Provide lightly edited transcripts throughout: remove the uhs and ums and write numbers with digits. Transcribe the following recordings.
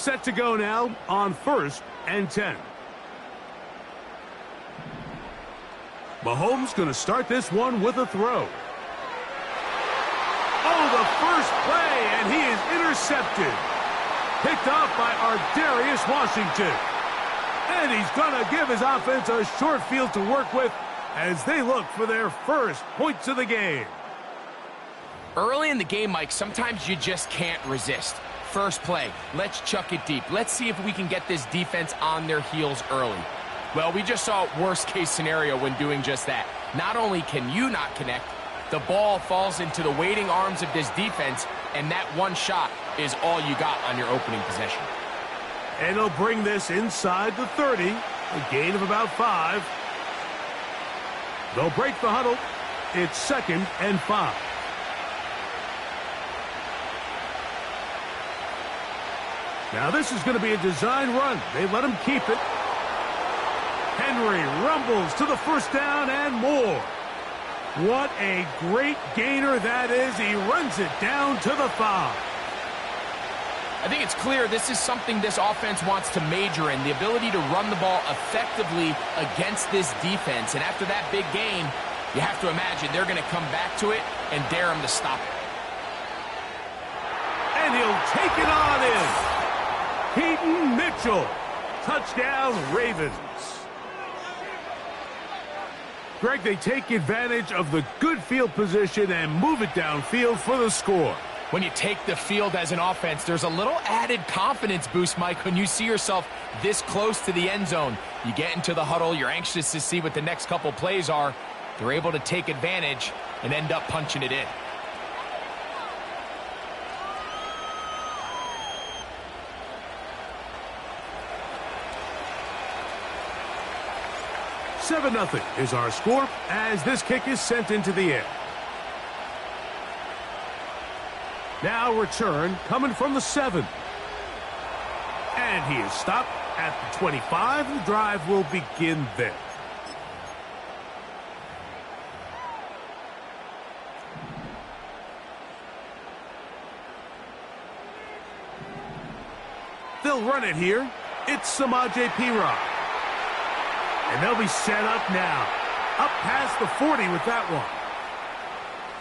set to go now on 1st and 10. Mahomes going to start this one with a throw. Oh, the first play, and he is intercepted. Picked off by Darius Washington. And he's going to give his offense a short field to work with as they look for their first points of the game. Early in the game, Mike, sometimes you just can't resist. First play, let's chuck it deep. Let's see if we can get this defense on their heels early. Well, we just saw worst case scenario when doing just that. Not only can you not connect, the ball falls into the waiting arms of this defense, and that one shot is all you got on your opening possession. And he'll bring this inside the 30, a gain of about 5. They'll break the huddle. It's 2nd and 5. Now this is going to be a design run. They let him keep it. Henry rumbles to the first down and more. What a great gainer that is. He runs it down to the 5. I think it's clear this is something this offense wants to major in, the ability to run the ball effectively against this defense. And after that big gain, you have to imagine they're going to come back to it and dare him to stop it. And he'll take it on in. Peyton Mitchell. Touchdown, Ravens. Greg, they take advantage of the good field position and move it downfield for the score. When you take the field as an offense, there's a little added confidence boost, Mike, when you see yourself this close to the end zone. You get into the huddle, you're anxious to see what the next couple plays are. They're able to take advantage and end up punching it in. Seven 0 is our score as this kick is sent into the air. Now return coming from the 7. And he is stopped at the 25. The drive will begin there. They'll run it here. It's Samaje Perine. And they'll be set up now. Up past the 40 with that one.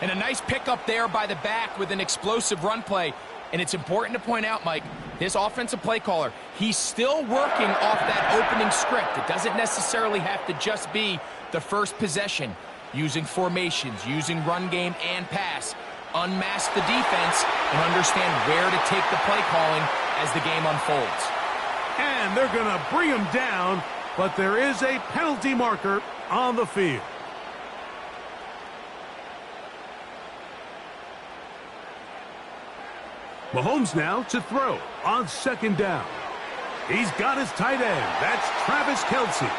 And a nice pickup there by the back with an explosive run play. And it's important to point out, Mike, this offensive play caller, he's still working off that opening script. It doesn't necessarily have to just be the first possession. Using formations, using run game and pass. Unmask the defense and understand where to take the play calling as the game unfolds. And they're going to bring him down, but there is a penalty marker on the field. Mahomes now to throw on 2nd down. He's got his tight end. That's Travis Kelce.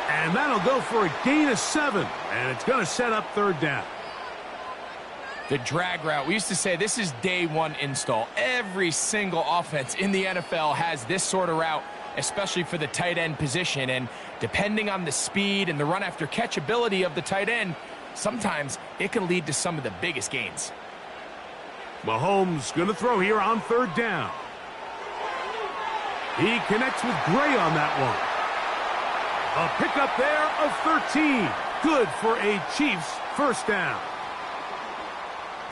And that'll go for a gain of 7. And it's going to set up 3rd down. The drag route. We used to say this is day one install. Every single offense in the NFL has this sort of route, especially for the tight end position. And depending on the speed and the run after catch ability of the tight end, sometimes it can lead to some of the biggest gains. Mahomes going to throw here on 3rd down. He connects with Gray on that one. A pickup there of 13. Good for a Chiefs 1st down.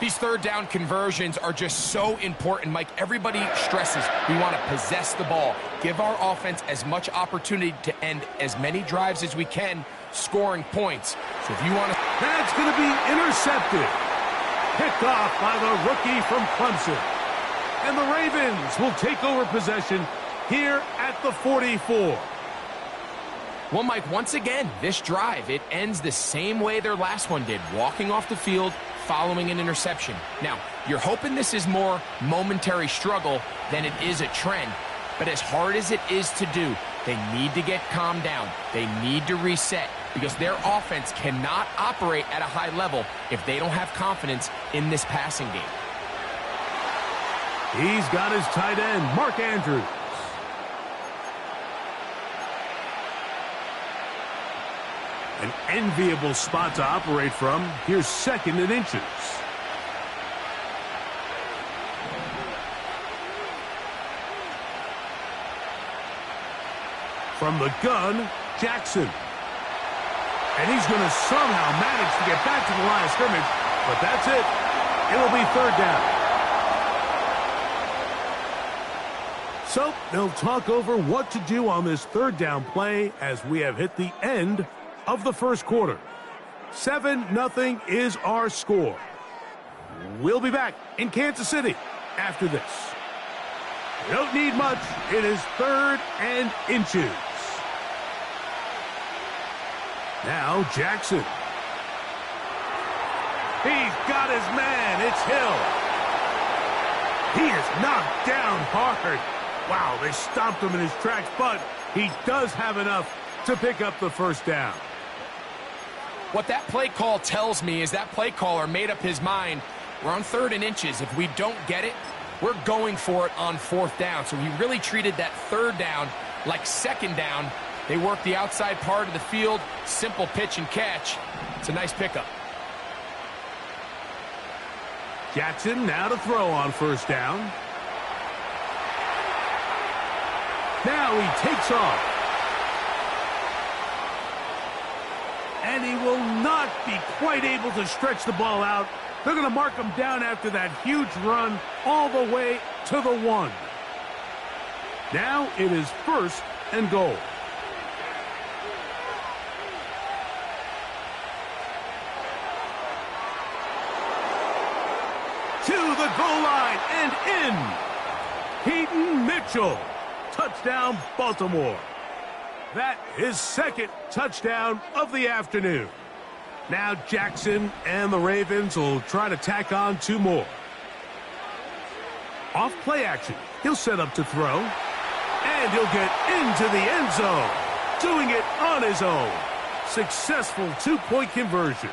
These 3rd down conversions are just so important, Mike. Everybody stresses we want to possess the ball, give our offense as much opportunity to end as many drives as we can, scoring points. So if you want to... That's going to be intercepted. Picked off by the rookie from Clemson. And the Ravens will take over possession here at the 44. Well, Mike, once again, this drive, it ends the same way their last one did, walking off the field, following an interception. Now, you're hoping this is more momentary struggle than it is a trend, but as hard as it is to do, they need to get calmed down. They need to reset because their offense cannot operate at a high level if they don't have confidence in this passing game. He's got his tight end, Mark Andrews. An enviable spot to operate from. Here's 2nd and inches. From the gun, Jackson. And he's going to somehow manage to get back to the line of scrimmage, but that's it. It'll be third down. So they'll talk over what to do on this third down play as we have hit the end of the first quarter. 7-0 is our score. We'll be back in Kansas City after this. You don't need much. It is 3rd and inches. Now Jackson. He's got his man. It's Hill. He is knocked down hard. Wow, they stopped him in his tracks, but he does have enough to pick up the first down. What that play call tells me is that play caller made up his mind. We're on 3rd and inches. If we don't get it, we're going for it on 4th down. So he really treated that 3rd down like 2nd down. They worked the outside part of the field. Simple pitch and catch. It's a nice pickup. Jackson now to throw on 1st down. Now he takes off. And he will not be quite able to stretch the ball out. They're going to mark him down after that huge run all the way to the 1. Now it is 1st and goal. To the goal line and in. Peyton Mitchell. Touchdown, Baltimore. That is 2nd touchdown of the afternoon. Now Jackson and the Ravens will try to tack on 2 more. Off play action. He'll set up to throw. And he'll get into the end zone. Doing it on his own. Successful 2-point conversion.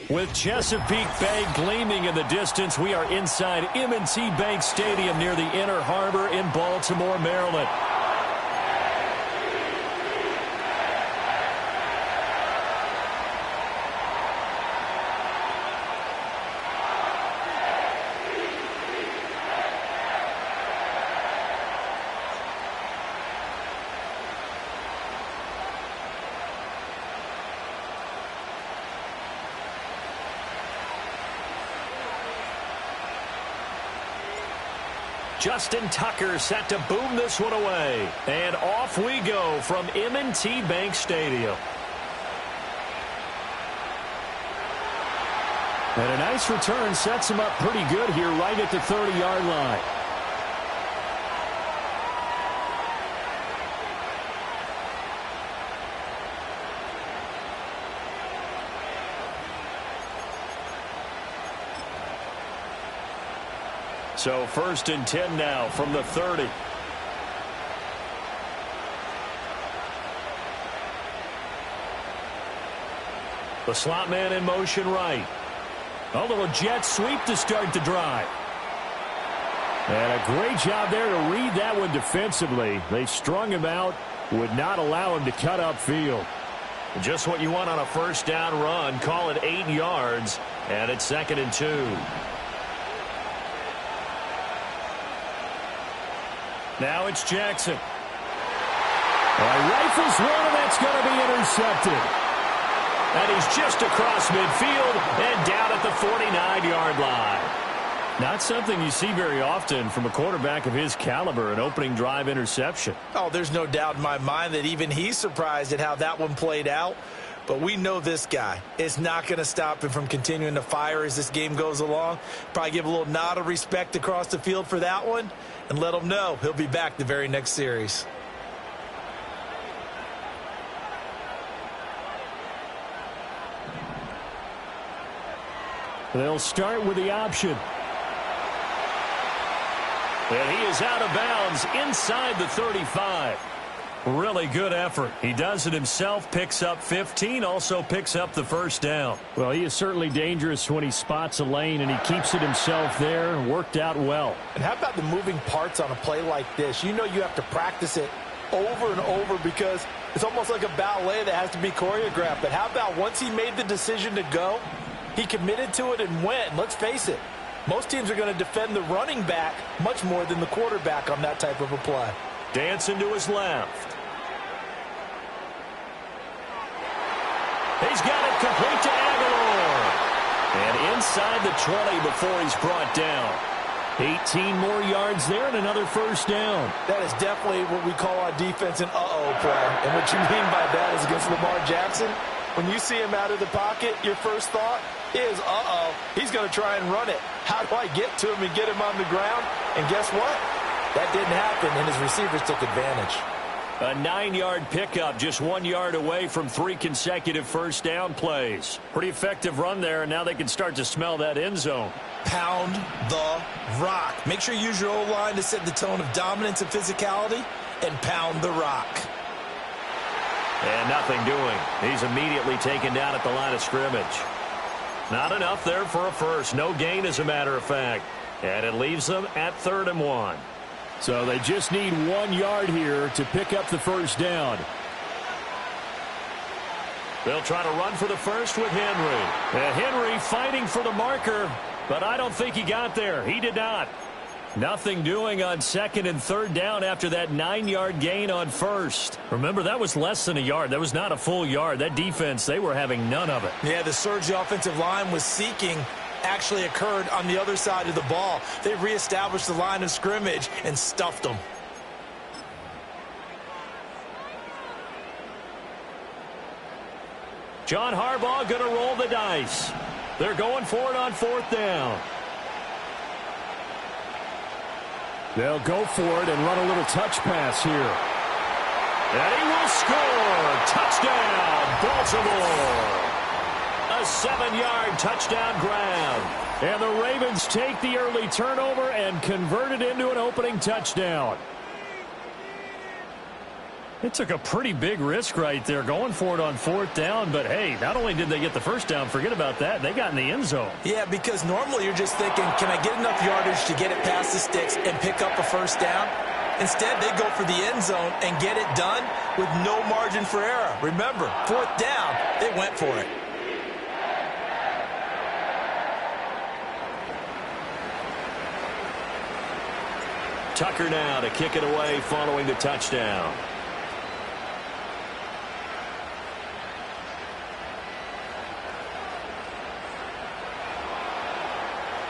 With Chesapeake Bay gleaming in the distance, we are inside M&T Bank Stadium near the Inner Harbor in Baltimore, Maryland. Justin Tucker set to boom this one away. And off we go from M&T Bank Stadium. And a nice return sets him up pretty good here right at the 30-yard line. So 1st and 10 now from the 30. The slot man in motion right. A little jet sweep to start the drive. And a great job there to read that one defensively. They strung him out, would not allow him to cut upfield. Just what you want on a first down run. Call it 8 yards, and it's 2nd and 2. Now it's Jackson. Rifles one, and that's going to be intercepted. And he's just across midfield and down at the 49-yard line. Not something you see very often from a quarterback of his caliber, an opening drive interception. Oh, there's no doubt in my mind that even he's surprised at how that one played out. But we know this guy is not going to stop him from continuing to fire as this game goes along. Probably give a little nod of respect across the field for that one and let him know he'll be back the very next series. They'll start with the option. And he is out of bounds inside the 35. Really good effort. He does it himself, picks up 15, also picks up the first down. Well, he is certainly dangerous when he spots a lane, and he keeps it himself there. Worked out well. And how about the moving parts on a play like this? You know you have to practice it over and over because it's almost like a ballet that has to be choreographed. But how about once he made the decision to go, he committed to it and went. And let's face it, most teams are going to defend the running back much more than the quarterback on that type of a play. Dancing to his left. He's got it complete to Aguilar. And inside the 20 before he's brought down. 18 more yards there and another first down. That is definitely what we call on defense an uh-oh play. And what you mean by that is against Lamar Jackson, when you see him out of the pocket, your first thought is, uh-oh, he's going to try and run it. How do I get to him and get him on the ground? And guess what? That didn't happen, and his receivers took advantage. A 9-yard pickup, just 1 yard away from 3 consecutive first down plays. Pretty effective run there, and now they can start to smell that end zone. Pound the rock. Make sure you use your O-line to set the tone of dominance and physicality, and pound the rock. And nothing doing. He's immediately taken down at the line of scrimmage. Not enough there for a first. No gain, as a matter of fact. And it leaves them at 3rd and 1. So they just need 1 yard here to pick up the first down. They'll try to run for the first with Henry. And Henry fighting for the marker, but I don't think he got there. He did not. Nothing doing on 2nd and 3rd down after that 9-yard gain on first. Remember, that was less than a yard. That was not a full yard. That defense, they were having none of it. Yeah, the surge the offensive line was seeking actually occurred on the other side of the ball. They reestablished the line of scrimmage and stuffed them. John Harbaugh going to roll the dice. They're going for it on 4th down. They'll go for it and run a little touch pass here. And he will score. Touchdown, Baltimore. A 7-yard touchdown grab. And the Ravens take the early turnover and convert it into an opening touchdown. It took a pretty big risk right there going for it on 4th down, but hey, not only did they get the first down, forget about that, they got in the end zone. Yeah, because normally you're just thinking, can I get enough yardage to get it past the sticks and pick up a first down? Instead, they go for the end zone and get it done with no margin for error. Remember, 4th down, they went for it. Tucker now to kick it away following the touchdown.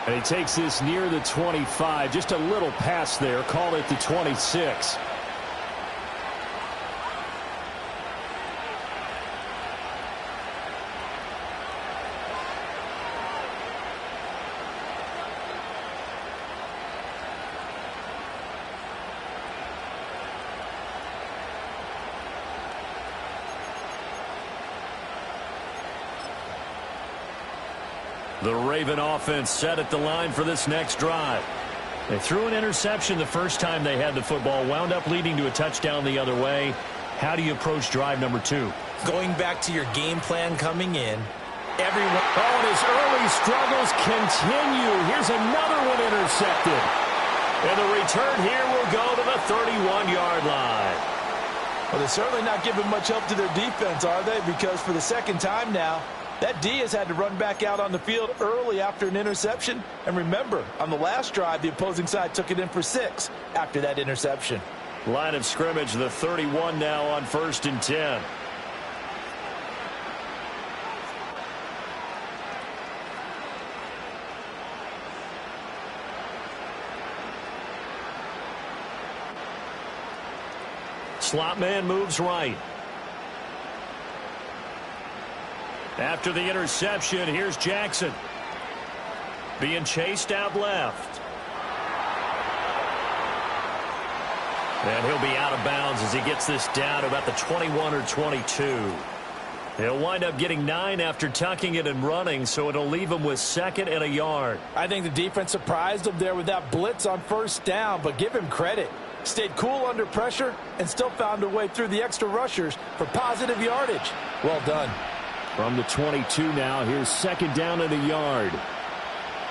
And he takes this near the 25. Just a little pass there. Call it the 26. The Raven offense set at the line for this next drive. They threw an interception the first time they had the football, wound up leading to a touchdown the other way. How do you approach drive number 2? Going back to your game plan coming in, everyone... Oh, and his early struggles continue. Here's another one intercepted. And the return here will go to the 31-yard line. Well, they're certainly not giving much help to their defense, are they? Because for the second time now, that D has had to run back out on the field early after an interception. And remember, on the last drive, the opposing side took it in for 6 after that interception. Line of scrimmage, the 31 now on 1st and 10. Slot man moves right. After the interception, here's Jackson. Being chased out left. And he'll be out of bounds as he gets this down to about the 21 or 22. He'll wind up getting 9 after tucking it and running, so it'll leave him with 2nd and a yard. I think the defense surprised him there with that blitz on 1st down, but give him credit. Stayed cool under pressure and still found a way through the extra rushers for positive yardage. Well done. From the 22 now, here's 2nd down and a yard.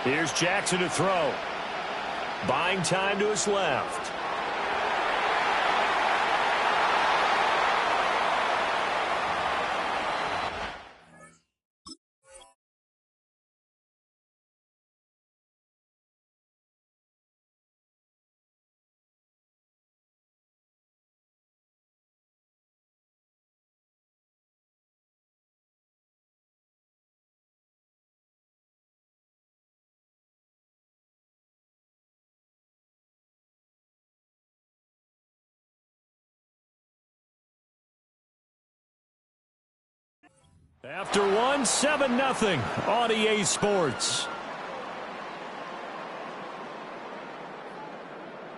Here's Jackson to throw. Buying time to his left. After 1, 7-0 on EA Sports.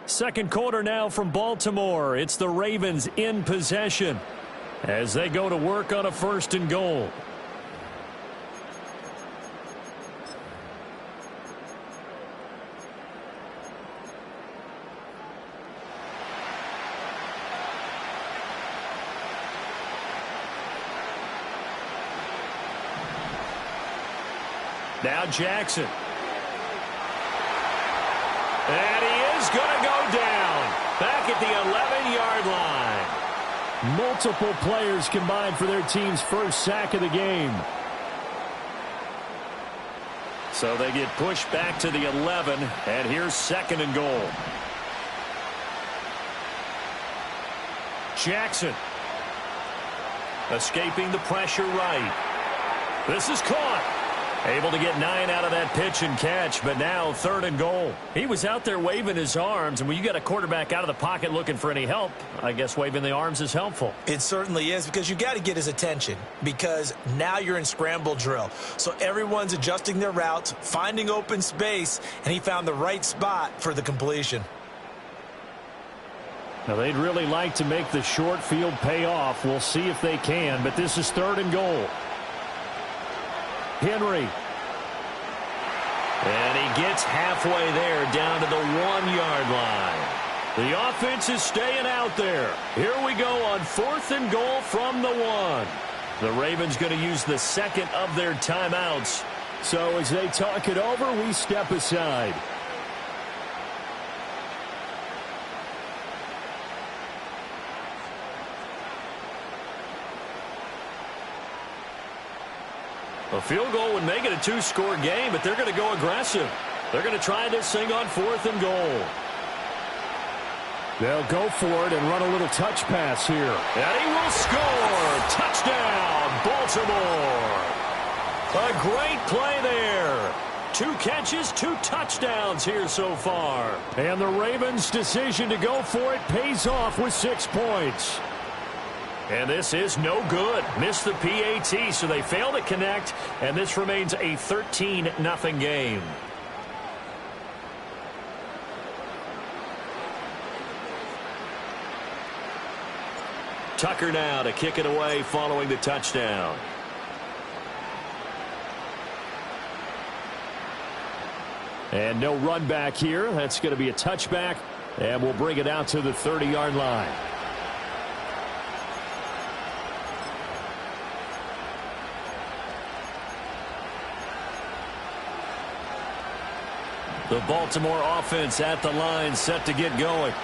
Second quarter now from Baltimore. It's the Ravens in possession as they go to work on a 1st and goal. Now Jackson. And he is going to go down. Back at the 11-yard line. Multiple players combined for their team's first sack of the game. So they get pushed back to the 11, and here's 2nd and goal. Jackson. Escaping the pressure right. This is caught. Able to get 9 out of that pitch and catch, but now 3rd and goal. He was out there waving his arms, and when you got a quarterback out of the pocket looking for any help, I guess waving the arms is helpful. It certainly is, because you got to get his attention, because now you're in scramble drill. So everyone's adjusting their routes, finding open space, and he found the right spot for the completion. Now they'd really like to make the short field pay off. We'll see if they can, but this is 3rd and goal. Henry. And he gets halfway there down to the 1-yard line. The offense is staying out there. Here we go on 4th and goal from the 1. The Ravens going to use the second of their timeouts. So as they talk it over, we step aside. A field goal would make it a 2-score game, but they're going to go aggressive. They're going to try this thing on 4th and goal. They'll go for it and run a little touch pass here. And he will score. Touchdown, Baltimore. A great play there. 2 catches, 2 touchdowns here so far. And the Ravens' decision to go for it pays off with 6 points. And this is no good. Missed the PAT, so they fail to connect, and this remains a 13-0 game. Tucker now to kick it away following the touchdown. And no run back here. That's going to be a touchback, and we'll bring it out to the 30-yard line. The Baltimore offense at the line, set to get going.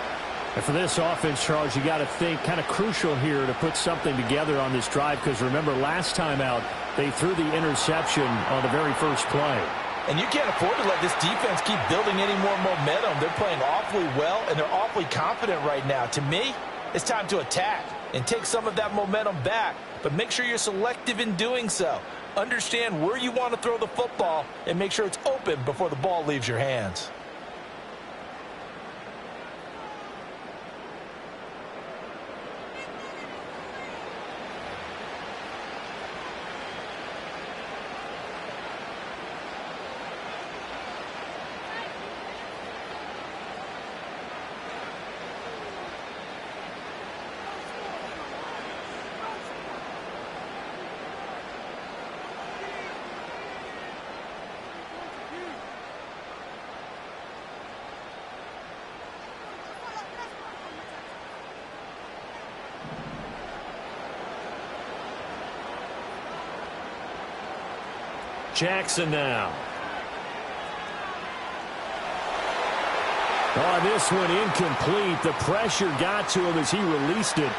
And for this offense, Charles, you got to think kind of crucial here to put something together on this drive, because remember last time out they threw the interception on the very first play. And you can't afford to let this defense keep building any more momentum. They're playing awfully well, and they're awfully confident right now. To me, it's time to attack and take some of that momentum back, but make sure you're selective in doing so. Understand where you want to throw the football and make sure it's open before the ball leaves your hands. Jackson now. On this one, incomplete. The pressure got to him as he released it,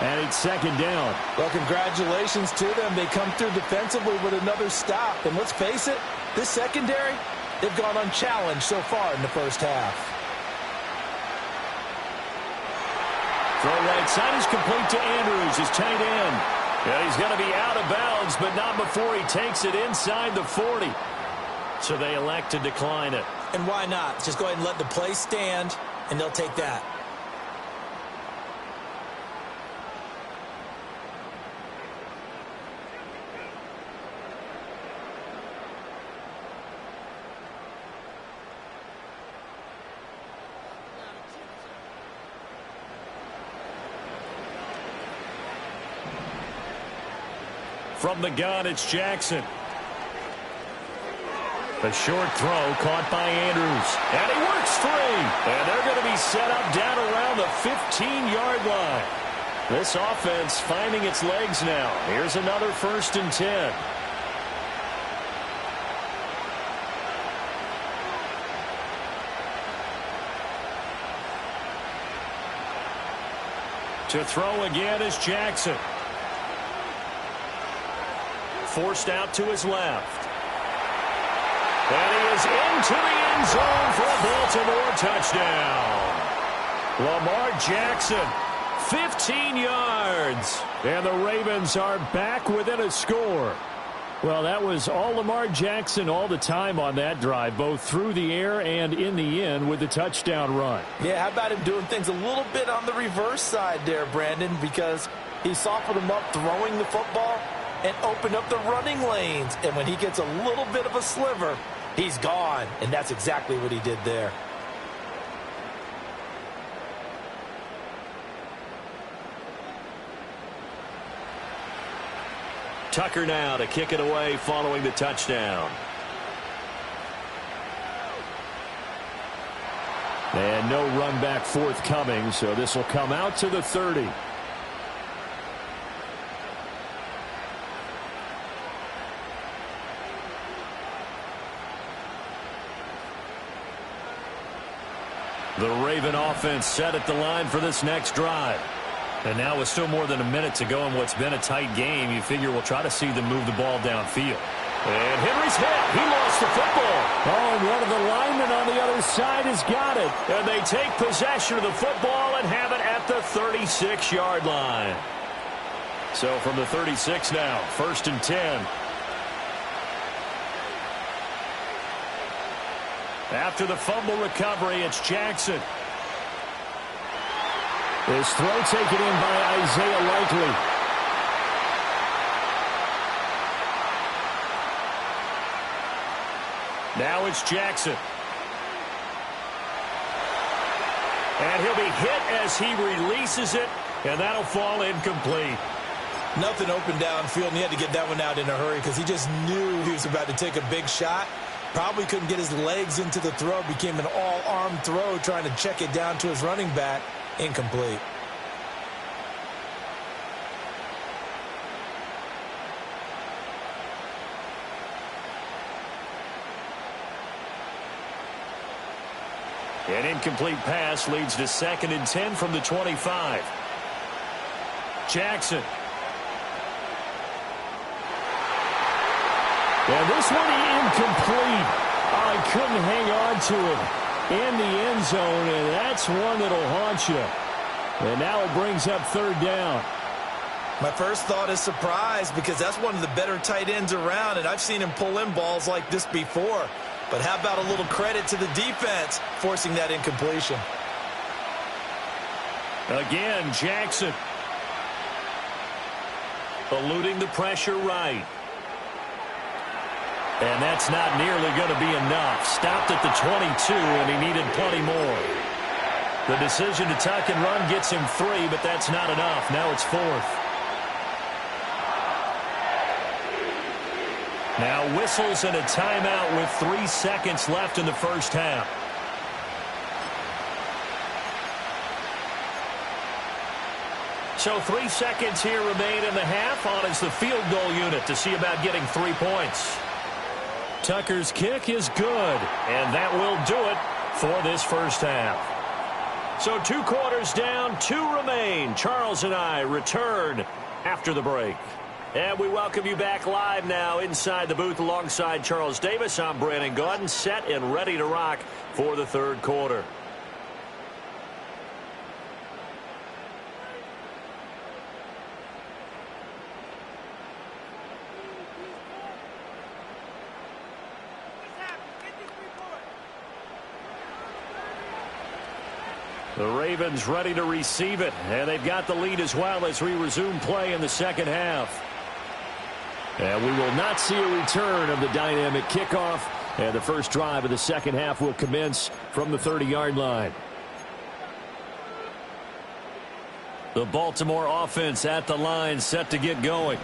and it's 2nd down. Well, congratulations to them. They come through defensively with another stop. And let's face it, this secondary, they've gone unchallenged so far in the first half. Throw right side is complete to Andrews, his tight end. Yeah, he's going to be out of bounds, but not before he takes it inside the 40. So they elect to decline it. And why not? Just go ahead and let the play stand, and they'll take that. From the gun, it's Jackson. A short throw caught by Andrews. And he works free. And they're going to be set up down around the 15-yard line. This offense finding its legs now. Here's another 1st and 10. To throw again is Jackson. Forced out to his left. And he is into the end zone for a Baltimore touchdown. Lamar Jackson, 15 yards. And the Ravens are back within a score. Well, that was all Lamar Jackson all the time on that drive, both through the air and in the end with the touchdown run. Yeah, how about him doing things a little bit on the reverse side there, Brandon, because he softened him up throwing the football and opened up the running lanes. And when he gets a little bit of a sliver, he's gone. And that's exactly what he did there. Tucker now to kick it away following the touchdown. And no run back forthcoming, so this will come out to the 30. The Raven offense set at the line for this next drive. And now with still more than a minute to go in what's been a tight game, you figure we'll try to see them move the ball downfield. And Henry's hit. He lost the football. Oh, and one of the linemen on the other side has got it. And they take possession of the football and have it at the 36-yard line. So from the 36 now, 1st and 10. After the fumble recovery, it's Jackson. This throw taken in by Isaiah Likely. Now it's Jackson. And he'll be hit as he releases it, and that'll fall incomplete. Nothing open downfield, and he had to get that one out in a hurry because he just knew he was about to take a big shot. Probably couldn't get his legs into the throw. Became an all-arm throw trying to check it down to his running back. Incomplete. An incomplete pass leads to 2nd and 10 from the 25. Jackson. And this one incomplete. Oh, he couldn't hang on to it in the end zone, and that's one that'll haunt you. And now it brings up 3rd down. My first thought is surprise because that's one of the better tight ends around, and I've seen him pull in balls like this before. But how about a little credit to the defense forcing that incompletion? Again, Jackson. Eluding the pressure right. And that's not nearly going to be enough. Stopped at the 22, and he needed plenty more. The decision to tuck and run gets him 3, but that's not enough. Now it's 4th. Now whistles and a timeout with 3 seconds left in the first half. So 3 seconds here remain in the half. On is the field goal unit to see about getting 3 points. Tucker's kick is good, and that will do it for this first half. So 2 quarters down, 2 remain. Charles and I return after the break. And we welcome you back live now inside the booth alongside Charles Davis. I'm Brandon Gaudin, set and ready to rock for the 3rd quarter. The Ravens ready to receive it, and they've got the lead as well as we resume play in the second half. And we will not see a return of the dynamic kickoff, and the first drive of the second half will commence from the 30-yard line. The Baltimore offense at the line, set to get going.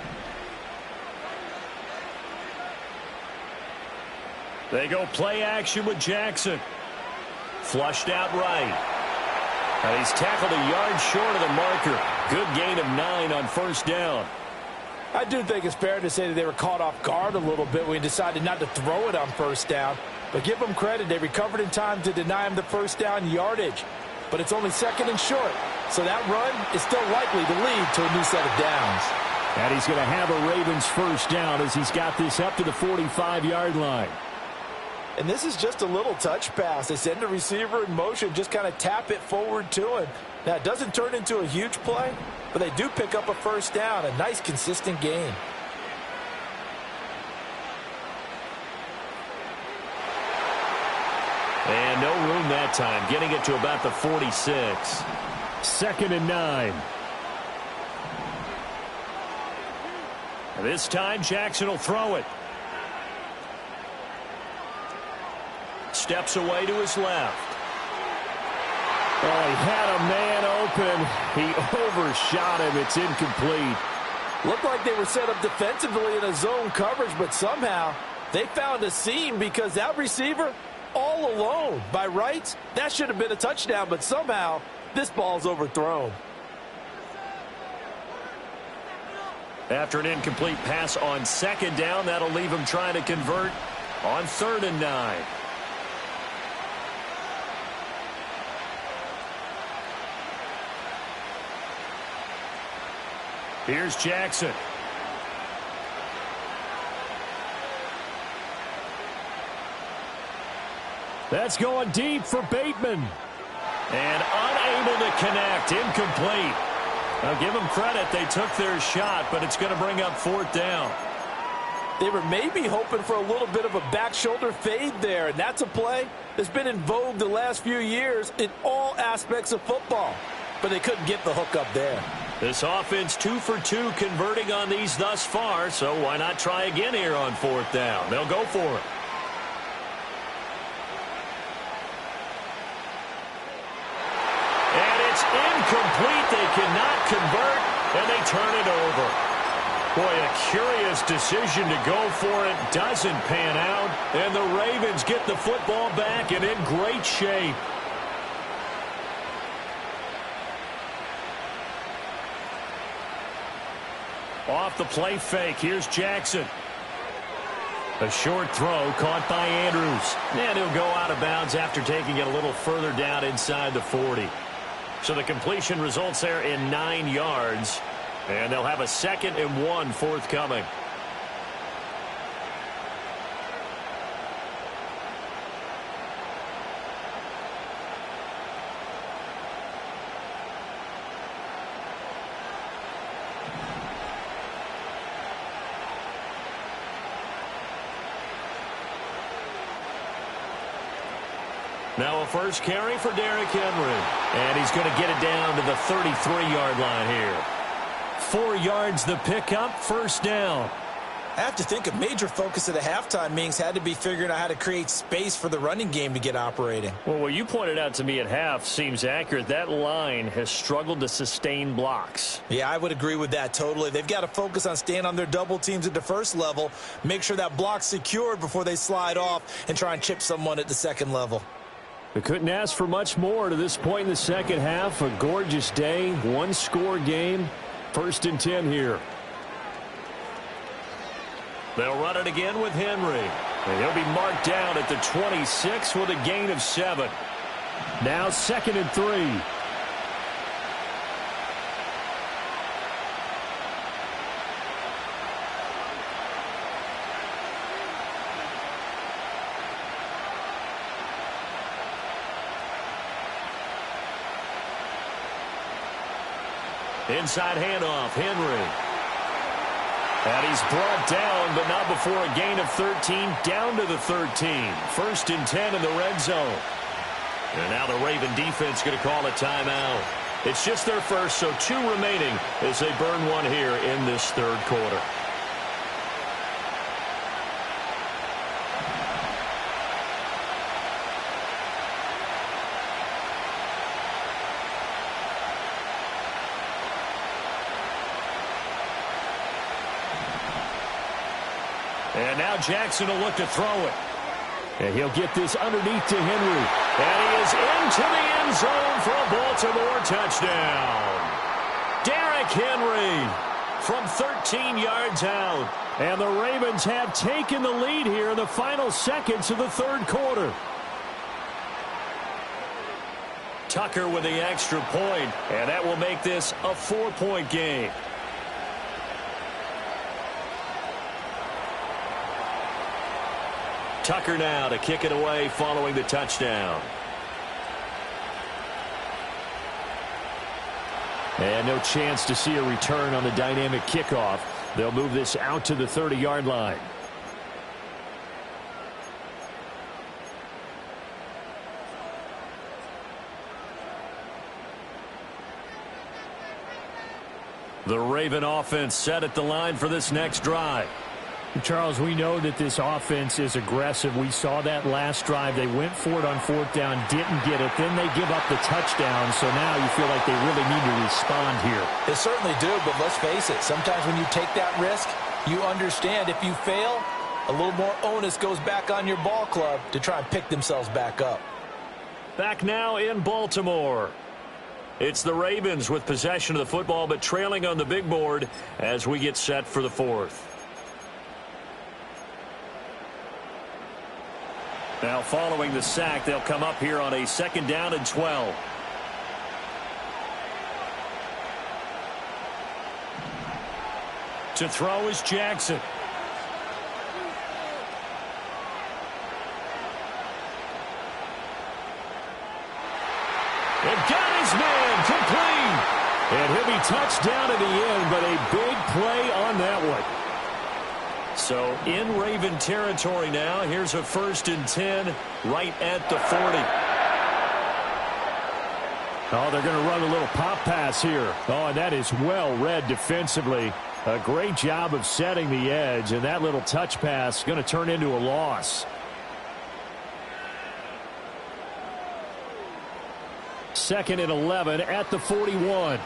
They go play action with Jackson. Flushed out right. And he's tackled a yard short of the marker. Good gain of 9 on 1st down. I do think it's fair to say that they were caught off guard a little bit when he decided not to throw it on 1st down. But give them credit. They recovered in time to deny him the 1st down yardage. But it's only 2nd and short. So that run is still likely to lead to a new set of downs. And he's going to have a Ravens 1st down as he's got this up to the 45-yard line. And this is just a little touch pass. They send the receiver in motion, just kind of tap it forward to him. Now, it doesn't turn into a huge play, but they do pick up a 1st down, a nice, consistent gain. And no room that time, getting it to about the 46. 2nd and 9. This time, Jackson will throw it. Steps away to his left. Oh, he had a man open. He overshot him. It's incomplete. Looked like they were set up defensively in a zone coverage, but somehow they found a seam because that receiver all alone. By rights, that should have been a touchdown, but somehow this ball's overthrown. After an incomplete pass on second down, that'll leave him trying to convert on 3rd and 9. Here's Jackson. That's going deep for Bateman. And unable to connect. Incomplete. I'll give them credit. They took their shot, but it's going to bring up 4th down. They were maybe hoping for a little bit of a back shoulder fade there, and that's a play that's been in vogue the last few years in all aspects of football. But they couldn't get the hook up there. This offense 2 for 2 converting on these thus far, so why not try again here on 4th down? They'll go for it. And it's incomplete. They cannot convert, and they turn it over. Boy, a curious decision to go for it. Doesn't pan out, and the Ravens get the football back and in great shape. Off the play fake, here's Jackson. A short throw caught by Andrews. And he'll go out of bounds after taking it a little further down inside the 40. So the completion results there in 9 yards. And they'll have a 2nd and 1 forthcoming. Now a first carry for Derrick Henry. And he's going to get it down to the 33-yard line here. 4 yards the pickup, 1st down. I have to think a major focus of the halftime meetings had to be figuring out how to create space for the running game to get operating. Well, what you pointed out to me at half seems accurate. That line has struggled to sustain blocks. Yeah, I would agree with that totally. They've got to focus on staying on their double teams at the first level, make sure that block's secured before they slide off and try and chip someone at the second level. They couldn't ask for much more to this point in the second half. A gorgeous day, one-score game. 1st and 10 here. They'll run it again with Henry. And he'll be marked down at the 26 with a gain of 7. Now 2nd and 3. Inside handoff, Henry. And he's brought down, but not before a gain of 13, down to the 13. 1st and 10 in the red zone. And now the Raven defense going to call a timeout. It's just their first, so 2 remaining as they burn one here in this 3rd quarter. And now Jackson will look to throw it. And he'll get this underneath to Henry. And he is into the end zone for a Baltimore touchdown. Derrick Henry from 13 yards out. And the Ravens have taken the lead here in the final seconds of the 3rd quarter. Tucker with the extra point, and that will make this a 4-point game. Tucker now to kick it away following the touchdown. And no chance to see a return on the dynamic kickoff. They'll move this out to the 30-yard line. The Raven offense set at the line for this next drive. Charles, we know that this offense is aggressive. We saw that last drive. They went for it on 4th down, didn't get it. Then they give up the touchdown. So now you feel like they really need to respond here. They certainly do, but let's face it. Sometimes when you take that risk, you understand if you fail, a little more onus goes back on your ball club to try and pick themselves back up. Back now in Baltimore. It's the Ravens with possession of the football, but trailing on the big board as we get set for the fourth. Now following the sack, they'll come up here on a 2nd down and 12. To throw is Jackson. And got his man complete. And he'll be touched down in the end, but a big play on that one. So in Raven territory now, here's a 1st and 10 right at the 40. Oh, they're going to run a little pop pass here. Oh, and that is well read defensively. A great job of setting the edge, and that little touch pass is going to turn into a loss. 2nd and 11 at the 41.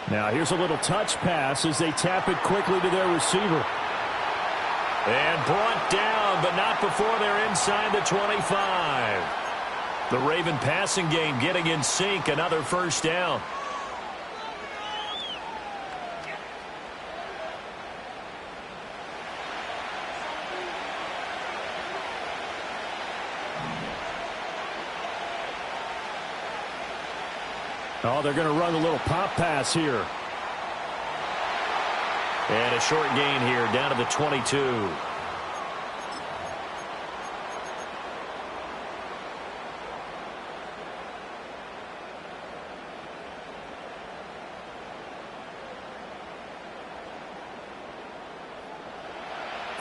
Now here's a little touch pass as they tap it quickly to their receiver. And brought down, but not before they're inside the 25. The Raven passing game getting in sync, another 1st down. Oh, they're going to run a little pop pass here. And a short gain here down to the 22.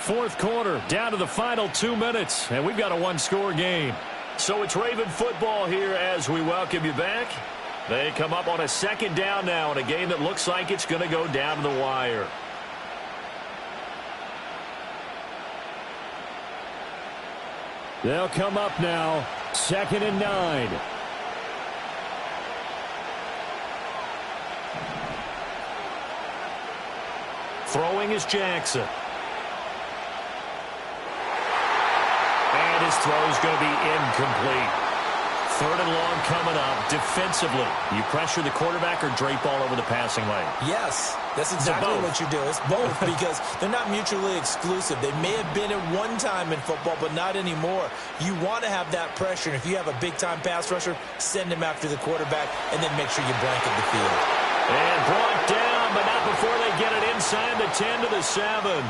Fourth quarter, down to the final 2 minutes, and we've got a one-score game. So it's Raven football here as we welcome you back. They come up on a 2nd down now in a game that looks like it's going to go down to the wire. They'll come up now, 2nd and 9. Throwing is Jackson. And his throw is going to be incomplete. 3rd and long coming up defensively. You pressure the quarterback or drape all over the passing lane? Yes, that's exactly what you do. It's both because they're not mutually exclusive. They may have been at one time in football, but not anymore. You want to have that pressure, and if you have a big-time pass rusher, send him after the quarterback, and then make sure you blanket the field. And brought down, but not before they get it inside the 10 to the 7.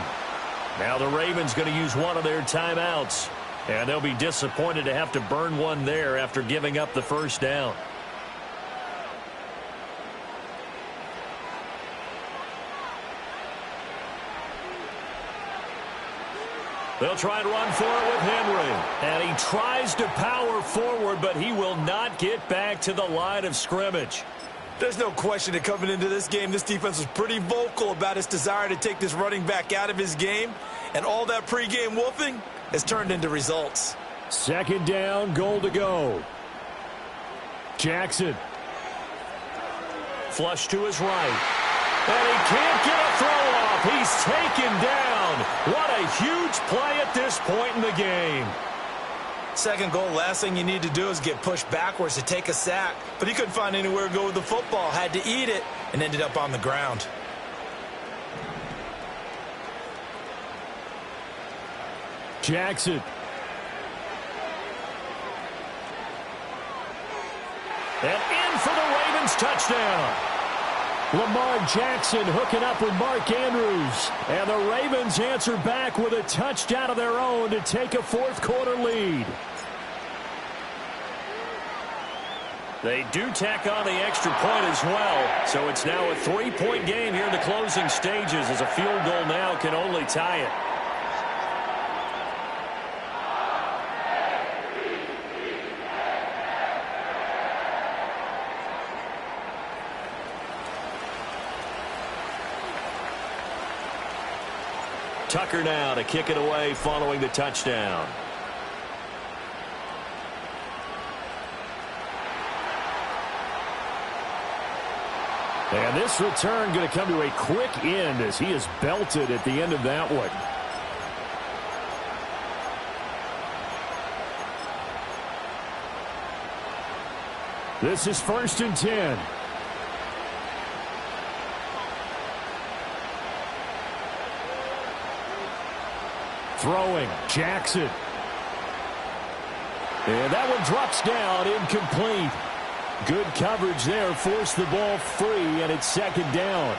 Now the Ravens going to use one of their timeouts. And they'll be disappointed to have to burn one there after giving up the 1st down. They'll try and run for it with Henry. And he tries to power forward, but he will not get back to the line of scrimmage. There's no question that coming into this game, this defense was pretty vocal about its desire to take this running back out of his game. And all that pregame wolfing has turned into results. 2nd down, goal to go. Jackson. Flush to his right. And he can't get a throw off. He's taken down. What a huge play at this point in the game. 2nd goal, last thing you need to do is get pushed backwards to take a sack. But he couldn't find anywhere to go with the football. Had to eat it and ended up on the ground. Jackson. And in for the Ravens touchdown. Lamar Jackson hooking up with Mark Andrews. And the Ravens answer back with a touchdown of their own to take a 4th quarter lead. They do tack on the extra point as well. So it's now a 3-point game here in the closing stages as a field goal now can only tie it. Tucker now to kick it away following the touchdown. And this return going to come to a quick end as he is belted at the end of that one. This is 1st and 10. Throwing, Jackson. And that one drops down, incomplete. Good coverage there, forced the ball free, and it's 2nd down.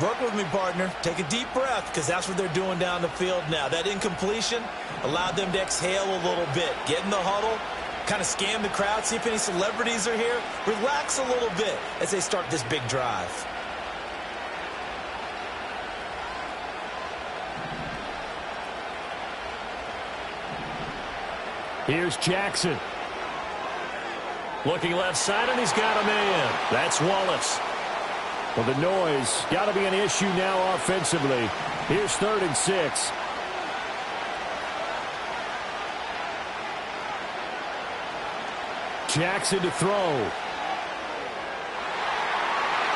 Work with me, partner. Take a deep breath, because that's what they're doing down the field now. That incompletion allowed them to exhale a little bit. Get in the huddle, kind of scan the crowd, see if any celebrities are here. Relax a little bit as they start this big drive. Here's Jackson. Looking left side, and he's got a man. That's Wallace. Well, the noise got to be an issue now offensively. Here's 3rd and 6. Jackson to throw.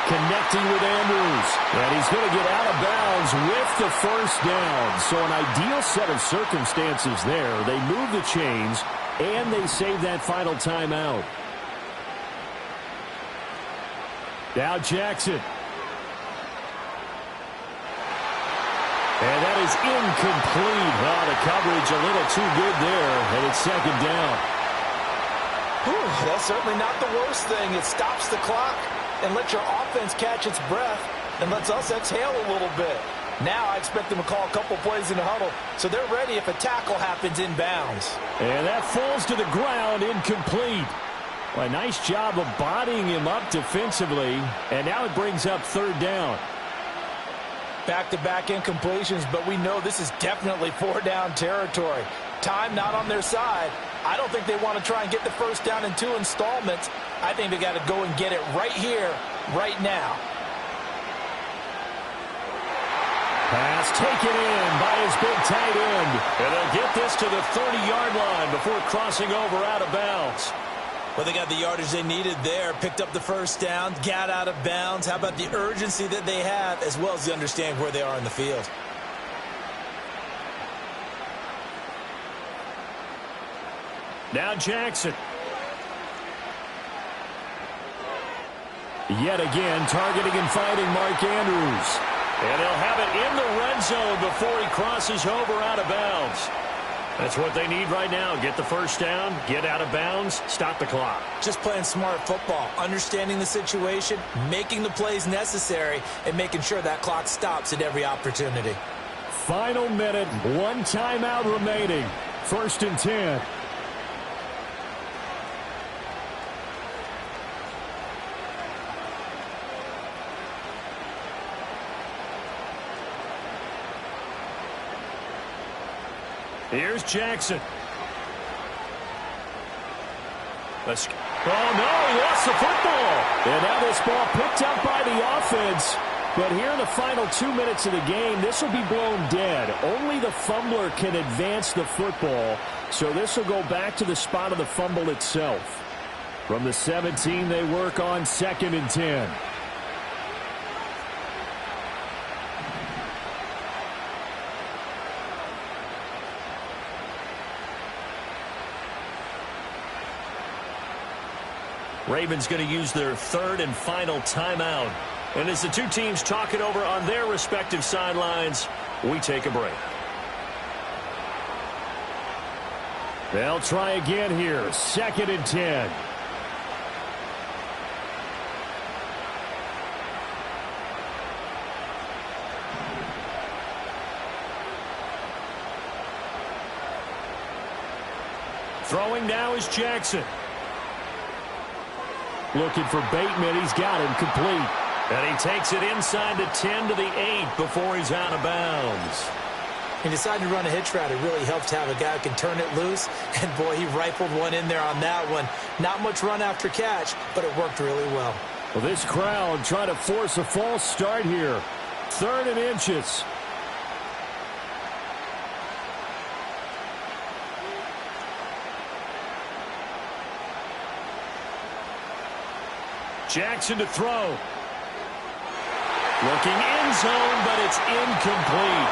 Connecting with Andrews. And he's going to get out of bounds with the 1st down. So an ideal set of circumstances there. They move the chains, and they save that final timeout. Now Jackson. And that is incomplete. Oh, the coverage a little too good there, and it's 2nd down. Whew, that's certainly not the worst thing. It stops the clock and lets your offense catch its breath and lets us exhale a little bit. Now I expect them to call a couple plays in the huddle, so they're ready if a tackle happens inbounds. And that falls to the ground, incomplete. Well, a nice job of bodying him up defensively, and now it brings up 3rd down. Back-to-back incompletions, but we know this is definitely 4-down territory. Time not on their side. I don't think they want to try and get the 1st down in 2 installments. I think they got to go and get it right here, right now. Pass taken in by his big tight end. And they'll get this to the 30-yard line before crossing over out of bounds. Well, they got the yardage they needed there, picked up the 1st down, got out of bounds. How about the urgency that they have, as well as they understand where they are in the field? Now Jackson. Yet again, targeting and fighting Mark Andrews. And they'll have it in the red zone before he crosses over out of bounds. That's what they need right now. Get the 1st down, get out of bounds, stop the clock. Just playing smart football, understanding the situation, making the plays necessary, and making sure that clock stops at every opportunity. Final minute, 1 timeout remaining. 1st and 10. Here's Jackson. Oh, no, he lost the football. And now this ball picked up by the offense. But here in the final 2 minutes of the game, this will be blown dead. Only the fumbler can advance the football. So this will go back to the spot of the fumble itself. From the 17, they work on 2nd and 10. Ravens going to use their 3rd and final timeout. And as the two teams talk it over on their respective sidelines, we take a break. They'll try again here. 2nd and 10. Throwing now is Jackson. Looking for Bateman. He's got him complete. And he takes it inside the 10 to the 8 before he's out of bounds. He decided to run a hitch route. It really helps to have a guy who can turn it loose. And, boy, he rifled one in there on that one. Not much run after catch, but it worked really well. Well, this crowd trying to force a false start here. 3rd and inches. Jackson to throw. Looking end zone, but it's incomplete.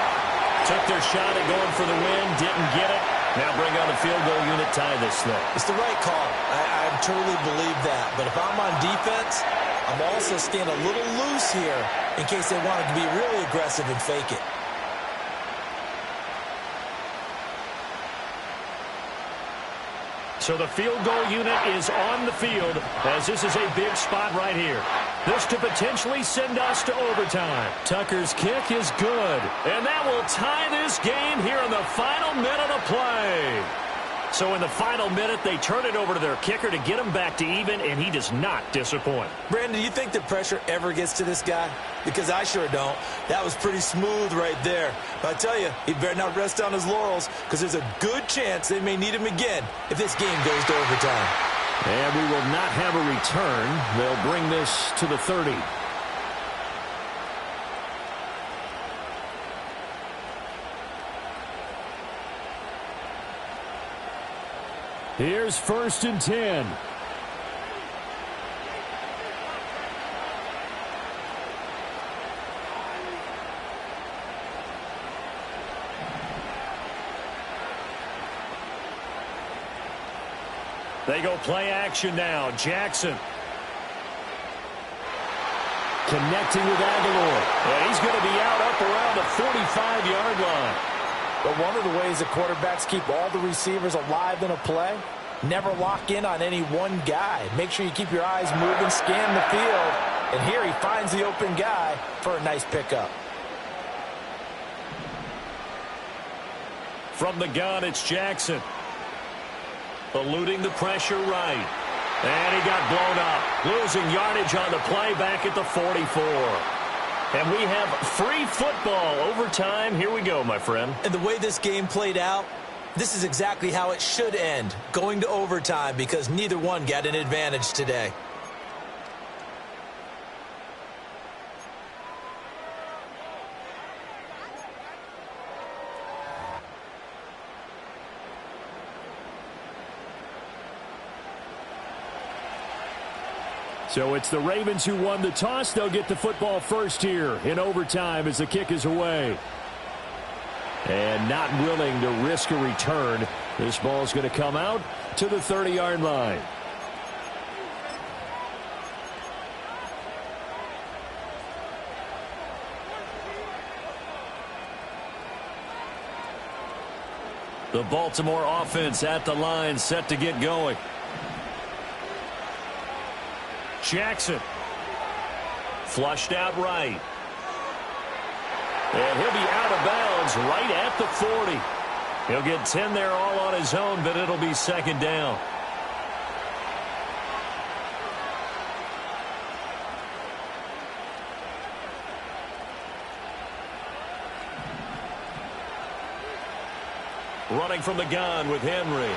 Took their shot at going for the win, didn't get it. Now bring on the field goal unit, tie this thing. It's the right call. I truly believe that. But if I'm on defense, I'm also staying a little loose here in case they wanted to be really aggressive and fake it. So the field goal unit is on the field as this is a big spot right here. This to potentially send us to overtime. Tucker's kick is good. And that will tie this game here in the final minute of play. So in the final minute, they turn it over to their kicker to get him back to even, and he does not disappoint. Brandon, do you think the pressure ever gets to this guy? Because I sure don't. That was pretty smooth right there. But I tell you, he better not rest on his laurels because there's a good chance they may need him again if this game goes to overtime. And we will not have a return. They'll bring this to the 30. Here's 1st and 10. They go play action now. Jackson. Connecting with Aguilar. And he's going to be out up around the 45-yard line. But one of the ways the quarterbacks keep all the receivers alive in a play, never lock in on any one guy. Make sure you keep your eyes moving, scan the field. And here he finds the open guy for a nice pickup. From the gun, it's Jackson. Eluding the pressure right. And he got blown up. Losing yardage on the play back at the 44. And we have free football overtime. Here we go, my friend. And the way this game played out, this is exactly how it should end, going to overtime, because neither one got an advantage today. So it's the Ravens who won the toss. They'll get the football first here in overtime as the kick is away. And not willing to risk a return. This ball's going to come out to the 30-yard line. The Baltimore offense at the line, set to get going. Jackson. Flushed out right. And he'll be out of bounds right at the 40. He'll get 10 there all on his own, but it'll be 2nd down. Running from the gun with Henry.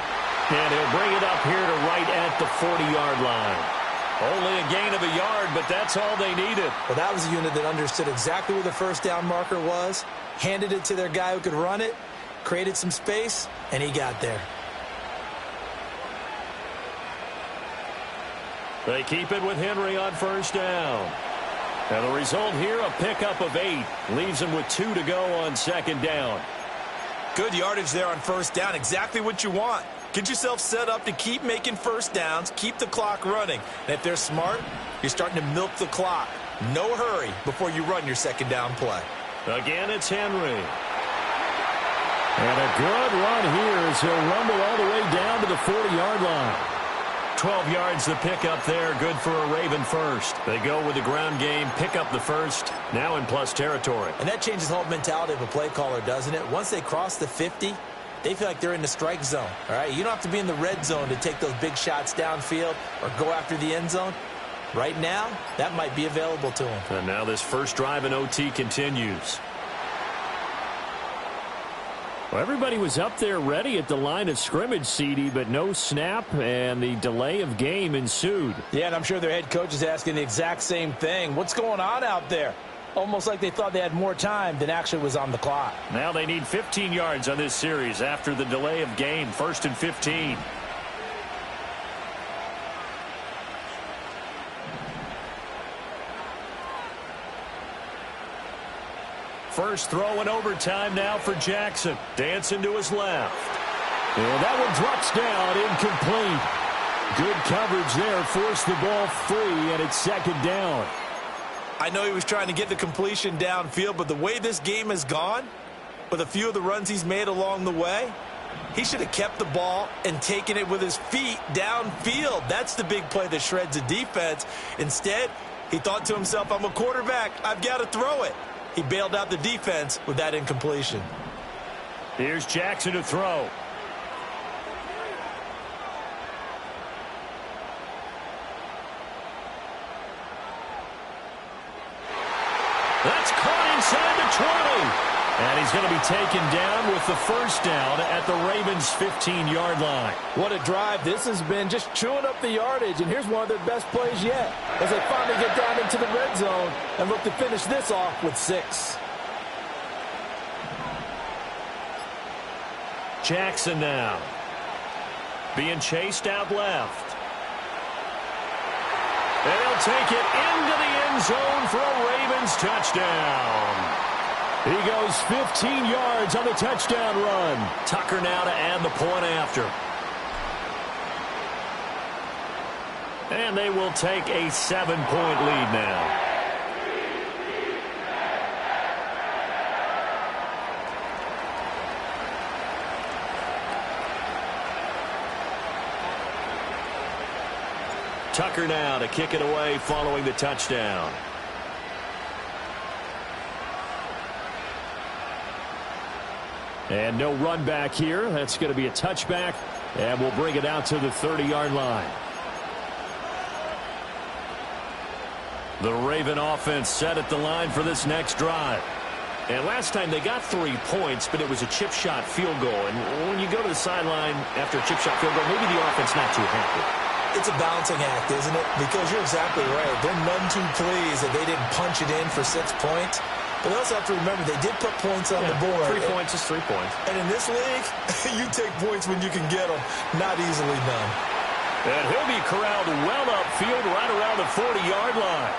And he'll bring it up here to right at the 40-yard line. Only a gain of a yard, but that's all they needed. Well, that was a unit that understood exactly where the first down marker was, handed it to their guy who could run it, created some space, and he got there. They keep it with Henry on 1st down. And the result here, a pickup of 8. Leaves them with 2 to go on 2nd down. Good yardage there on 1st down. Exactly what you want. Get yourself set up to keep making first downs, keep the clock running. And if they're smart, you're starting to milk the clock. No hurry before you run your 2nd down play. Again, it's Henry. And a good run here as he'll rumble all the way down to the 40-yard line. 12 yards the pickup there, good for a Raven first. They go with the ground game, pick up the first, now in plus territory. And that changes the whole mentality of a play caller, doesn't it? Once they cross the 50, they feel like they're in the strike zone, all right? You don't have to be in the red zone to take those big shots downfield or go after the end zone. Right now, that might be available to them. And now this first drive in OT continues. Well, everybody was up there ready at the line of scrimmage, CD, but no snap, and the delay of game ensued. Yeah, and I'm sure their head coach is asking the exact same thing. What's going on out there? Almost like they thought they had more time than actually was on the clock. Now they need 15 yards on this series after the delay of game. 1st and 15. First throw in overtime now for Jackson. Dancing to his left. And that one drops down, incomplete. Good coverage there, forced the ball free, and it's second down. I know he was trying to get the completion downfield, but the way this game has gone, with a few of the runs he's made along the way, he should have kept the ball and taken it with his feet downfield. That's the big play that shreds the defense. Instead, he thought to himself, I'm a quarterback, I've got to throw it. He bailed out the defense with that incompletion. Here's Jackson to throw. That's caught inside the 20. And he's going to be taken down with the first down at the Ravens' 15-yard line. What a drive this has been, just chewing up the yardage. And here's one of their best plays yet as they finally get down into the red zone and look to finish this off with 6. Jackson now being chased out left. And he'll take it into the end zone for a Ravens touchdown. He goes 15 yards on the touchdown run. Tucker now to add the point after. And they will take a 7-point lead now. Tucker now to kick it away following the touchdown. And no run back here. That's going to be a touchback. And we'll bring it out to the 30-yard line. The Raven offense set at the line for this next drive. And last time they got 3 points, but it was a chip shot field goal. And when you go to the sideline after a chip shot field goal, maybe the offense not too happy. It's a balancing act, isn't it? Because you're exactly right. They're none too pleased that they didn't punch it in for 6 points. But they also have to remember they did put points on the board. 3 points is 3 points. And in this league, you take points when you can get them, not easily done. And he'll be corralled well upfield right around the 40-yard line.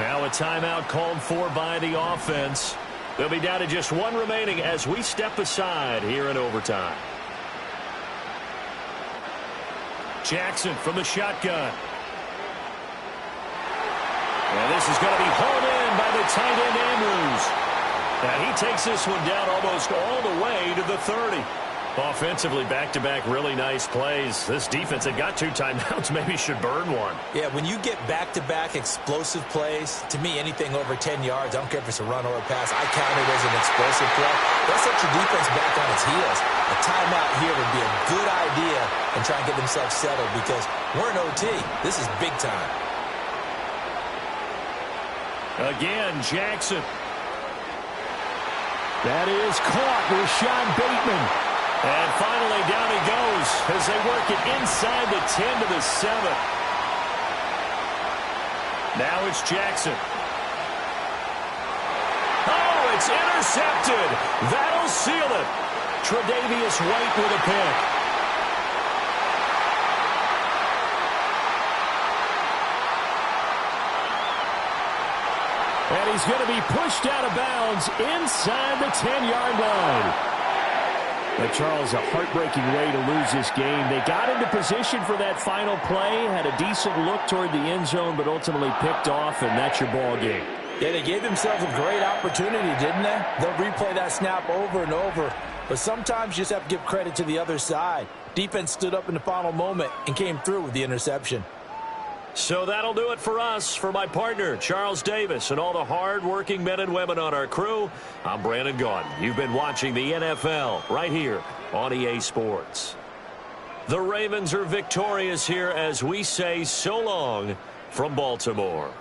Now a timeout called for by the offense. They'll be down to just 1 remaining as we step aside here in overtime. Jackson from the shotgun. And this is going to be hauled in by the tight end Andrews. And he takes this one down almost all the way to the 30. Offensively, back-to-back really nice plays. This defense had got 2 timeouts, maybe should burn one. Yeah, when you get back-to-back explosive plays, to me, anything over 10 yards, I don't care if it's a run or a pass, I count it as an explosive play. That sets your defense back on its heels. A timeout here would be a good idea and try and get themselves settled because we're in OT. This is big time. Again, Jackson. That is caught with Sean Bateman. And finally, down he goes as they work it inside the 10 to the 7. Now it's Jackson. Oh, it's intercepted. That'll seal it. Tre'Davious White with a pick. And he's going to be pushed out of bounds inside the 10-yard line. But Charles, a heartbreaking way to lose this game. They got into position for that final play, had a decent look toward the end zone, but ultimately picked off, and that's your ball game. Yeah, they gave themselves a great opportunity, didn't they? They'll replay that snap over and over. But sometimes you just have to give credit to the other side. Defense stood up in the final moment and came through with the interception. So that'll do it for us. For my partner, Charles Davis, and all the hard-working men and women on our crew, I'm Brandon Gaudin. You've been watching the NFL right here on EA Sports. The Ravens are victorious here as we say so long from Baltimore.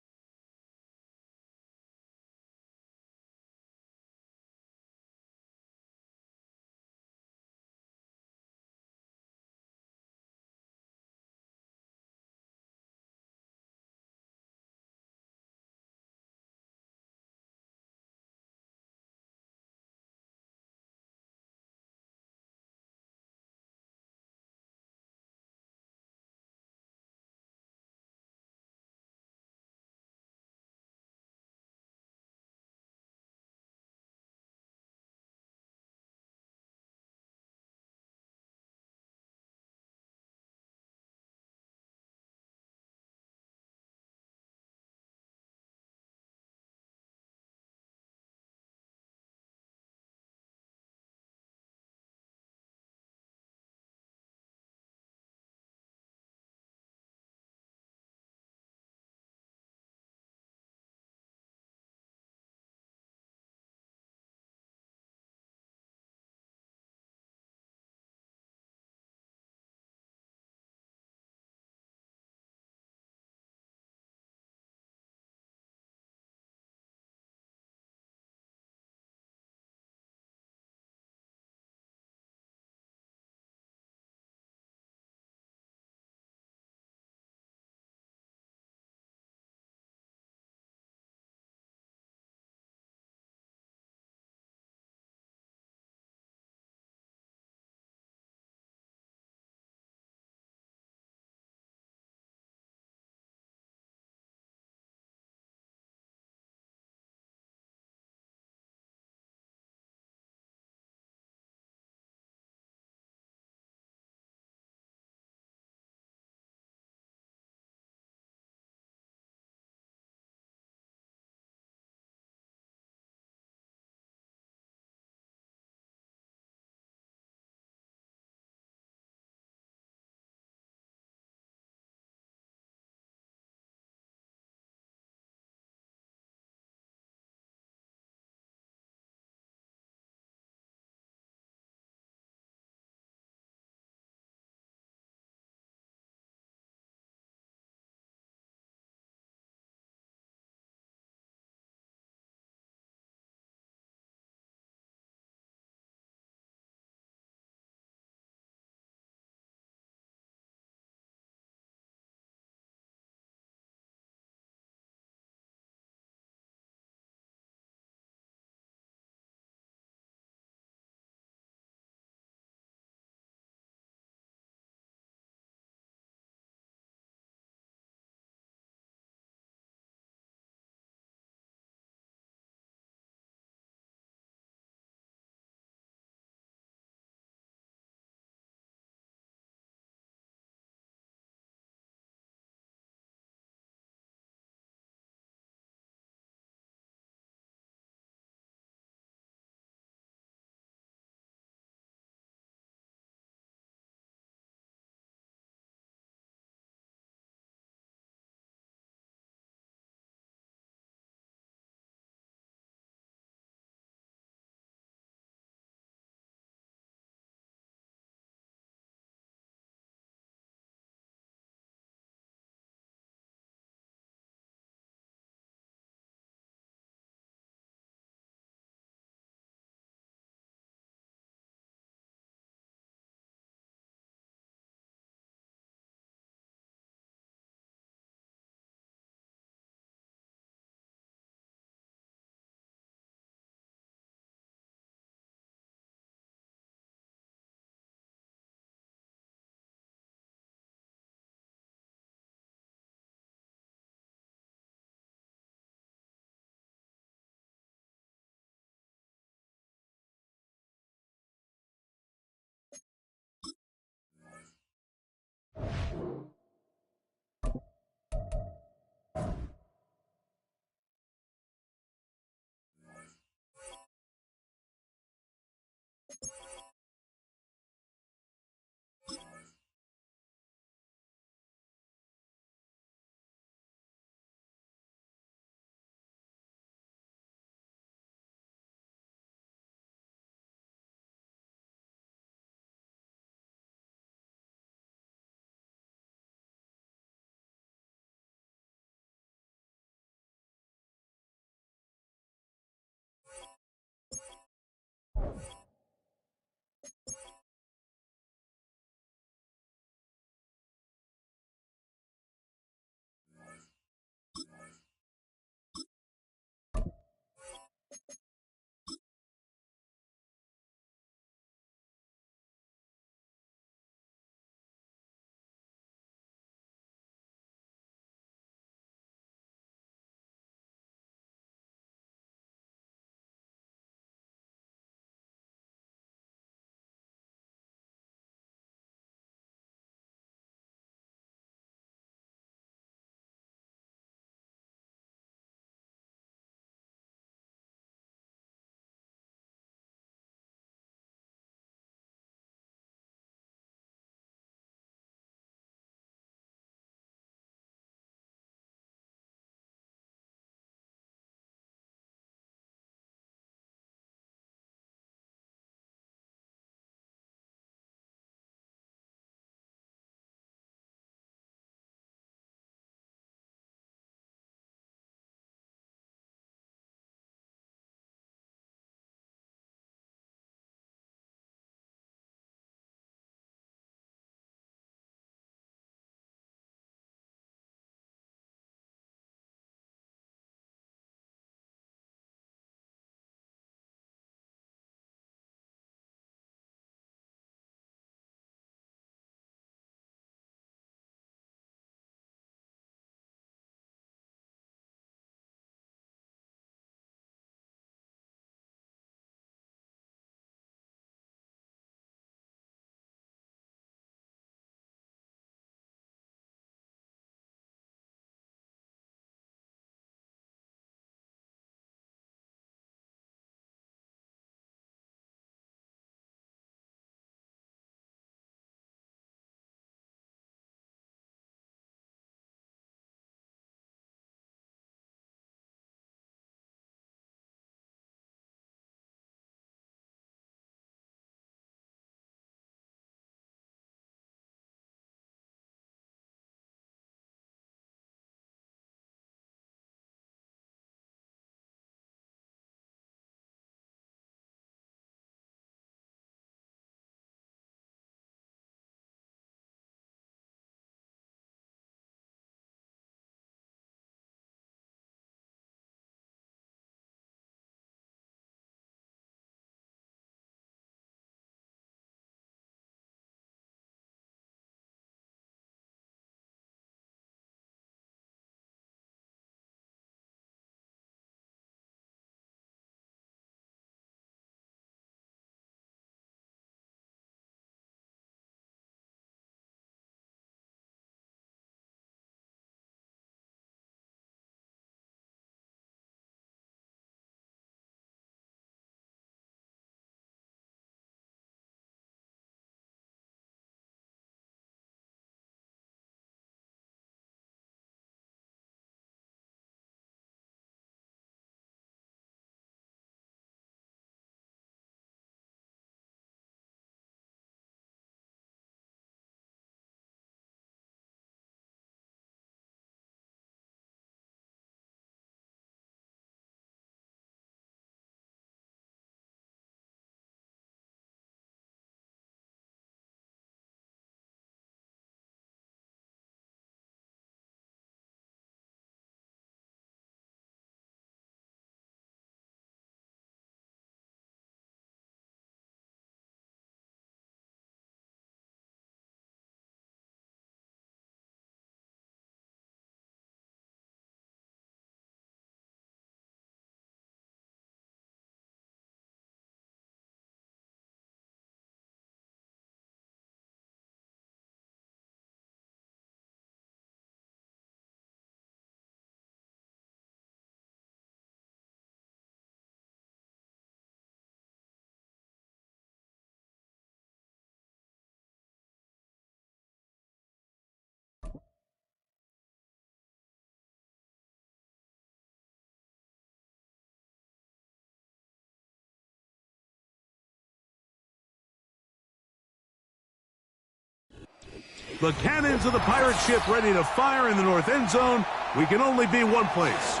The cannons of the pirate ship ready to fire in the north end zone. We can only be one place.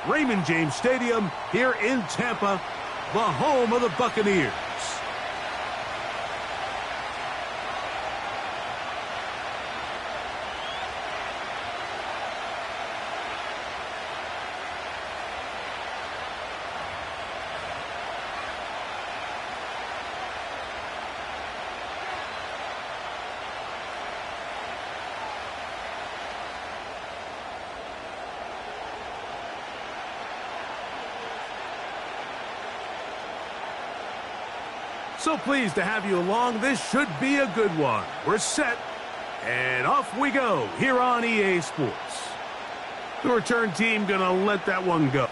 Raymond James Stadium here in Tampa, the home of the Buccaneers. So pleased to have you along. This should be a good one. We're set, and off we go here on EA Sports. The return team gonna let that one go.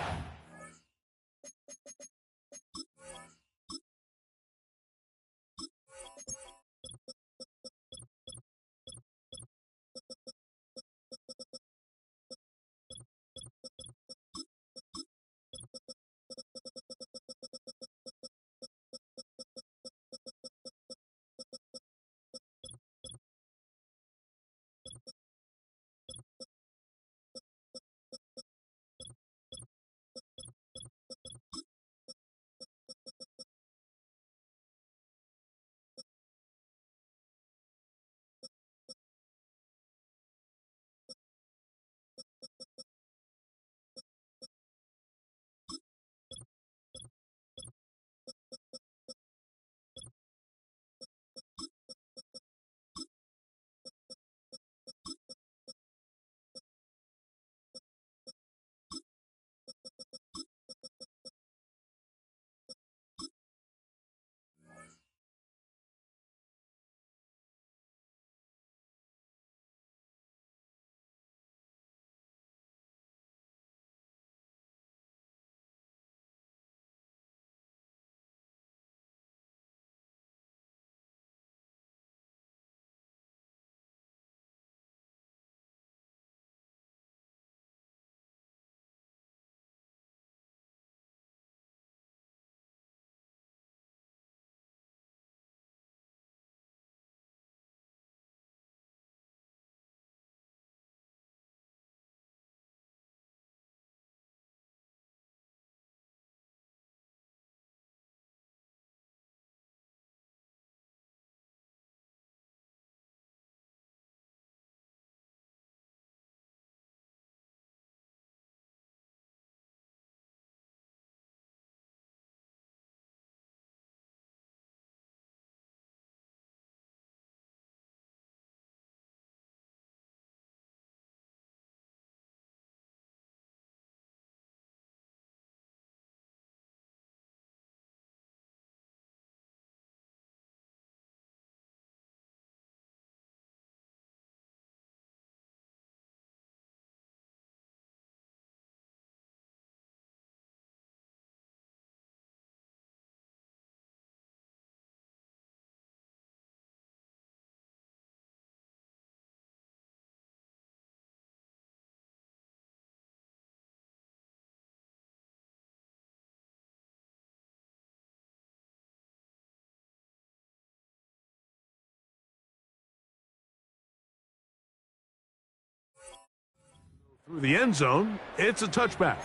Through the end zone, it's a touchback.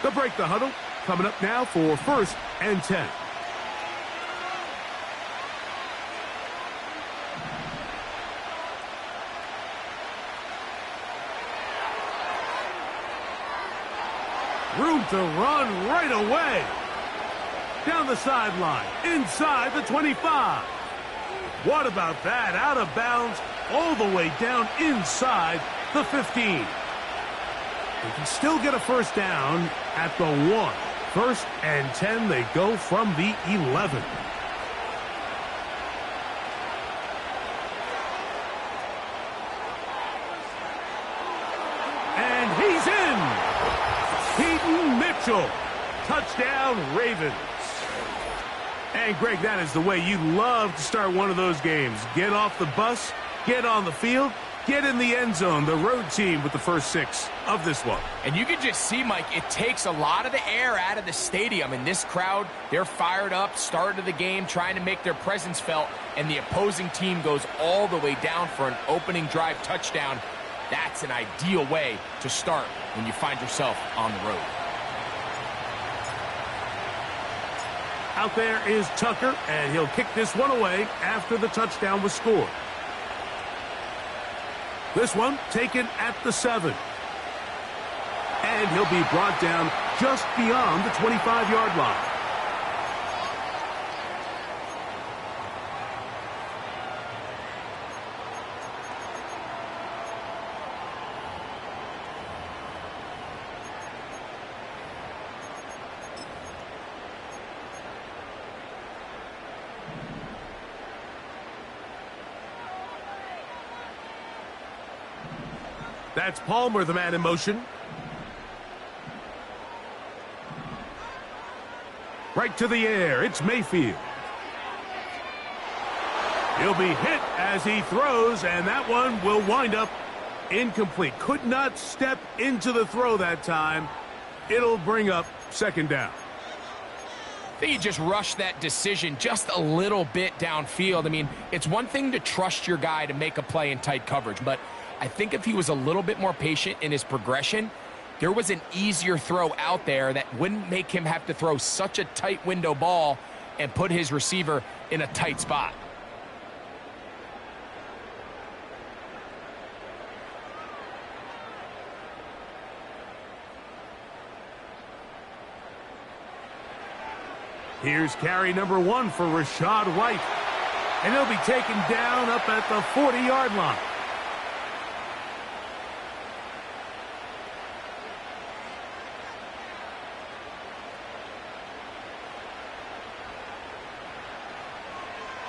They'll break the huddle. Coming up now for 1st and 10. Room to run right away. Down the sideline, inside the 25. What about that? Out of bounds, all the way down inside the 15. They can still get a first down at the 1. 1st and 10, they go from the 11. And he's in. Keaton Mitchell. Touchdown, Ravens. And, Greg, that is the way you love to start one of those games. Get off the bus, get on the field, get in the end zone. The road team with the first 6 of this one. And you can just see, Mike, it takes a lot of the air out of the stadium. And this crowd, they're fired up, start of the game, trying to make their presence felt. And the opposing team goes all the way down for an opening drive touchdown. That's an ideal way to start when you find yourself on the road. Out there is Tucker, and he'll kick this one away after the touchdown was scored. This one taken at the 7. And he'll be brought down just beyond the 25-yard line. That's Palmer, the man in motion. Right to the air, it's Mayfield. He'll be hit as he throws, and that one will wind up incomplete. Could not step into the throw that time. It'll bring up second down. I think he just rushed that decision just a little bit downfield. I mean, it's one thing to trust your guy to make a play in tight coverage, but I think if he was a little bit more patient in his progression, there was an easier throw out there that wouldn't make him have to throw such a tight window ball and put his receiver in a tight spot. Here's carry number 1 for Rashad White. And he'll be taken down up at the 40-yard line.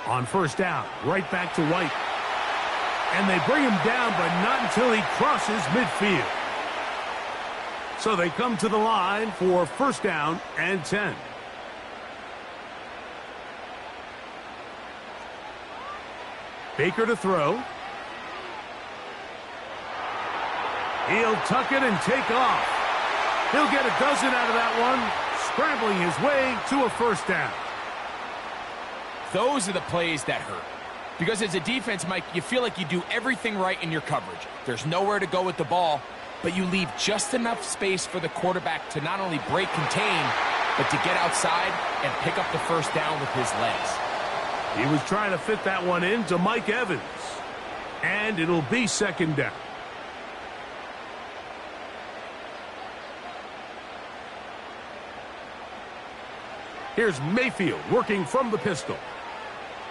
On first down, right back to White. And they bring him down, but not until he crosses midfield. So they come to the line for first down and 10. Baker to throw. He'll tuck it and take off. He'll get a dozen out of that one, scrambling his way to a first down. Those are the plays that hurt. Because as a defense, Mike, you feel like you do everything right in your coverage. There's nowhere to go with the ball, but you leave just enough space for the quarterback to not only break contain, but to get outside and pick up the first down with his legs. He was trying to fit that one in to Mike Evans. And it'll be second down. Here's Mayfield working from the pistol.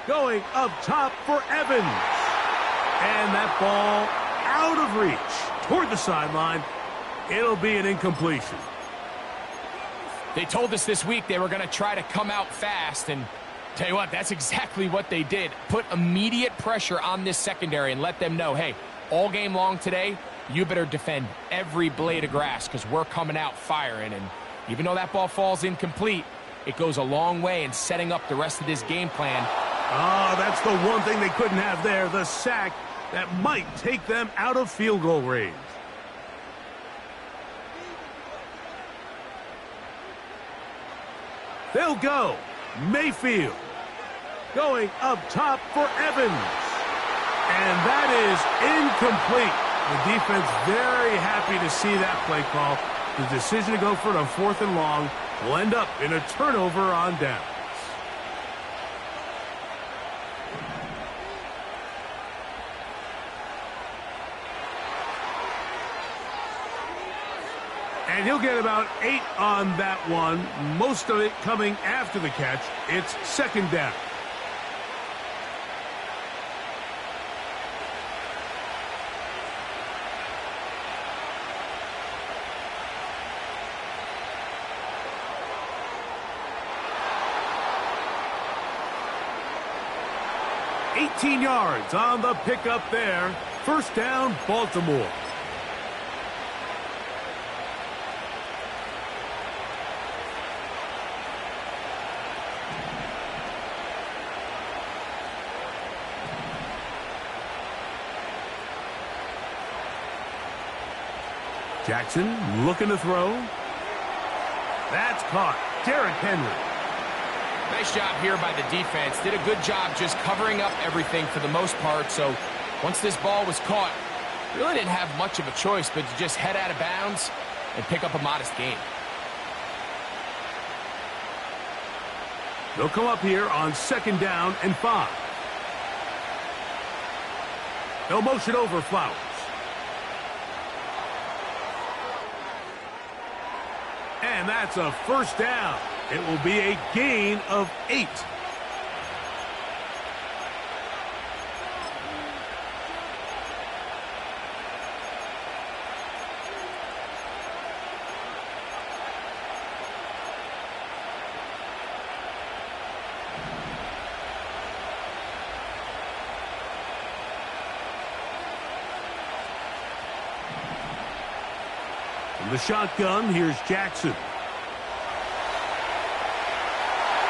Going up top for Evans. And that ball out of reach toward the sideline. It'll be an incompletion. They told us this week they were going to try to come out fast, and tell you what, that's exactly what they did. Put immediate pressure on this secondary and let them know, hey, all game long today, you better defend every blade of grass because we're coming out firing. And even though that ball falls incomplete, it goes a long way in setting up the rest of this game plan. Oh, that's the one thing they couldn't have there, the sack that might take them out of field goal range. They'll go. Mayfield going up top for Evans. And that is incomplete. The defense very happy to see that play call. The decision to go for it on 4th and long will end up in a turnover on downs. And he'll get about 8 on that one, most of it coming after the catch. It's second down. $18 yards on the pickup there. First down, Baltimore. Jackson looking to throw. That's caught. Derrick Henry. Nice job here by the defense. Did a good job just covering up everything for the most part. So once this ball was caught, really didn't have much of a choice but to just head out of bounds and pick up a modest gain. They'll come up here on 2nd down and 5. They'll motion over Flowers. And that's a 1st down. It will be a gain of 8. From the shotgun, here's Jackson.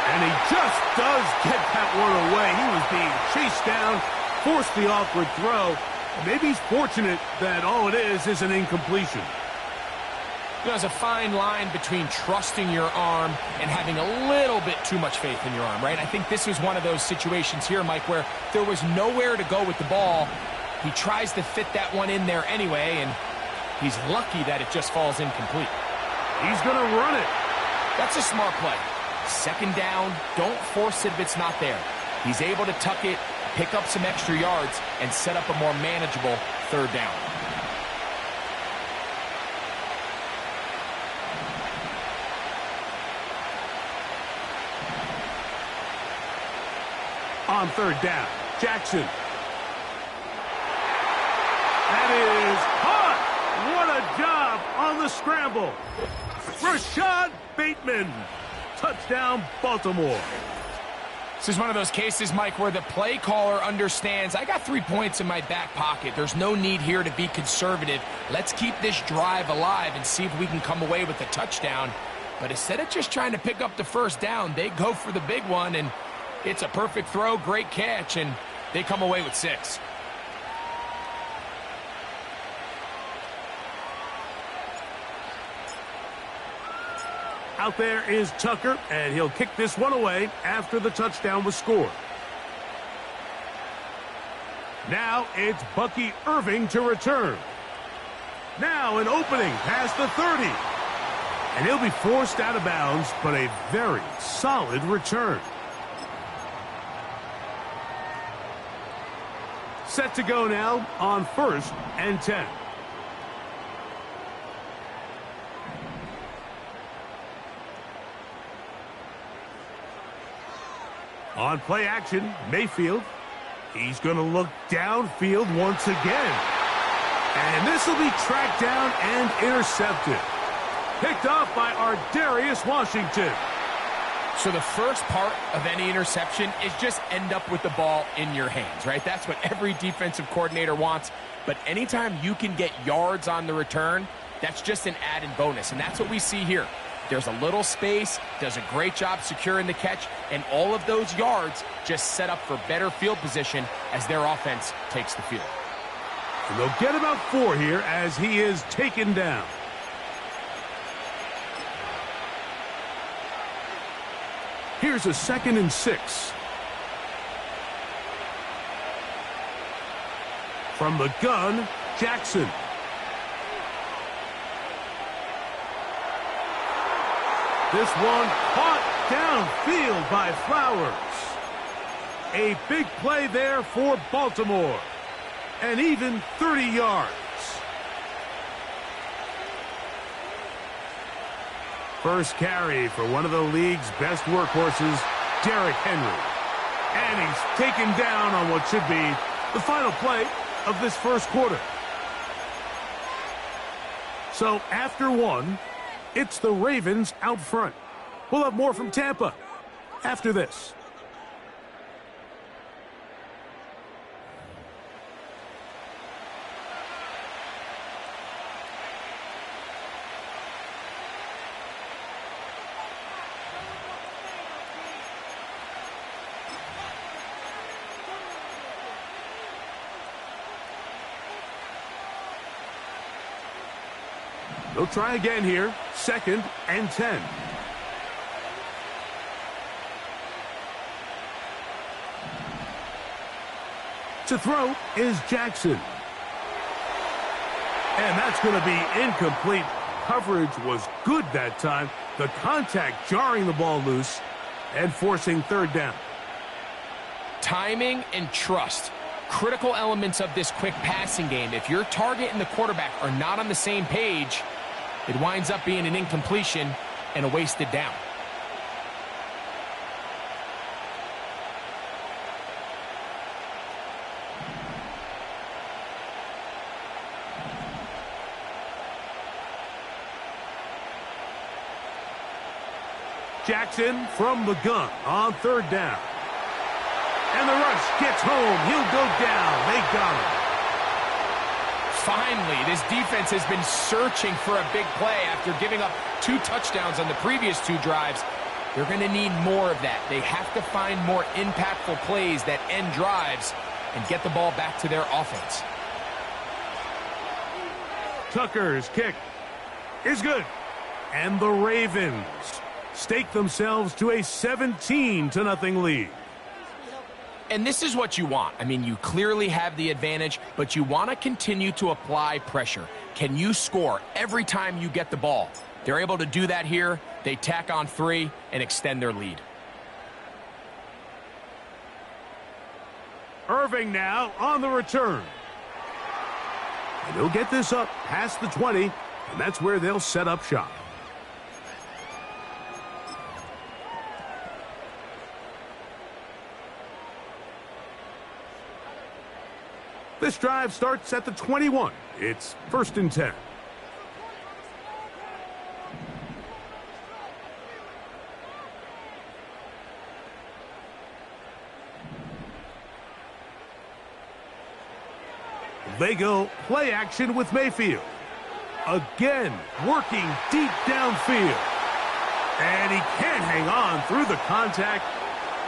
And he just does get that one away. He was being chased down, forced the awkward throw. Maybe he's fortunate that all it is an incompletion. You know, there's a fine line between trusting your arm and having a little bit too much faith in your arm, right? I think this was one of those situations here, Mike, where there was nowhere to go with the ball. He tries to fit that one in there anyway, and he's lucky that it just falls incomplete. He's going to run it. That's a smart play. 2nd down, don't force it if it's not there. He's able to tuck it, pick up some extra yards, and set up a more manageable 3rd down. On 3rd down, Jackson. That is caught. What a job on the scramble. Rashad Bateman. Touchdown, Baltimore. This is one of those cases, Mike, where the play caller understands, I got 3 points in my back pocket. There's no need here to be conservative. Let's keep this drive alive and see if we can come away with a touchdown. But instead of just trying to pick up the 1st down, they go for the big one, and it's a perfect throw, great catch, and they come away with 6. Out there is Tucker, and he'll kick this one away after the touchdown was scored. Now it's Bucky Irving to return. Now an opening past the 30. And he'll be forced out of bounds, but a very solid return. Set to go now on 1st and 10. On play action, Mayfield. He's going to look downfield once again. And this will be tracked down and intercepted. Picked off by Ardarius Washington. So the first part of any interception is just end up with the ball in your hands, right? That's what every defensive coordinator wants. But anytime you can get yards on the return, that's just an added bonus. And that's what we see here. There's a little space, does a great job securing the catch, and all of those yards just set up for better field position as their offense takes the field. And they'll get about 4 here as he is taken down. Here's a 2nd and 6. From the gun, Jackson. This one caught downfield by Flowers. A big play there for Baltimore. And even 30 yards. First carry for one of the league's best workhorses, Derrick Henry. And he's taken down on what should be the final play of this 1st quarter. So after 1, it's the Ravens out front. We'll have more from Tampa after this. They'll try again here. 2nd and 10. To throw is Jackson. And that's going to be incomplete. Coverage was good that time. The contact jarring the ball loose and forcing 3rd down. Timing and trust. Critical elements of this quick passing game. If your target and the quarterback are not on the same page, it winds up being an incompletion and a wasted down. Jackson from the gun on 3rd down. And the rush gets home. He'll go down. They got him. Finally, this defense has been searching for a big play after giving up 2 touchdowns on the previous 2 drives. They're going to need more of that. They have to find more impactful plays that end drives and get the ball back to their offense. Tucker's kick is good. And the Ravens stake themselves to a 17-0 lead. And this is what you want. I mean, you clearly have the advantage, but you want to continue to apply pressure. Can you score every time you get the ball? They're able to do that here. They tack on 3 and extend their lead. Irving now on the return. And he'll get this up past the 20, and that's where they'll set up shop. This drive starts at the 21. It's 1st and 10. They go play action with Mayfield. Again, working deep downfield. And he can't hang on through the contact.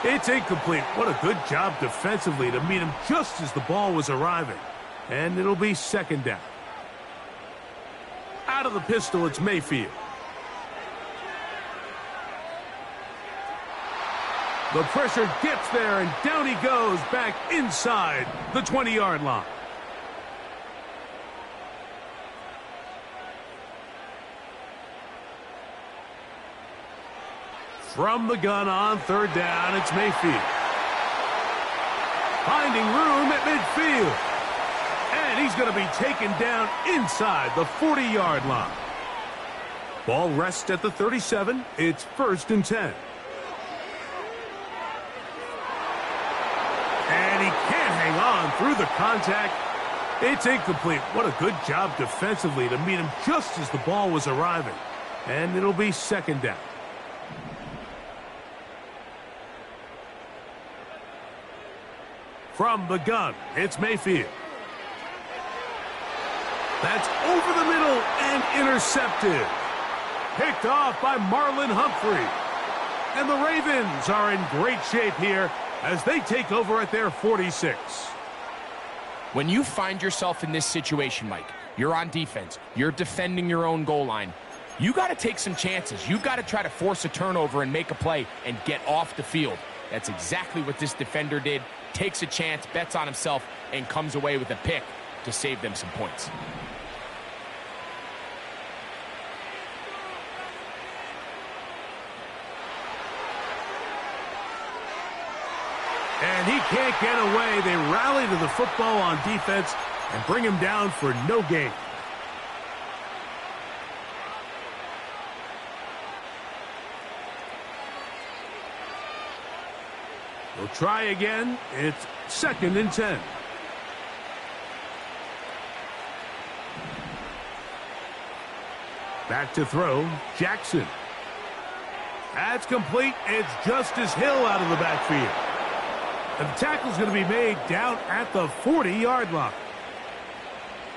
It's incomplete. What a good job defensively to meet him just as the ball was arriving. And it'll be 2nd down. Out of the pistol, it's Mayfield. The pressure gets there, and down he goes back inside the 20-yard line. From the gun on 3rd down, it's Mayfield. Finding room at midfield. And he's going to be taken down inside the 40-yard line. Ball rests at the 37. It's 1st and 10. And he can't hang on through the contact. It's incomplete. What a good job defensively to meet him just as the ball was arriving. And it'll be 2nd down. From the gun, it's Mayfield. That's over the middle and intercepted. Picked off by Marlon Humphrey. And the Ravens are in great shape here as they take over at their 46. When you find yourself in this situation, Mike, you're on defense, you're defending your own goal line, you got to take some chances. You got to try to force a turnover and make a play and get off the field. That's exactly what this defender did. Takes a chance, bets on himself, and comes away with a pick to save them some points. And he can't get away. They rally to the football on defense and bring him down for no gain. We'll try again. It's 2nd and 10. Back to throw, Jackson. That's complete. It's Justice Hill out of the backfield. And the tackle's going to be made down at the 40-yard line.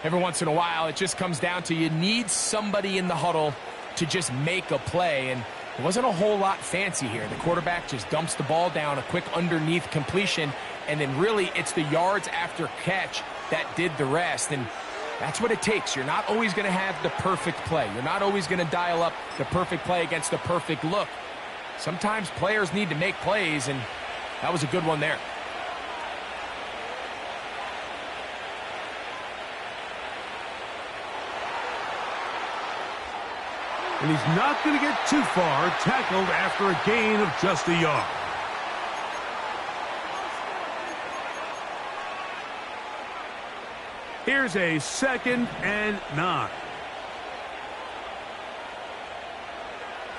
Every once in a while, it just comes down to you need somebody in the huddle to just make a play, and it wasn't a whole lot fancy here. The quarterback just dumps the ball down, a quick underneath completion, and then really it's the yards after catch that did the rest. And That's what it takes. You're not always going to have the perfect play. You're not always going to dial up the perfect play against the perfect look. Sometimes players need to make plays, and that was a good one there. And he's not going to get too far, tackled after a gain of just a yard. Here's a 2nd and 9.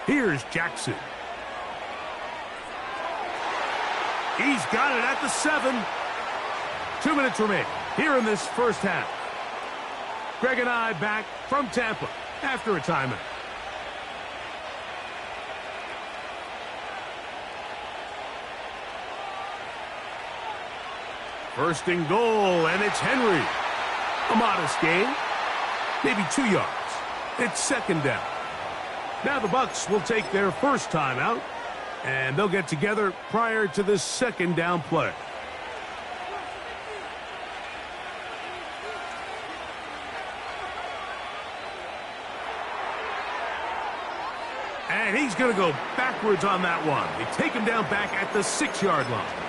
Here's Jackson. He's got it at the 7. 2 minutes remain here in this first half. Greg and I back from Tampa after a timeout. First and goal, and it's Henry. A modest gain, maybe 2 yards. It's 2nd down. Now the Bucs will take their first timeout, and they'll get together prior to this 2nd down play. And he's going to go backwards on that one. They take him down back at the 6-yard line.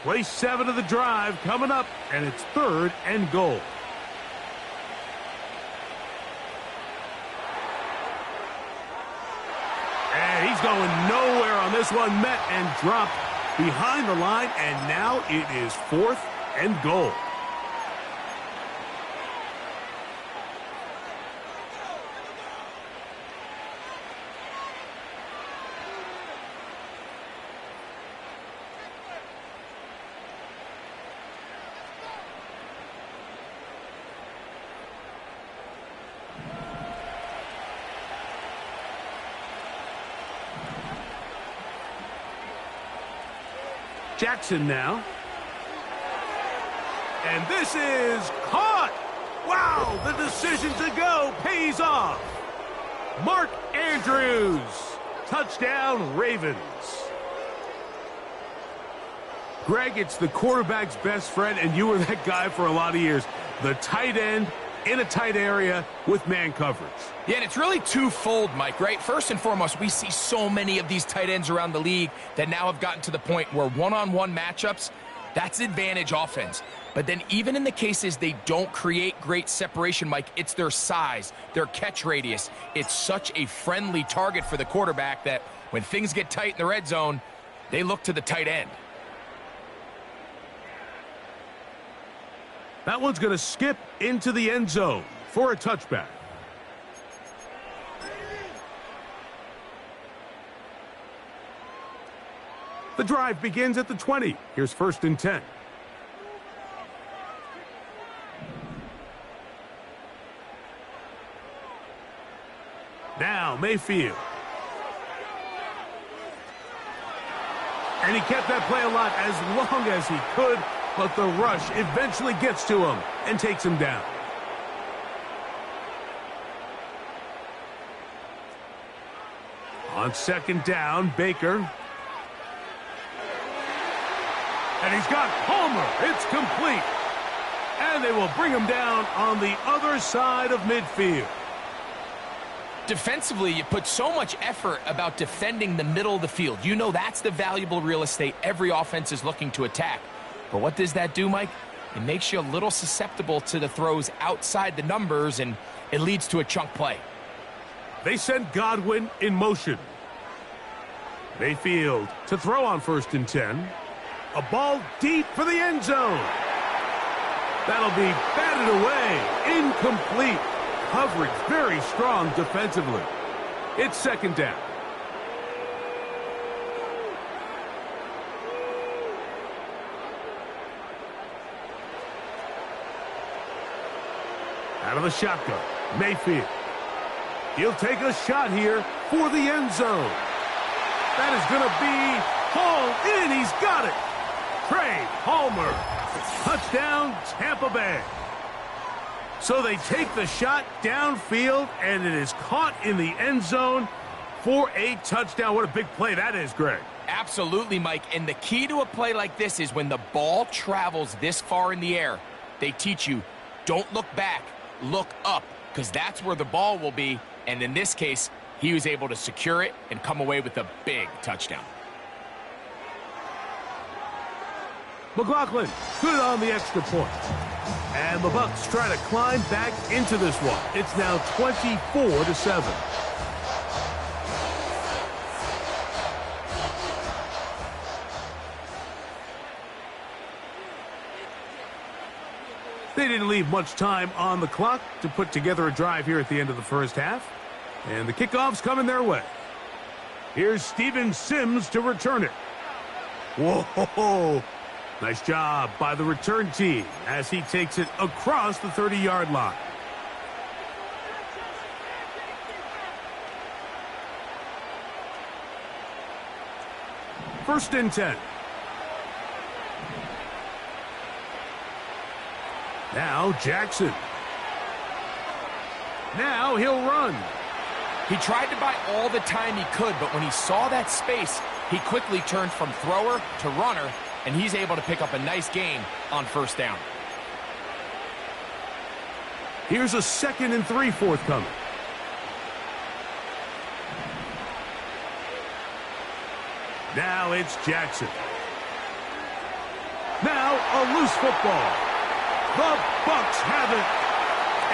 Play 7 of the drive coming up, and it's 3rd and goal. And he's going nowhere on this one. Met and dropped behind the line, and now it is 4th and goal. Jackson now. And this is caught. Wow, the decision to go pays off. Mark Andrews. Touchdown, Ravens. Greg, it's the quarterback's best friend, and you were that guy for a lot of years. The tight end in a tight area with man coverage. Yeah, and it's really twofold, Mike, right? First and foremost, we see so many of these tight ends around the league that now have gotten to the point where one-on-one matchups, that's advantage offense. But then even in the cases they don't create great separation, Mike, it's their size, their catch radius. It's such a friendly target for the quarterback that when things get tight in the red zone, they look to the tight end. That one's going to skip into the end zone for a touchback. The drive begins at the 20. Here's 1st and 10. Now Mayfield. And he kept that play alive as long as he could, but the rush eventually gets to him and takes him down. On 2nd down, Baker. And he's got Palmer. It's complete. And they will bring him down on the other side of midfield. Defensively, you put so much effort about defending the middle of the field. You know that's the valuable real estate every offense is looking to attack. But what does that do, Mike? It makes you a little susceptible to the throws outside the numbers, and it leads to a chunk play. They send Godwin in motion. Mayfield to throw on 1st and 10. A ball deep for the end zone. That'll be batted away. Incomplete. Coverage very strong defensively. It's 2nd down. Out of the shotgun, Mayfield. He'll take a shot here for the end zone. That is going to be hauled in. He's got it. Trey Palmer. Touchdown, Tampa Bay. So they take the shot downfield, and it is caught in the end zone for a touchdown. What a big play that is, Greg. Absolutely, Mike. And the key to a play like this is when the ball travels this far in the air, they teach you, don't look back, look up, because that's where the ball will be. And in this case, he was able to secure it and come away with a big touchdown. McLaughlin, good on the extra point. And the Bucs try to climb back into this one. It's now 24-7. They didn't leave much time on the clock to put together a drive here at the end of the first half. And the kickoff's coming their way. Here's Steven Sims to return it. Whoa! Nice job by the return team as he takes it across the 30-yard line. First and 10. Now Jackson. Now he'll run. He tried to buy all the time he could, but when he saw that space, he quickly turned from thrower to runner, and he's able to pick up a nice gain on first down. Here's a 2nd and 3 forthcoming. Now it's Jackson. Now a loose football. The Bucs have it.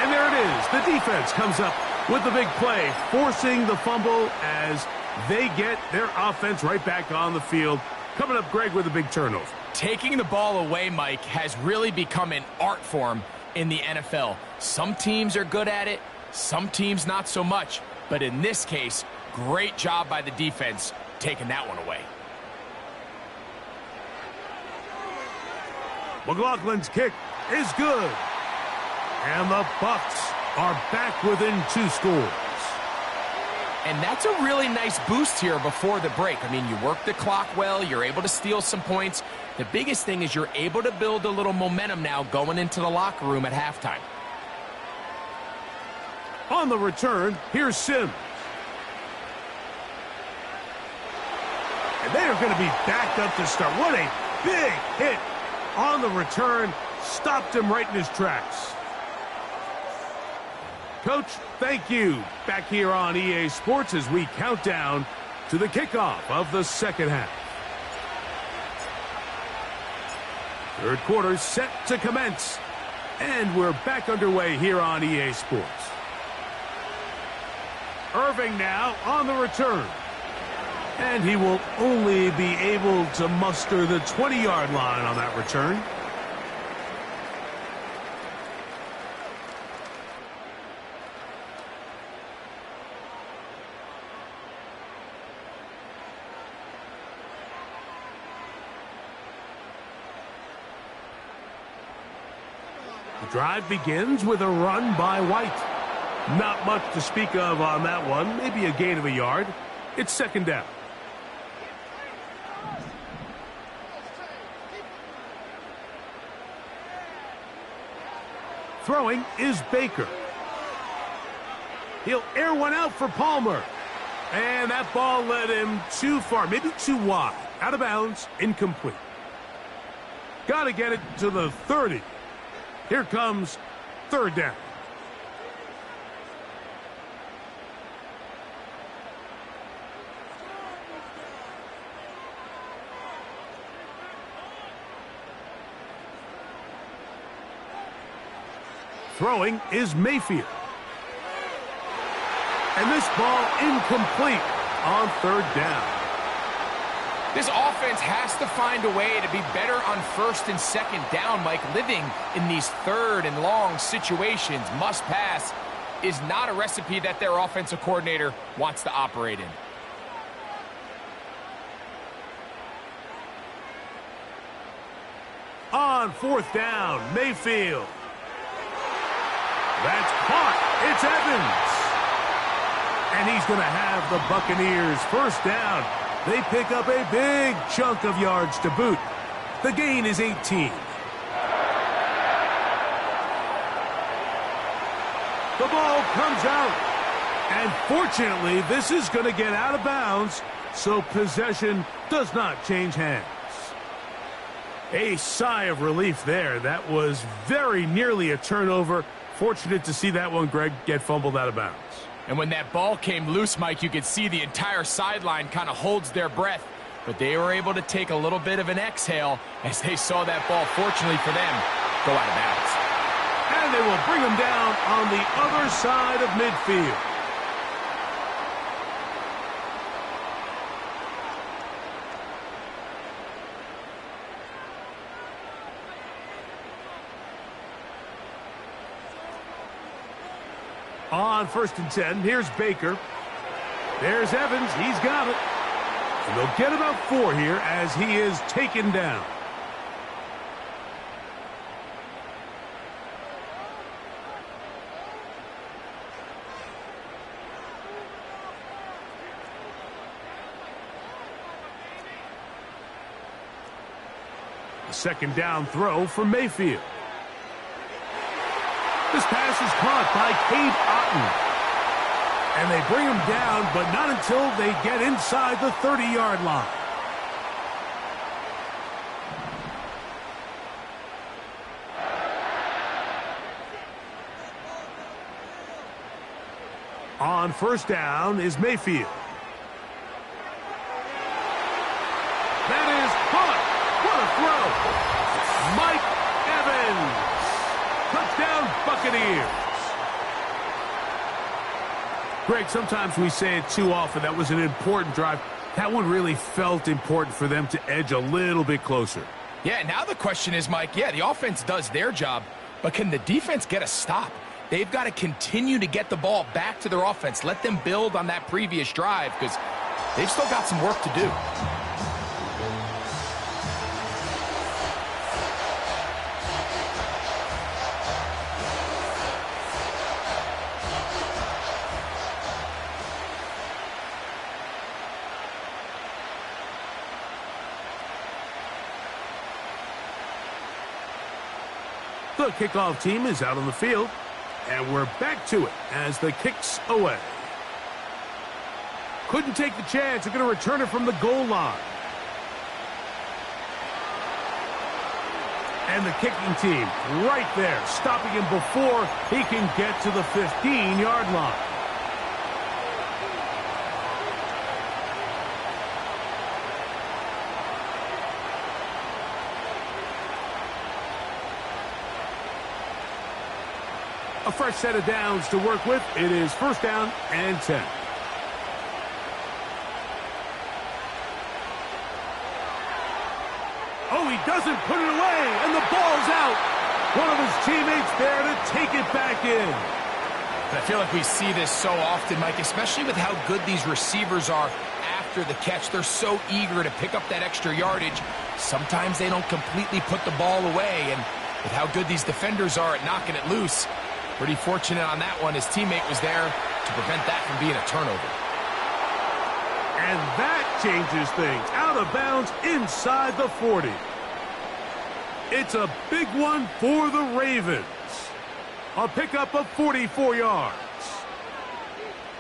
And there it is. The defense comes up with the big play, forcing the fumble as they get their offense right back on the field. Coming up, Greg, with a big turnover. Taking the ball away, Mike, has really become an art form in the NFL. Some teams are good at it, some teams not so much. But in this case, great job by the defense taking that one away. McLaughlin's kick is good. And the Bucs are back within 2 scores. And that's a really nice boost here before the break. I mean, you work the clock well, you're able to steal some points. The biggest thing is you're able to build a little momentum now going into the locker room at halftime. On the return, here's Sims. And they are going to be backed up to start. What a big hit on the return. Stopped him right in his tracks. Coach, thank you. Back here on EA Sports as we count down to the kickoff of the second half. Third quarter set to commence. And we're back underway here on EA Sports. Irving now on the return. And he will only be able to muster the 20-yard line on that return. The drive begins with a run by White. Not much to speak of on that one. Maybe a gain of a yard. It's second down. Throwing is Baker. He'll air one out for Palmer. And that ball led him too far, maybe too wide. Out of bounds, incomplete. Got to get it to the 30. Here comes third down. Throwing is Mayfield. And this ball incomplete on third down. This offense has to find a way to be better on first and second down, Mike. Living in these third and long situations, must pass, is not a recipe that their offensive coordinator wants to operate in. On fourth down, Mayfield. That's caught. It's Evans. And he's going to have the Buccaneers first down. They pick up a big chunk of yards to boot. The gain is 18. The ball comes out. And fortunately, this is going to get out of bounds, so possession does not change hands. A sigh of relief there. That was very nearly a turnover. Fortunate to see that one, Greg, get fumbled out of bounds. And when that ball came loose, Mike, you could see the entire sideline kind of holds their breath. But they were able to take a little bit of an exhale as they saw that ball, fortunately for them, go out of bounds. And they will bring him down on the other side of midfield. On 1st and 10, here's Baker. There's Evans. He's got it. And they'll get about 4 here as he is taken down. A 2nd down throw for Mayfield. This pass is caught by Cade Otton. And they bring him down, but not until they get inside the 30-yard line. On 1st down is Mayfield. That is caught. What a throw. Mike Evans. Touchdown, Buccaneers. Greg, sometimes we say it too often. That was an important drive. That one really felt important for them to edge a little bit closer. Yeah, now the question is, Mike, yeah, the offense does their job, but can the defense get a stop? They've got to continue to get the ball back to their offense. Let them build on that previous drive because they've still got some work to do. The kickoff team is out on the field, and we're back to it as the kick's away. Couldn't take the chance. They're going to return it from the goal line. And the kicking team right there, stopping him before he can get to the 15-yard line. A fresh set of downs to work with. It is 1st down and 10. Oh, he doesn't put it away, and the ball's out. One of his teammates there to take it back in. I feel like we see this so often, Mike, especially with how good these receivers are after the catch. They're so eager to pick up that extra yardage. Sometimes they don't completely put the ball away, and with how good these defenders are at knocking it loose, pretty fortunate on that one. His teammate was there to prevent that from being a turnover. And that changes things. Out of bounds inside the 40. It's a big one for the Ravens. A pickup of 44 yards.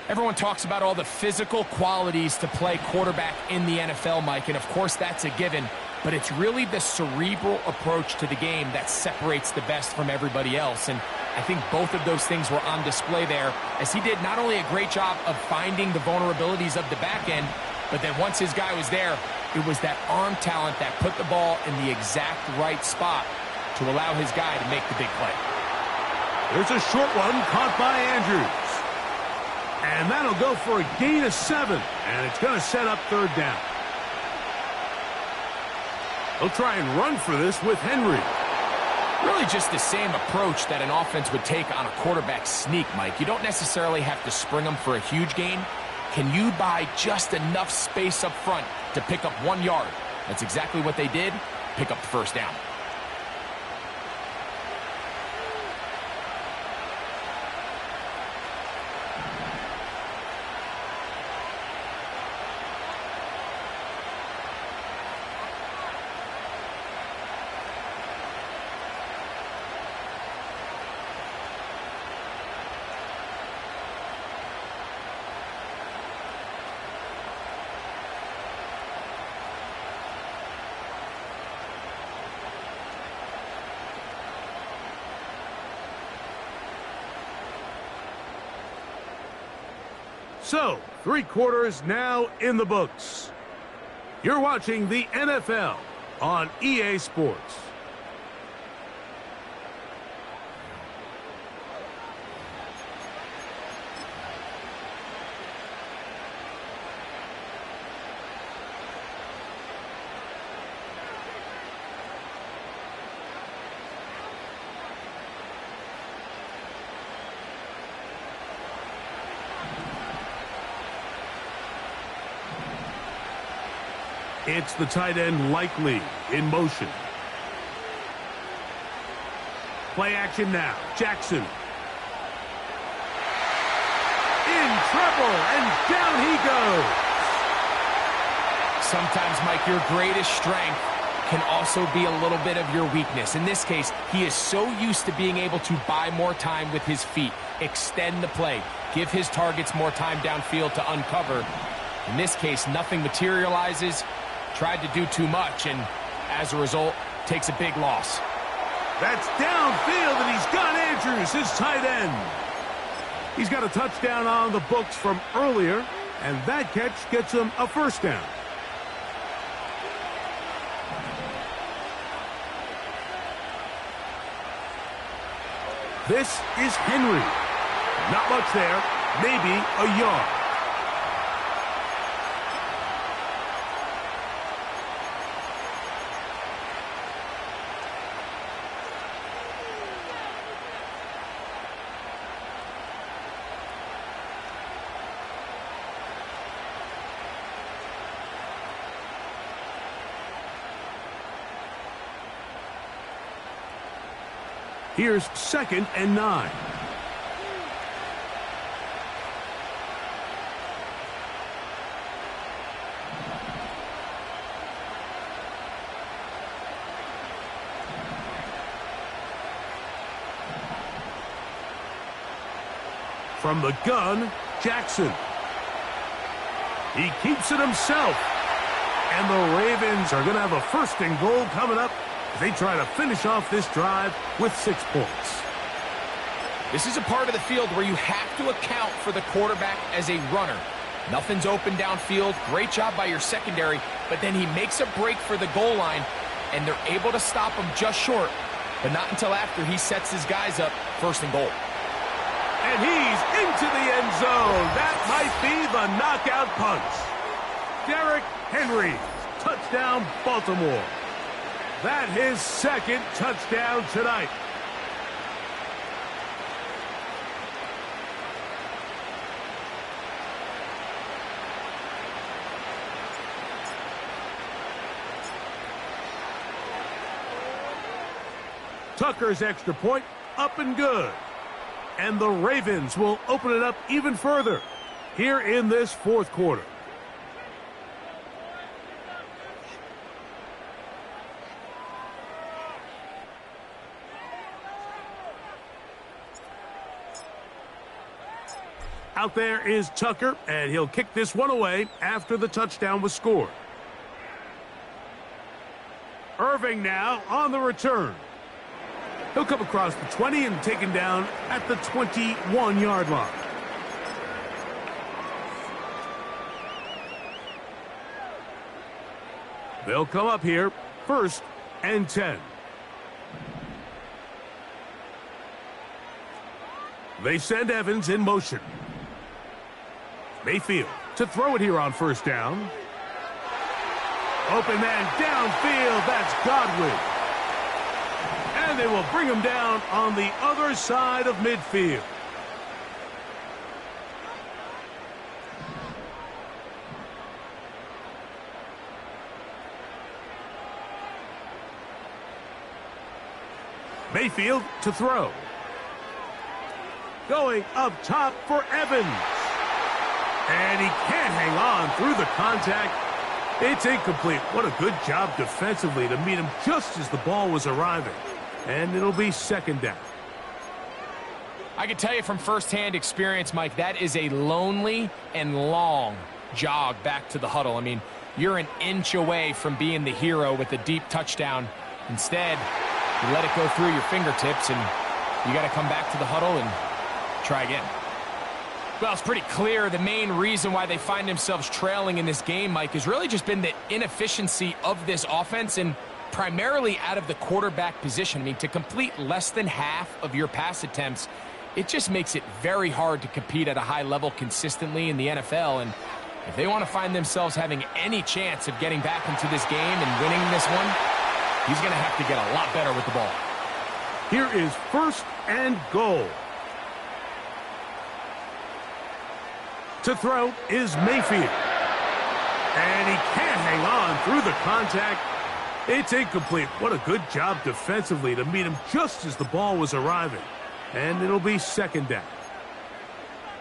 Everyone talks about all the physical qualities to play quarterback in the NFL, Mike, and of course that's a given. But it's really the cerebral approach to the game that separates the best from everybody else. And I think both of those things were on display there, as he did not only a great job of finding the vulnerabilities of the back end, but then once his guy was there, it was that arm talent that put the ball in the exact right spot to allow his guy to make the big play. There's a short one caught by Andrews. And that'll go for a gain of 7, and it's going to set up 3rd down. They'll try and run for this with Henry. Really just the same approach that an offense would take on a quarterback sneak, Mike. You don't necessarily have to spring them for a huge gain. Can you buy just enough space up front to pick up 1 yard? That's exactly what they did. Pick up the 1st down. So, 3 quarters now in the books. You're watching the NFL on EA Sports. It's the tight end Likely in motion. Play action now. Jackson. In trouble, and down he goes. Sometimes, Mike, your greatest strength can also be a little bit of your weakness. In this case, he is so used to being able to buy more time with his feet, extend the play, give his targets more time downfield to uncover. In this case, nothing materializes. Tried to do too much, and as a result, takes a big loss. That's downfield, and he's got Andrews, his tight end. He's got a touchdown on the books from earlier, and that catch gets him a first down. This is Henry. Not much there, maybe a yard. Here's 2nd and 9. From the gun, Jackson. He keeps it himself. And the Ravens are going to have a 1st and goal coming up. They try to finish off this drive with 6 points. This is a part of the field where you have to account for the quarterback as a runner. Nothing's open downfield. Great job by your secondary, but then he makes a break for the goal line, and they're able to stop him just short, but not until after he sets his guys up 1st and goal. And he's into the end zone. That might be the knockout punch. Derrick Henry, touchdown Baltimore. That his 2nd touchdown tonight. Tucker's extra point, up and good. And the Ravens will open it up even further here in this 4th quarter. Out there is Tucker, and he'll kick this one away after the touchdown was scored. Irving now on the return. He'll come across the 20 and taken down at the 21-yard line. They'll come up here, 1st and 10. They send Evans in motion. Mayfield to throw it here on 1st down. Open man downfield, that's Godwin. And they will bring him down on the other side of midfield. Mayfield to throw. Going up top for Evans. And he can't hang on through the contact. It's incomplete. What a good job defensively to meet him just as the ball was arriving. And it'll be 2nd down. I can tell you from firsthand experience, Mike, that is a lonely and long jog back to the huddle. I mean, you're an inch away from being the hero with a deep touchdown. Instead, you let it go through your fingertips, and you got to come back to the huddle and try again. Well, it's pretty clear the main reason why they find themselves trailing in this game, Mike, has really just been the inefficiency of this offense and primarily out of the quarterback position. I mean, to complete less than half of your pass attempts, it just makes it very hard to compete at a high level consistently in the NFL. And if they want to find themselves having any chance of getting back into this game and winning this one, he's going to have to get a lot better with the ball. Here is 1st and goal. To throw is Mayfield. And he can't hang on through the contact. It's incomplete. What a good job defensively to meet him just as the ball was arriving. And it'll be 2nd down.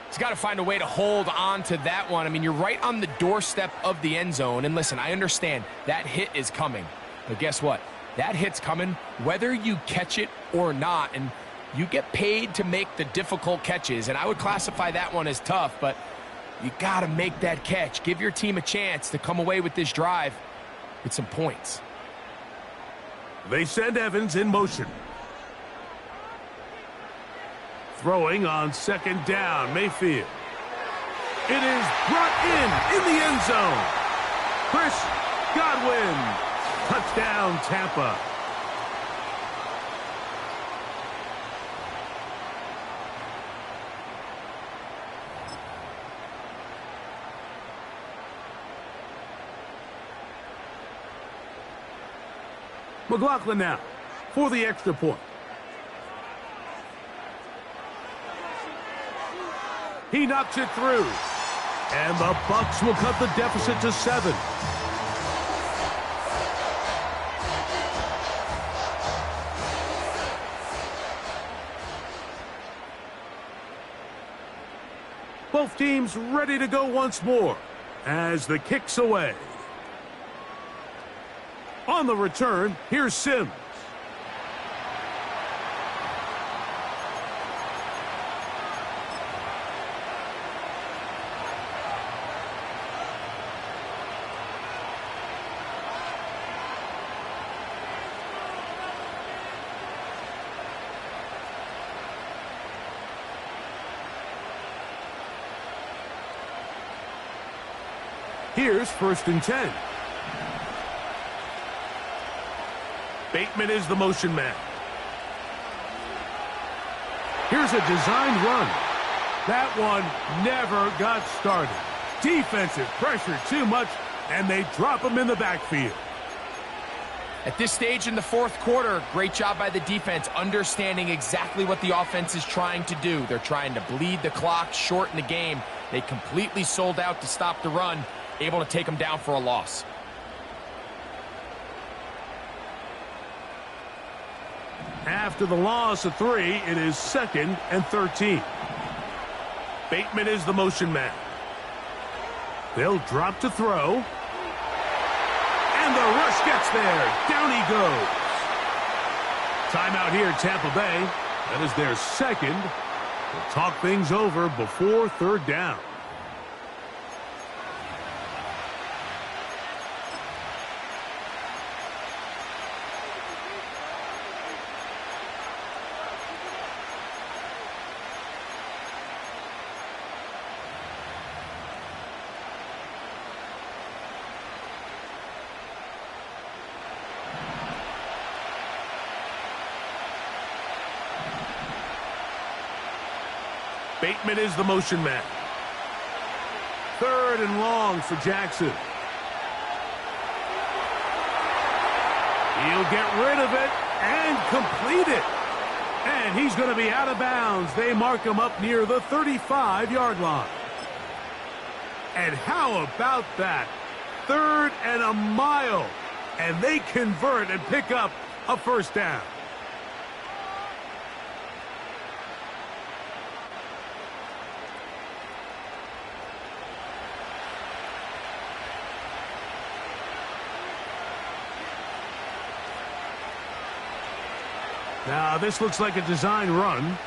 He's got to find a way to hold on to that one. I mean, you're right on the doorstep of the end zone. And listen, I understand that hit is coming. But guess what? That hit's coming whether you catch it or not. And you get paid to make the difficult catches. And I would classify that one as tough, but you got to make that catch. Give your team a chance to come away with this drive with some points. They send Evans in motion. Throwing on 2nd down, Mayfield. It is brought in the end zone. Chris Godwin. Touchdown, Tampa. McLaughlin now for the extra point. He knocks it through. And the Bucs will cut the deficit to 7. Both teams ready to go once more as the kick's away. On the return, here's Sims. Here's 1st and 10. Bateman is the motion man. Here's a designed run. That one never got started. Defensive pressure too much, and they drop him in the backfield. At this stage in the 4th quarter, great job by the defense, understanding exactly what the offense is trying to do. They're trying to bleed the clock, shorten the game. They completely sold out to stop the run, able to take them down for a loss. After the loss of 3, it is 2nd and 13. Bateman is the motion man. They'll drop to throw. And the rush gets there. Down he goes. Timeout here, Tampa Bay. That is their 2nd. They'll talk things over before 3rd down. Bateman is the motion man. 3rd and long for Jackson. He'll get rid of it and complete it. And he's going to be out of bounds. They mark him up near the 35-yard line. And how about that? 3rd and a mile. And they convert and pick up a 1st down. Now, this looks like a design run.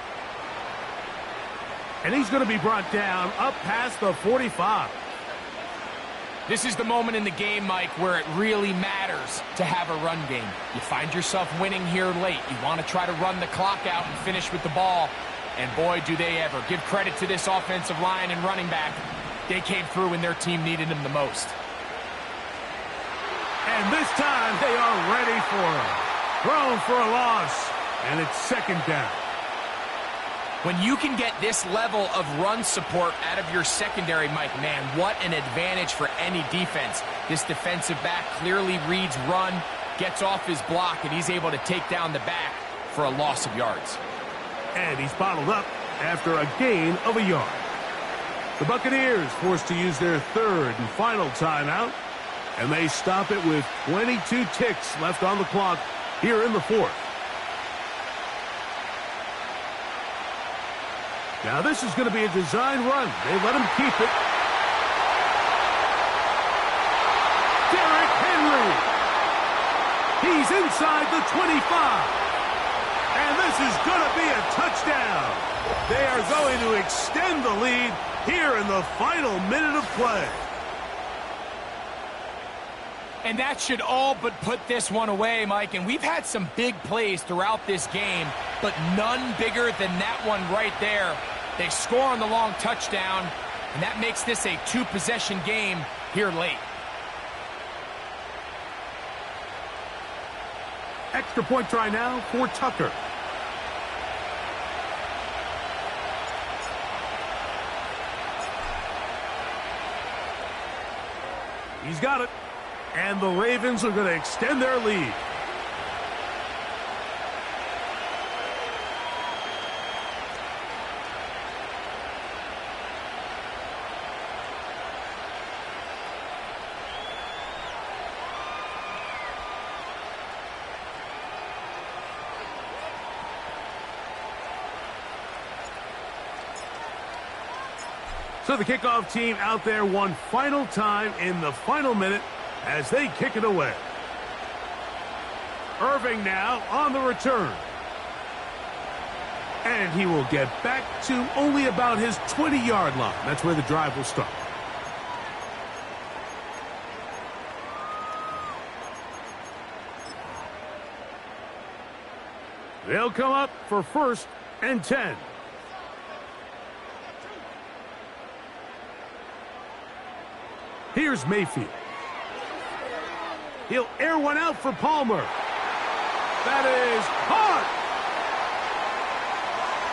And he's going to be brought down up past the 45. This is the moment in the game, Mike, where it really matters to have a run game. You find yourself winning here late. You want to try to run the clock out and finish with the ball. And boy, do they ever. Give credit to this offensive line and running back. They came through when their team needed them the most. And this time they are ready for him. Thrown for a loss, and it's second down. When you can get this level of run support out of your secondary, Mike, man, what an advantage for any defense. This defensive back clearly reads run, gets off his block, and he's able to take down the back for a loss of yards. And he's bottled up after a gain of a yard. The Buccaneers forced to use their third and final timeout, and they stop it with 22 ticks left on the clock here in the fourth. Now this is going to be a design run. They let him keep it. Derrick Henry. He's inside the 25. And this is going to be a touchdown. They are going to extend the lead here in the final minute of play. And that should all but put this one away, Mike. And we've had some big plays throughout this game, but none bigger than that one right there. They score on the long touchdown, and that makes this a two-possession game here late. Extra point try now for Tucker. He's got it. And the Ravens are going to extend their lead. So the kickoff team out there one final time in the final minute as they kick it away. Irving now on the return. And he will get back to only about his 20-yard line. That's where the drive will start. They'll come up for 1st and 10. Here's Mayfield. He'll air one out for Palmer. That is caught.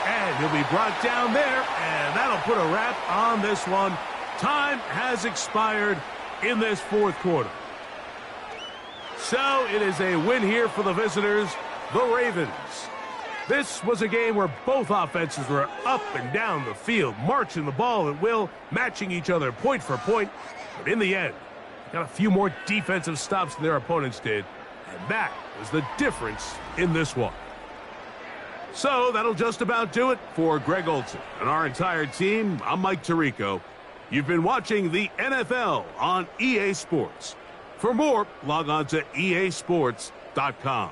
And he'll be brought down there, and that'll put a wrap on this one. Time has expired in this fourth quarter. So it is a win here for the visitors, the Ravens. This was a game where both offenses were up and down the field, marching the ball at will, matching each other point for point. But in the end, got a few more defensive stops than their opponents did, and that was the difference in this one. So that'll just about do it for Greg Olsen and our entire team. I'm Mike Tirico. You've been watching the NFL on EA Sports. For more, log on to easports.com.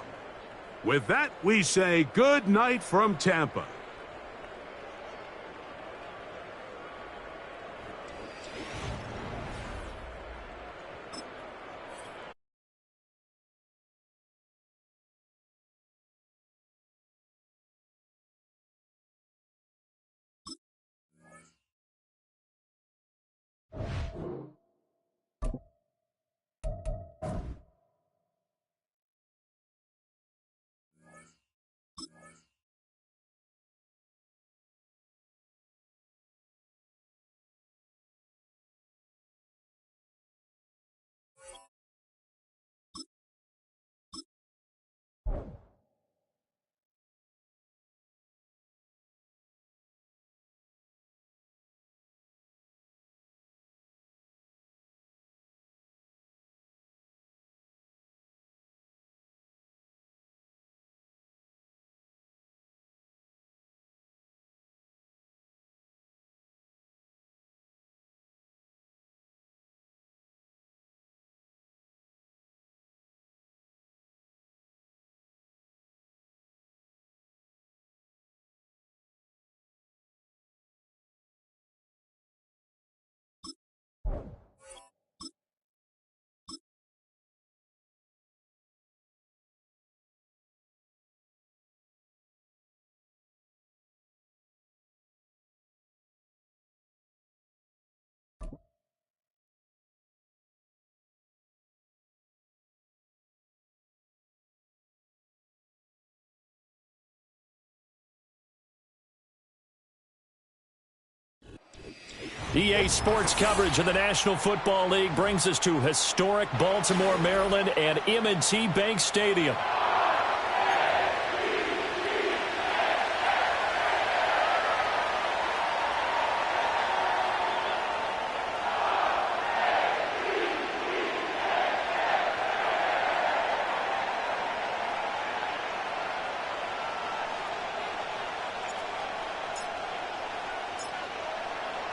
With that, we say good night from Tampa. EA Sports coverage of the National Football League brings us to historic Baltimore, Maryland, and M&T Bank Stadium.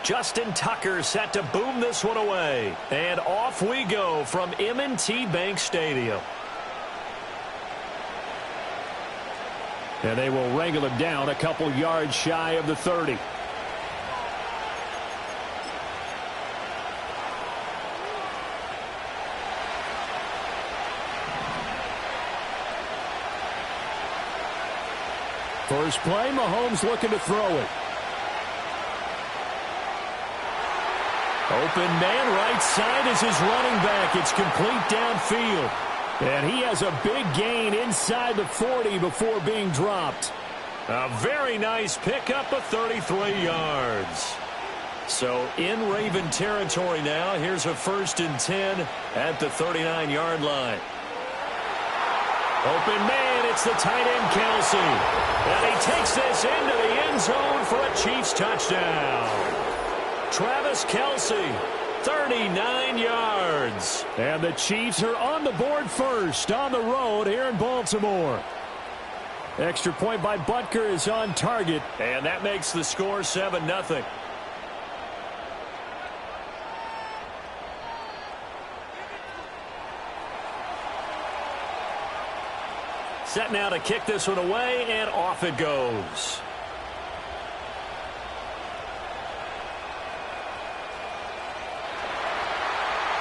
Justin Tucker set to boom this one away. And off we go from M&T Bank Stadium. And they will wrangle him down a couple yards shy of the 30. First play, Mahomes looking to throw it. Open man right side is his running back. It's complete downfield. And he has a big gain inside the 40 before being dropped. A very nice pickup of 33 yards. So in Raven territory now. Here's a 1st and 10 at the 39-yard line. Open man, it's the tight end Kelsey. And he takes this into the end zone for a Chiefs touchdown. Travis Kelsey, 39 yards. And the Chiefs are on the board first on the road here in Baltimore. Extra point by Butker is on target. And that makes the score 7-0. Set now to kick this one away, and off it goes.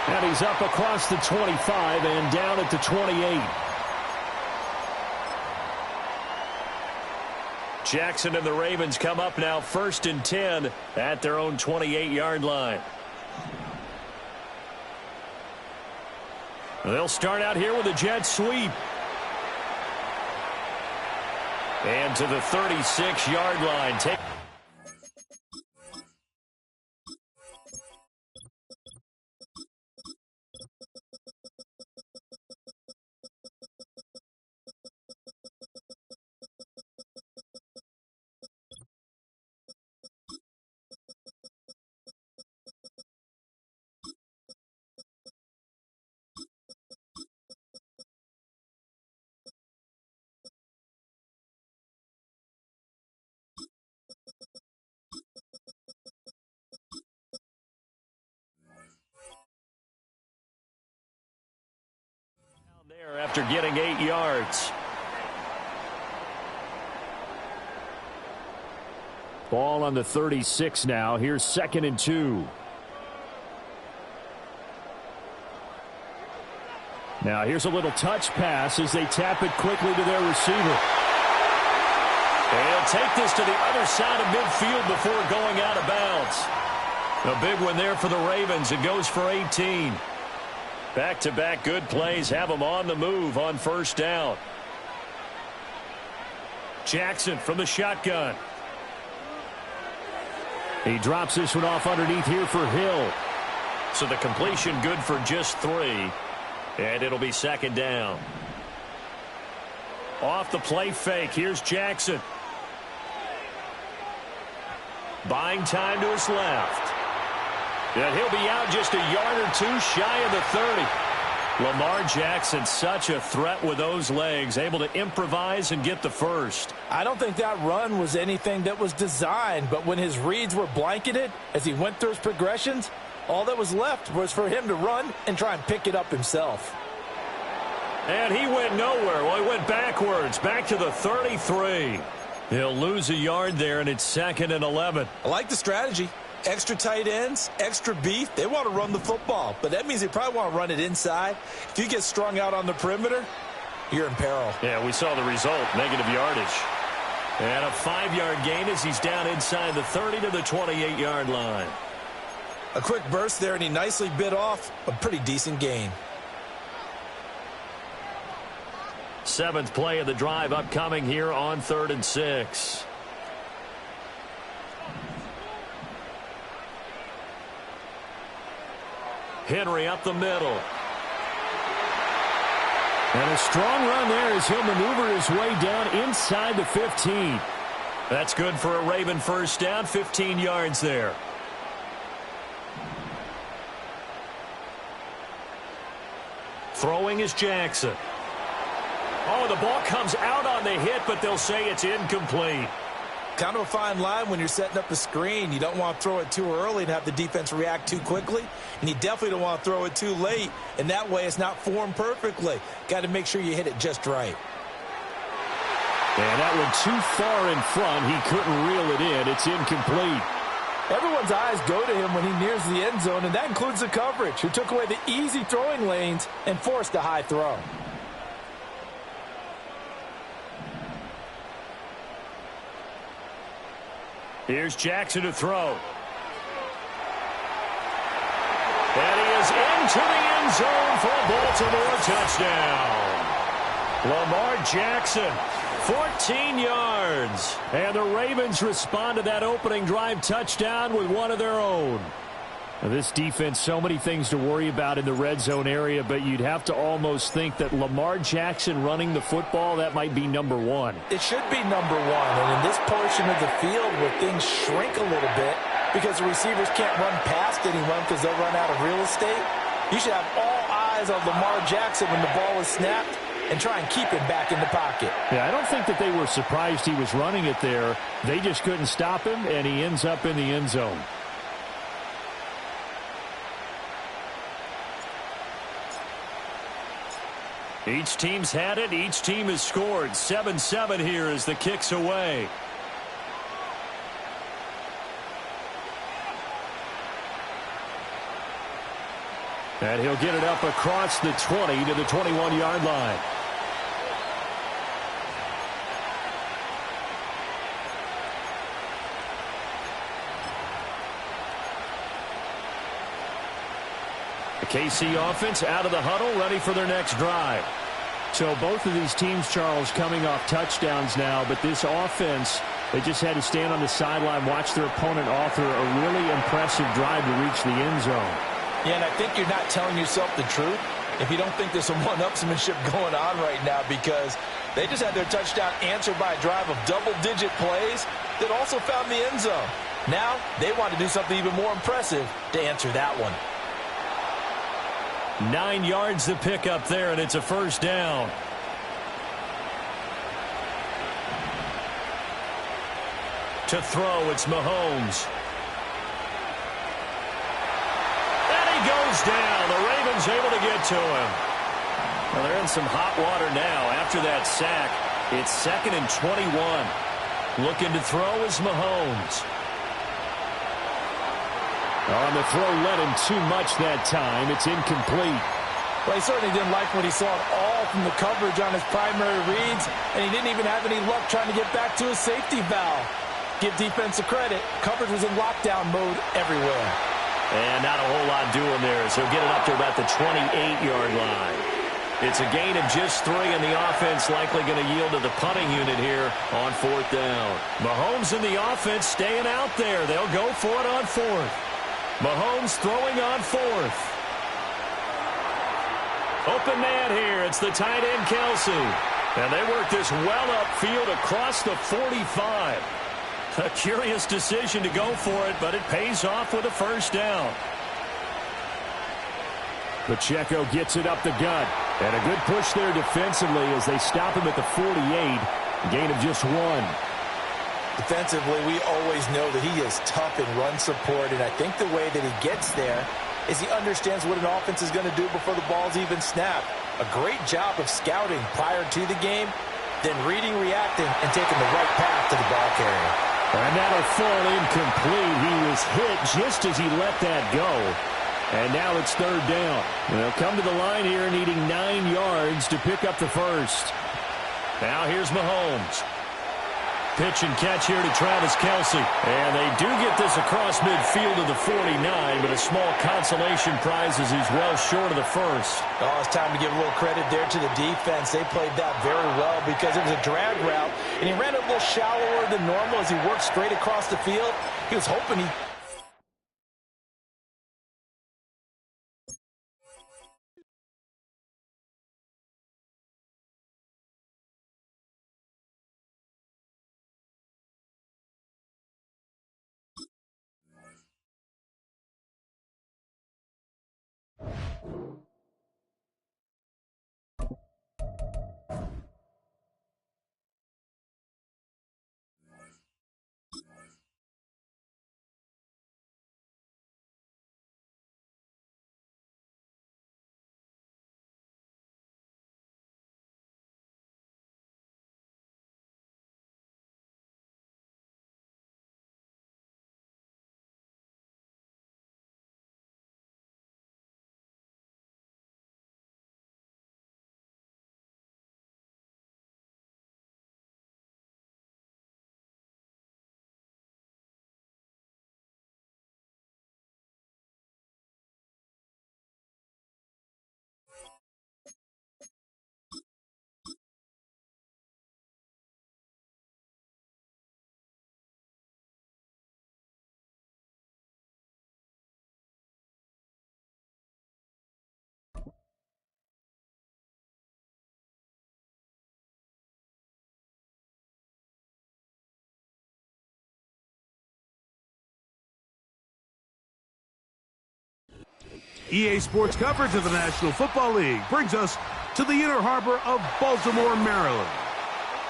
And he's up across the 25 and down at the 28. Jackson and the Ravens come up now 1st and 10 at their own 28-yard line. They'll start out here with a jet sweep. And to the 36-yard line. There after getting 8 yards. Ball on the 36 now. Here's 2nd and 2. Now here's a little touch pass as they tap it quickly to their receiver. They'll take this to the other side of midfield before going out of bounds. A big one there for the Ravens. It goes for 18. Back-to-back good plays have them on the move on 1st down. Jackson from the shotgun. He drops this one off underneath here for Hill. So the completion good for just 3. And it'll be 2nd down. Off the play fake. Here's Jackson. Buying time to his left. And he'll be out just a yard or 2 shy of the 30. Lamar Jackson, such a threat with those legs, able to improvise and get the first. I don't think that run was anything that was designed, but when his reads were blanketed as he went through his progressions, all that was left was for him to run and try and pick it up himself. And he went nowhere. Well, he went backwards, back to the 33. He'll lose a yard there, and it's 2nd and 11. I like the strategy. Extra tight ends, extra beef. They want to run the football, but that means they probably want to run it inside. If you get strung out on the perimeter, you're in peril. Yeah, we saw the result, negative yardage. And a 5-yard gain as he's down inside the 30 to the 28-yard line. A quick burst there, and he nicely bit off a pretty decent gain. 7th play of the drive upcoming here on 3rd and 6. Henry up the middle. And a strong run there as he'll maneuver his way down inside the 15. That's good for a Raven first down, 15 yards there. Throwing is Jackson. Oh, the ball comes out on the hit, but they'll say it's incomplete. Kind of a fine line when you're setting up a screen. You don't want to throw it too early and have the defense react too quickly. And you definitely don't want to throw it too late. And that way it's not formed perfectly. Got to make sure you hit it just right. And that one too far in front. He couldn't reel it in. It's incomplete. Everyone's eyes go to him when he nears the end zone, and that includes the coverage, who took away the easy throwing lanes and forced a high throw. Here's Jackson to throw. And he is into the end zone for a Baltimore touchdown. Lamar Jackson, 14 yards. And the Ravens respond to that opening drive touchdown with one of their own. Now, this defense, so many things to worry about in the red zone area, but you'd have to almost think that Lamar Jackson running the football, that might be number one. It should be number one, and in this portion of the field where things shrink a little bit because the receivers can't run past anyone because they'll run out of real estate, you should have all eyes on Lamar Jackson when the ball is snapped and try and keep him back in the pocket. Yeah, I don't think that they were surprised he was running it there. They just couldn't stop him, and he ends up in the end zone. Each team's had it. Each team has scored. 7-7 here as the kick's away. And he'll get it up across the 20 to the 21-yard line. The KC offense out of the huddle, ready for their next drive. So both of these teams, Charles, coming off touchdowns now, but this offense, they just had to stand on the sideline, watch their opponent author a really impressive drive to reach the end zone. Yeah, and I think you're not telling yourself the truth if you don't think there's some one-upsmanship going on right now, because they just had their touchdown answered by a drive of double-digit plays that also found the end zone. Now they want to do something even more impressive to answer that one. 9 yards to pick up there, and it's a first down. To throw, it's Mahomes. And he goes down. The Ravens able to get to him. Well, they're in some hot water now after that sack. It's 2nd and 21. Looking to throw is Mahomes. On the throw, led him too much that time. It's incomplete. Well, he certainly didn't like what he saw at all from the coverage on his primary reads, and he didn't even have any luck trying to get back to his safety valve. Give defense credit. Coverage was in lockdown mode everywhere. And not a whole lot doing there, so he'll get it up to about the 28-yard line. It's a gain of just 3, and the offense likely going to yield to the punting unit here on 4th down. Mahomes and the offense staying out there. They'll go for it on 4th. Mahomes throwing on 4th. Open man here. It's the tight end, Kelsey. And they work this well upfield across the 45. A curious decision to go for it, but it pays off with a first down. Pacheco gets it up the gut. And a good push there defensively as they stop him at the 48. Gain of just 1. Defensively, we always know that he is tough in run support, and I think the way that he gets there is he understands what an offense is going to do before the ball's even snapped. A great job of scouting prior to the game, then reading, reacting, and taking the right path to the ball carrier. And that'll fall incomplete. He was hit just as he let that go. And now it's 3rd down. They'll come to the line here needing 9 yards to pick up the first. Now here's Mahomes. Pitch and catch here to Travis Kelsey. And they do get this across midfield to the 49, but a small consolation prize as he's well short of the first. Oh, it's time to give a little credit there to the defense. They played that very well because it was a drag route, and he ran a little shallower than normal as he worked straight across the field. He was hoping he EA Sports coverage of the National Football League brings us to the inner harbor of Baltimore, Maryland,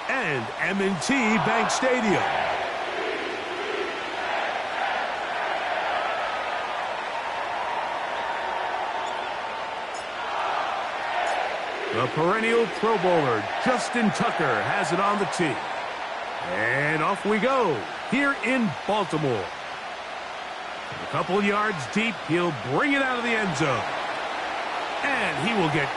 and M&T Bank Stadium. The perennial Pro Bowler, Justin Tucker, has it on the tee. And off we go, here in Baltimore. A couple yards deep, he'll bring it out of the end zone. And he will get...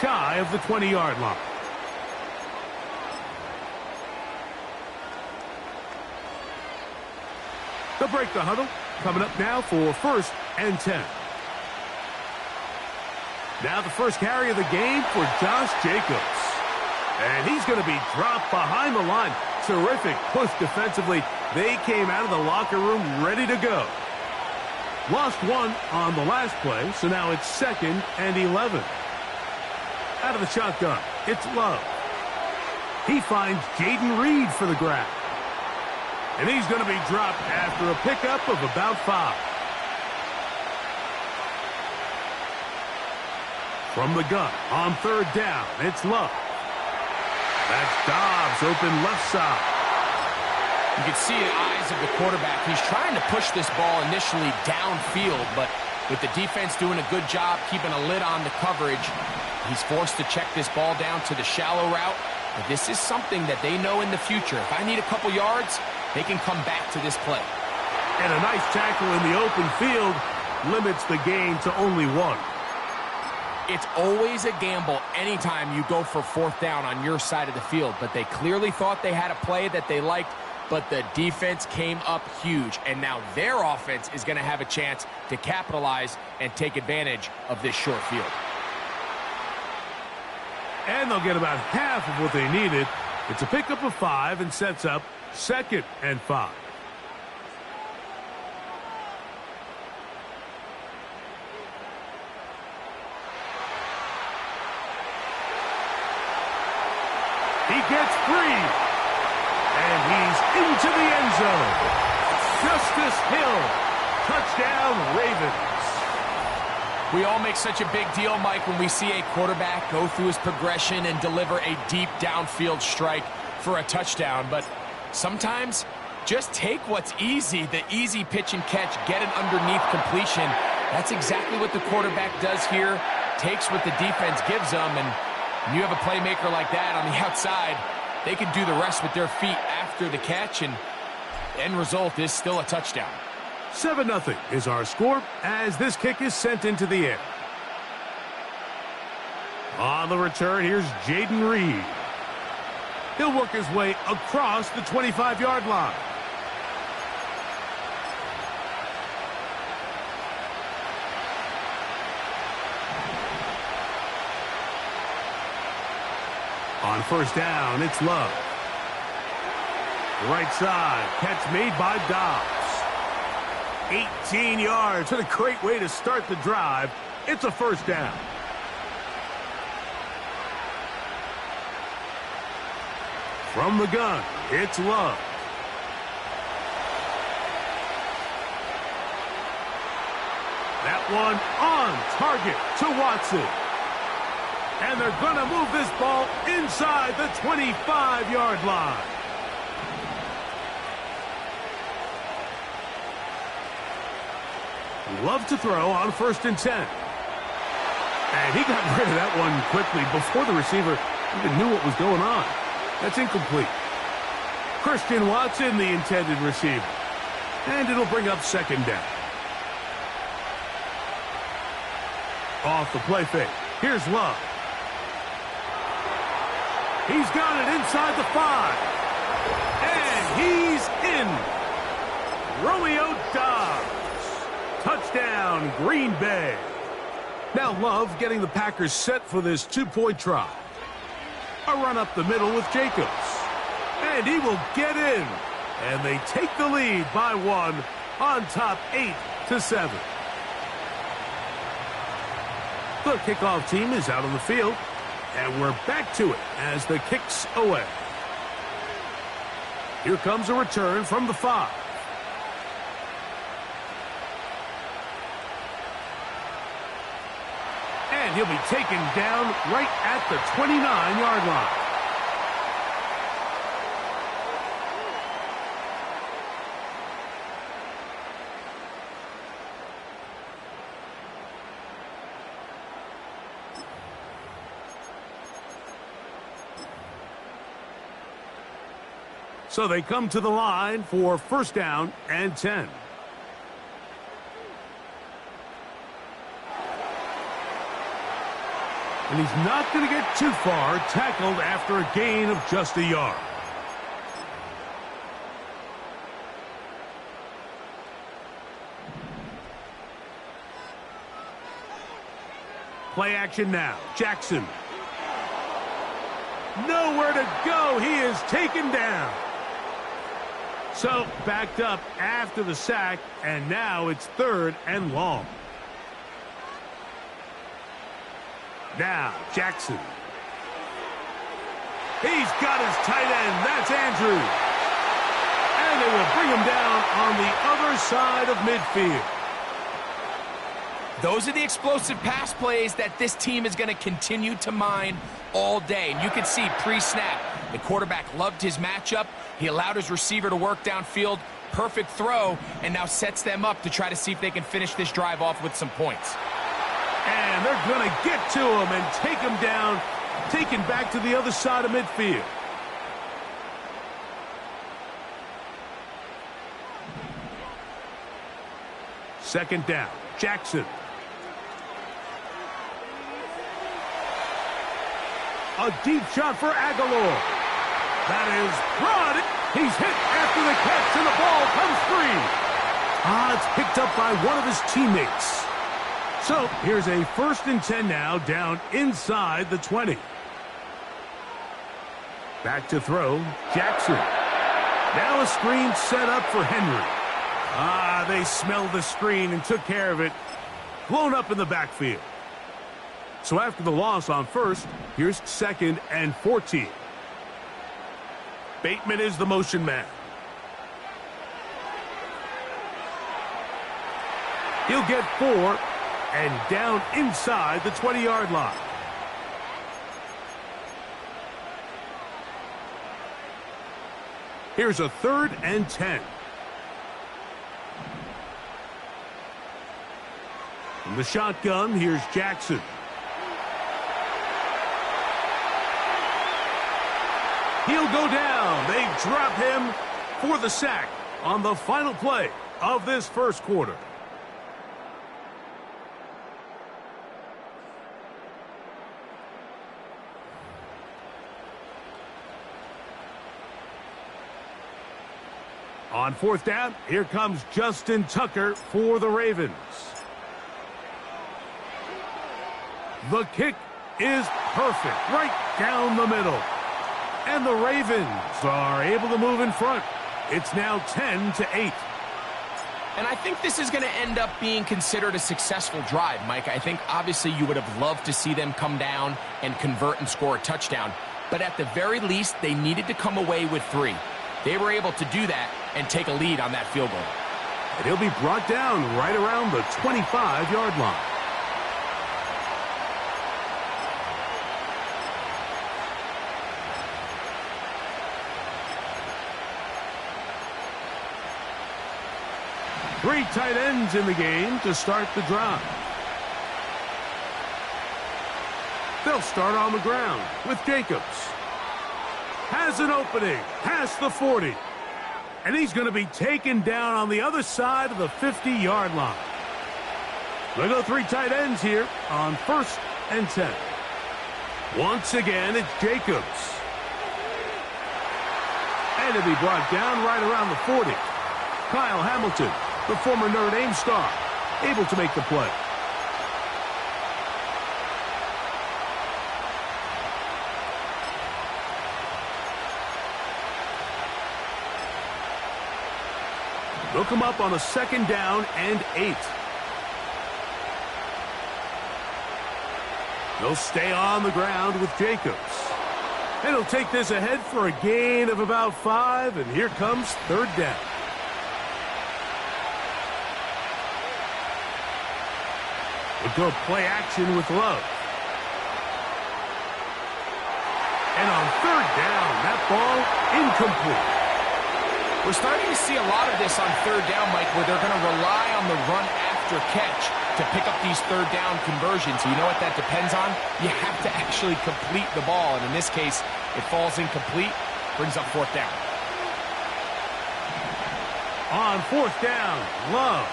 shy of the 20-yard line. They'll break the huddle. Coming up now for 1st and 10. Now the first carry of the game for Josh Jacobs. And he's going to be dropped behind the line. Terrific push defensively. They came out of the locker room ready to go. Lost one on the last play, so now it's 2nd and 11. Out of the shotgun, it's Love. He finds Jaden Reed for the grab. And he's going to be dropped after a pickup of about 5. From the gun, on 3rd down, it's Love. That's Dobbs, open left side. You can see the eyes of the quarterback. He's trying to push this ball initially downfield, but with the defense doing a good job keeping a lid on the coverage, he's forced to check this ball down to the shallow route. But this is something that they know in the future. If I need a couple yards, they can come back to this play. And a nice tackle in the open field limits the gain to only 1. It's always a gamble anytime you go for 4th down on your side of the field, but they clearly thought they had a play that they liked, but the defense came up huge, and now their offense is going to have a chance to capitalize and take advantage of this short field. And they'll get about half of what they needed. It's a pickup of 5 and sets up 2nd and 5. He gets free. And he's into the end zone. Justice Hill. Touchdown, Ravens. We all make such a big deal, Mike, when we see a quarterback go through his progression and deliver a deep downfield strike for a touchdown. But sometimes just take what's easy, the easy pitch and catch, get an underneath completion. That's exactly what the quarterback does here. Takes what the defense gives them, and when you have a playmaker like that on the outside, they can do the rest with their feet after the catch, and End result is still a touchdown. 7-0 is our score as this kick is sent into the air. On the return, here's Jaden Reed. He'll work his way across the 25-yard line. On first down, it's Love. Right side, catch made by Dobbs. 18 yards. What a great way to start the drive. It's a first down. From the gun, it's Love. That one on target to Watson. And they're going to move this ball inside the 25-yard line. Love to throw on 1st and 10. And he got rid of that one quickly before the receiver even knew what was going on. That's incomplete. Christian Watson, the intended receiver. And it'll bring up 2nd down. Off the play fake. Here's Love. He's got it inside the 5. And he's in. Romeo Dobbs. Touchdown, Green Bay. Now Love getting the Packers set for this 2-point try. A run up the middle with Jacobs. And he will get in. And they take the lead by 1 on top 8-7. The kickoff team is out on the field. And we're back to it as the kick's away. Here comes a return from the 5. And he'll be taken down right at the 29-yard line. So they come to the line for 1st down and 10. And he's not going to get too far, tackled after a gain of just a yard. Play action now. Jackson. Nowhere to go. He is taken down. So backed up after the sack, and now it's 3rd and long. Now, Jackson. He's got his tight end. That's Andrews. And they will bring him down on the other side of midfield. Those are the explosive pass plays that this team is going to continue to mine all day. And you can see pre-snap, the quarterback loved his matchup. He allowed his receiver to work downfield. Perfect throw, and now sets them up to try to see if they can finish this drive off with some points. And they're going to get to him and take him down, taken back to the other side of midfield. Second down, Jackson. A deep shot for Aguilar. That is broad. He's hit after the catch, and the ball comes free. It's picked up by one of his teammates. So here's a 1st and 10 now, down inside the 20. Back to throw, Jackson. Now a screen set up for Henry. They smelled the screen and took care of it. Blown up in the backfield. So after the loss on 1st, here's 2nd and 14. Bateman is the motion man. He'll get 4 and down inside the 20-yard line. Here's a 3rd and 10. From the shotgun, here's Jackson. He'll go down. They drop him for the sack. on the final play of this first quarter. On fourth down, here comes Justin Tucker for the Ravens. The kick is perfect, right down the middle. And the Ravens are able to move in front. It's now 10-8. And I think this is going to end up being considered a successful drive, Mike. I think obviously you would have loved to see them come down and convert and score a touchdown. But at the very least, they needed to come away with 3. They were able to do that and take a lead on that field goal. And he'll be brought down right around the 25-yard line. Three tight ends in the game to start the drive. They'll start on the ground with Jacobs. Has an opening past the 40. And he's going to be taken down on the other side of the 50-yard line. They'll go three tight ends here on 1st and 10. Once again, it's Jacobs. And he'll be brought down right around the 40. Kyle Hamilton, the former Notre Dame star, able to make the play. They'll come up on a 2nd down and 8. They'll stay on the ground with Jacobs. And he'll take this ahead for a gain of about 5, and here comes 3rd down. We'll go play action with Love. And on 3rd down, that ball incomplete. We're starting to see a lot of this on 3rd down, Mike, where they're going to rely on the run after catch to pick up these 3rd down conversions. You know what that depends on? You have to actually complete the ball, and in this case, it falls incomplete, brings up 4th down. On 4th down, Love.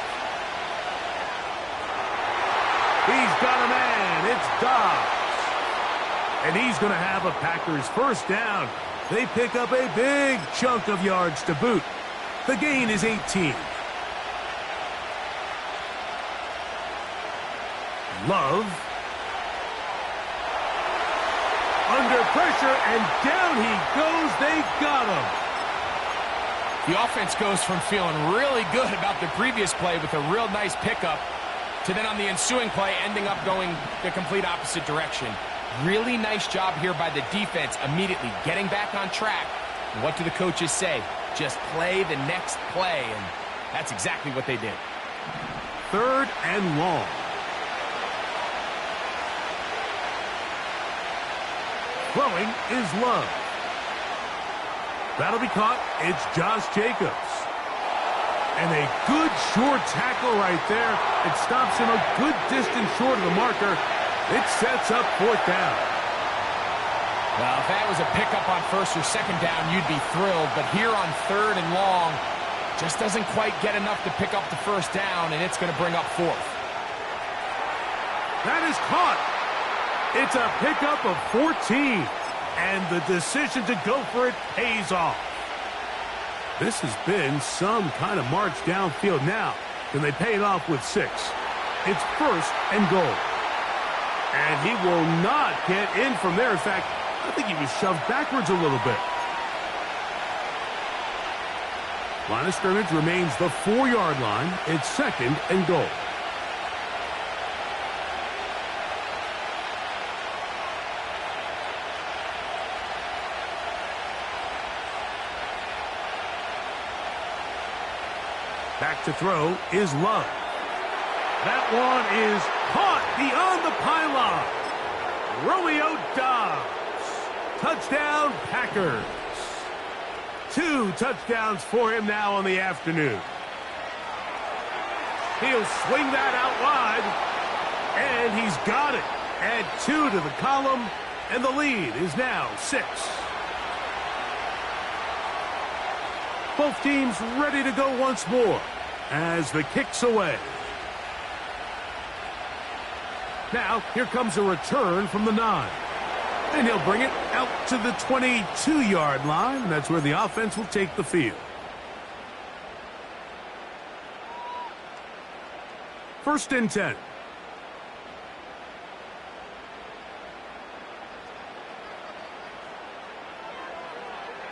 He's got a man. It's Dobbs. And he's going to have a Packers 1st down. They pick up a big chunk of yards to boot. The gain is 18. Love. Under pressure, and down he goes. They got him. The offense goes from feeling really good about the previous play with a real nice pickup to then on the ensuing play ending up going the complete opposite direction. Really nice job here by the defense, immediately getting back on track. And what do the coaches say? Just play the next play, and that's exactly what they did. 3rd and long. Throwing is Love. That'll be caught. It's Josh Jacobs. And a good short tackle right there. It stops him a good distance short of the marker. It sets up 4th down. Well, if that was a pickup on 1st or 2nd down, you'd be thrilled. But here on 3rd and long, just doesn't quite get enough to pick up the 1st down, and it's going to bring up 4th. That is caught. It's a pickup of 14. And the decision to go for it pays off. This has been some kind of march downfield now. Can they pay it off with 6? It's 1st and goal. And he will not get in from there. In fact, I think he was shoved backwards a little bit. Line of scrimmage remains the 4-yard line. It's 2nd and goal. Back to throw is Love. That one is caught beyond the pylon. Romeo Dobbs. Touchdown, Packers. 2 touchdowns for him now on the afternoon. He'll swing that out wide. And he's got it. Add 2 to the column. And the lead is now 6. Both teams ready to go once more as the kick's away. Now, here comes a return from the 9. And he'll bring it out to the 22-yard line. That's where the offense will take the field. First and 10.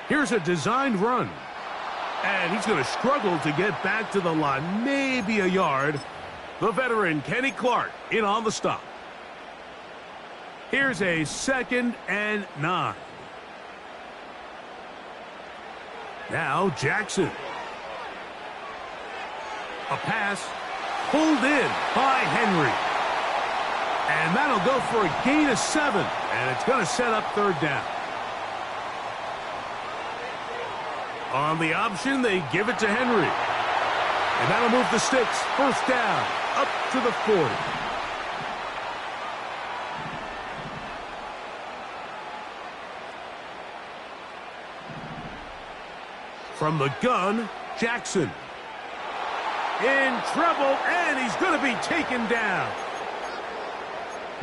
Here's a designed run. And he's going to struggle to get back to the line, maybe a yard. The veteran, Kenny Clark, in on the stop. Here's a 2nd and 9. Now Jackson. A pass pulled in by Henry. And that'll go for a gain of 7. And it's going to set up 3rd down. On the option, they give it to Henry. And that'll move the sticks. 1st down, up to the 40. From the gun, Jackson. In trouble, and he's going to be taken down.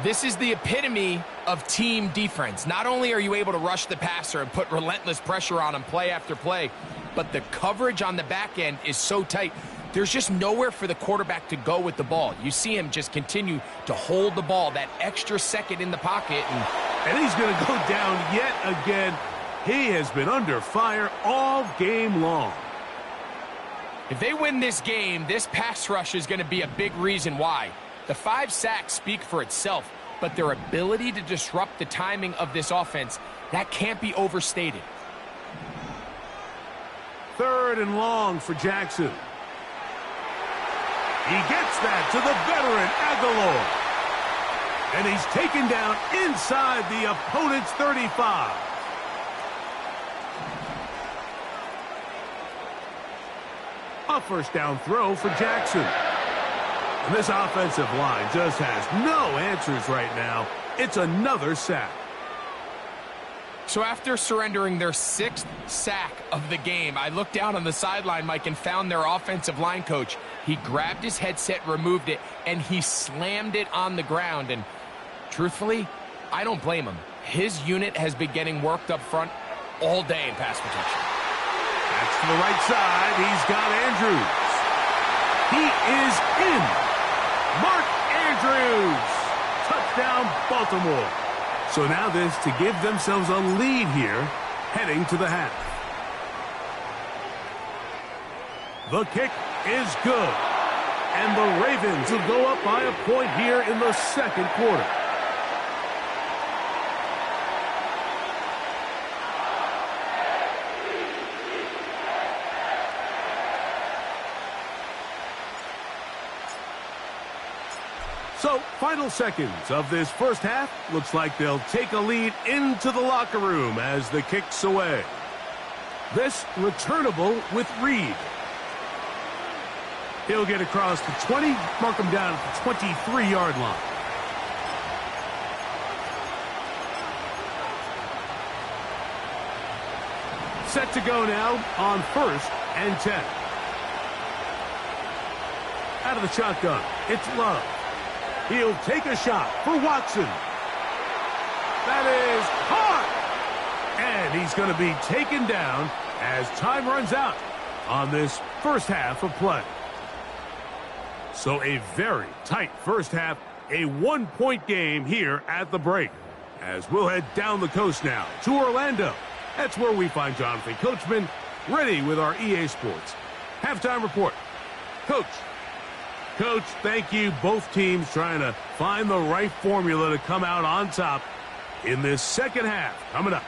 This is the epitome of team defense. Not only are you able to rush the passer and put relentless pressure on him play after play, but the coverage on the back end is so tight. There's just nowhere for the quarterback to go with the ball. You see him just continue to hold the ball, that extra second in the pocket. And he's going to go down yet again. He has been under fire all game long. If they win this game, this pass rush is going to be a big reason why. The 5 sacks speak for itself, but their ability to disrupt the timing of this offense, that can't be overstated. 3rd and long for Jackson. He gets that to the veteran Aguilar. And he's taken down inside the opponent's 35. A 1st down throw for Jackson. And this offensive line just has no answers right now. It's another sack. So after surrendering their 6th sack of the game, I looked down on the sideline, Mike, and found their offensive line coach. He grabbed his headset, removed it, and he slammed it on the ground. And truthfully, I don't blame him. His unit has been getting worked up front all day in pass protection. That's to the right side. He's got Andrews. He is in. Mark Andrews. Touchdown, Baltimore. So now this to give themselves a lead here, heading to the half. The kick is good. And the Ravens will go up by a point here in the 2nd quarter. So, final seconds of this 1st half. Looks like they'll take a lead into the locker room as the kick's away. This returnable with Reed. He'll get across the 20, mark him down at the 23-yard line. Set to go now on 1st and 10. Out of the shotgun, it's Love. He'll take a shot for Watson. That is caught. And he's going to be taken down as time runs out on this 1st half of play. So a very tight 1st half, a 1-point game here at the break. As we'll head down the coast now to Orlando. That's where we find Jonathan Coachman ready with our EA Sports halftime report. Coach, thank you. Both teams trying to find the right formula to come out on top in this 2nd half. Coming up.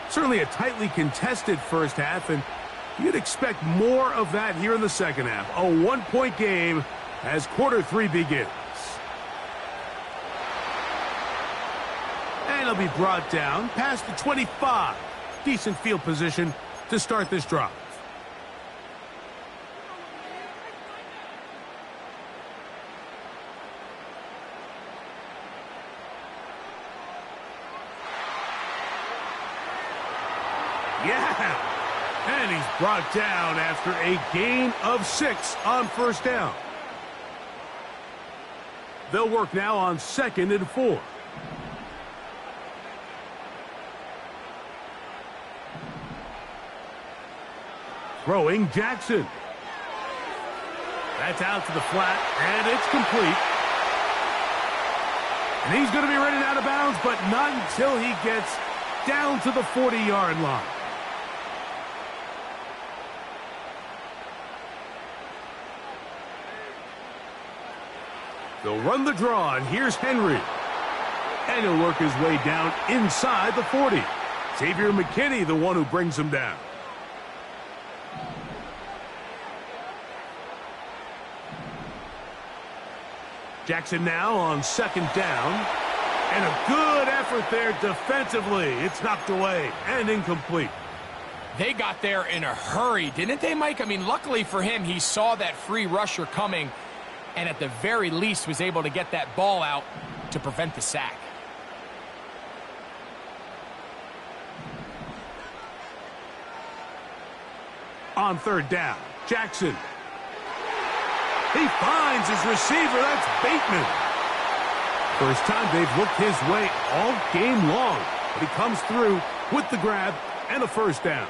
Certainly a tightly contested 1st half, and you'd expect more of that here in the 2nd half. A 1-point game as quarter 3 begins. And it'll be brought down past the 25. Decent field position to start this drive. Yeah. And he's brought down after a gain of 6 on first down. They'll work now on 2nd and 4. Throwing Jackson. That's out to the flat, and it's complete. And he's going to be running out of bounds, but not until he gets down to the 40-yard line. They'll run the draw, and here's Henry. And he'll work his way down inside the 40. Xavier McKinney, the one who brings him down. Jackson now on 2nd down. And a good effort there defensively. It's knocked away and incomplete. They got there in a hurry, didn't they, Mike? I mean, luckily for him, he saw that free rusher coming and at the very least was able to get that ball out to prevent the sack. On 3rd down, Jackson. He finds his receiver. That's Bateman. First time they've looked his way all game long. But he comes through with the grab and a first down.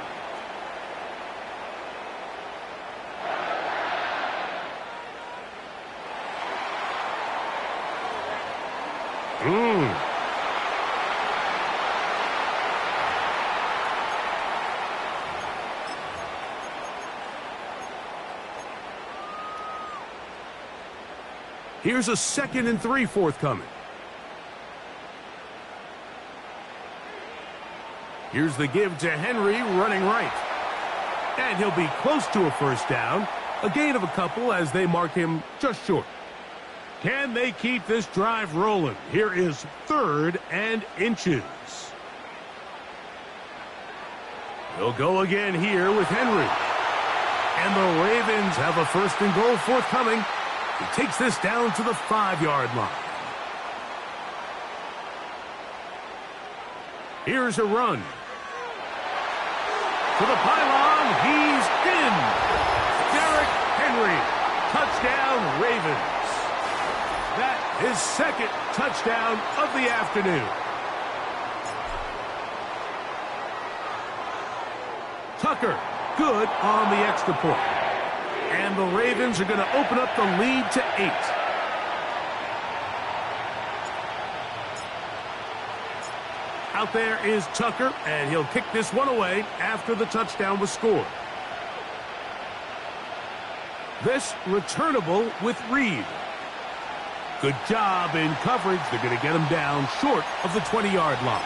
Here's a 2nd and 3 forthcoming. Here's the give to Henry running right. And he'll be close to a first down. A gain of a couple as they mark him just short. Can they keep this drive rolling? Here is 3rd and inches. They'll go again here with Henry. And the Ravens have a 1st and goal forthcoming. He takes this down to the 5-yard line. Here's a run. To the pylon, he's in. Derrick Henry, touchdown Ravens. That is 2nd touchdown of the afternoon. Tucker, good on the extra point. And the Ravens are going to open up the lead to 8. Out there is Tucker, and he'll kick this one away after the touchdown was scored. This returnable with Reed. Good job in coverage. They're going to get him down short of the 20-yard line.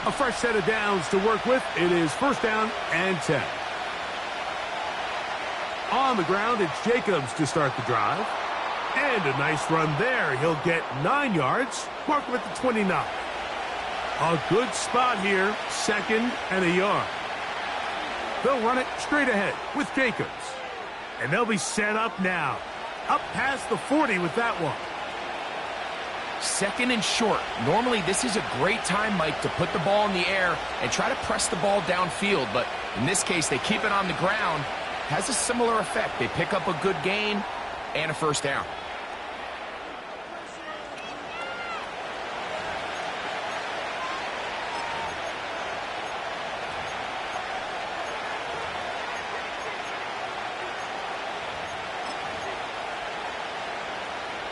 A fresh set of downs to work with. It is 1st down and 10. On the ground, it's Jacobs to start the drive. And a nice run there. He'll get 9 yards. Mark him at the 29. A good spot here. 2nd and a yard. They'll run it straight ahead with Jacobs. And they'll be set up now. Up past the 40 with that one. 2nd and short. Normally, this is a great time, Mike, to put the ball in the air and try to press the ball downfield. But in this case, they keep it on the ground. Has a similar effect. They pick up a good gain and a first down.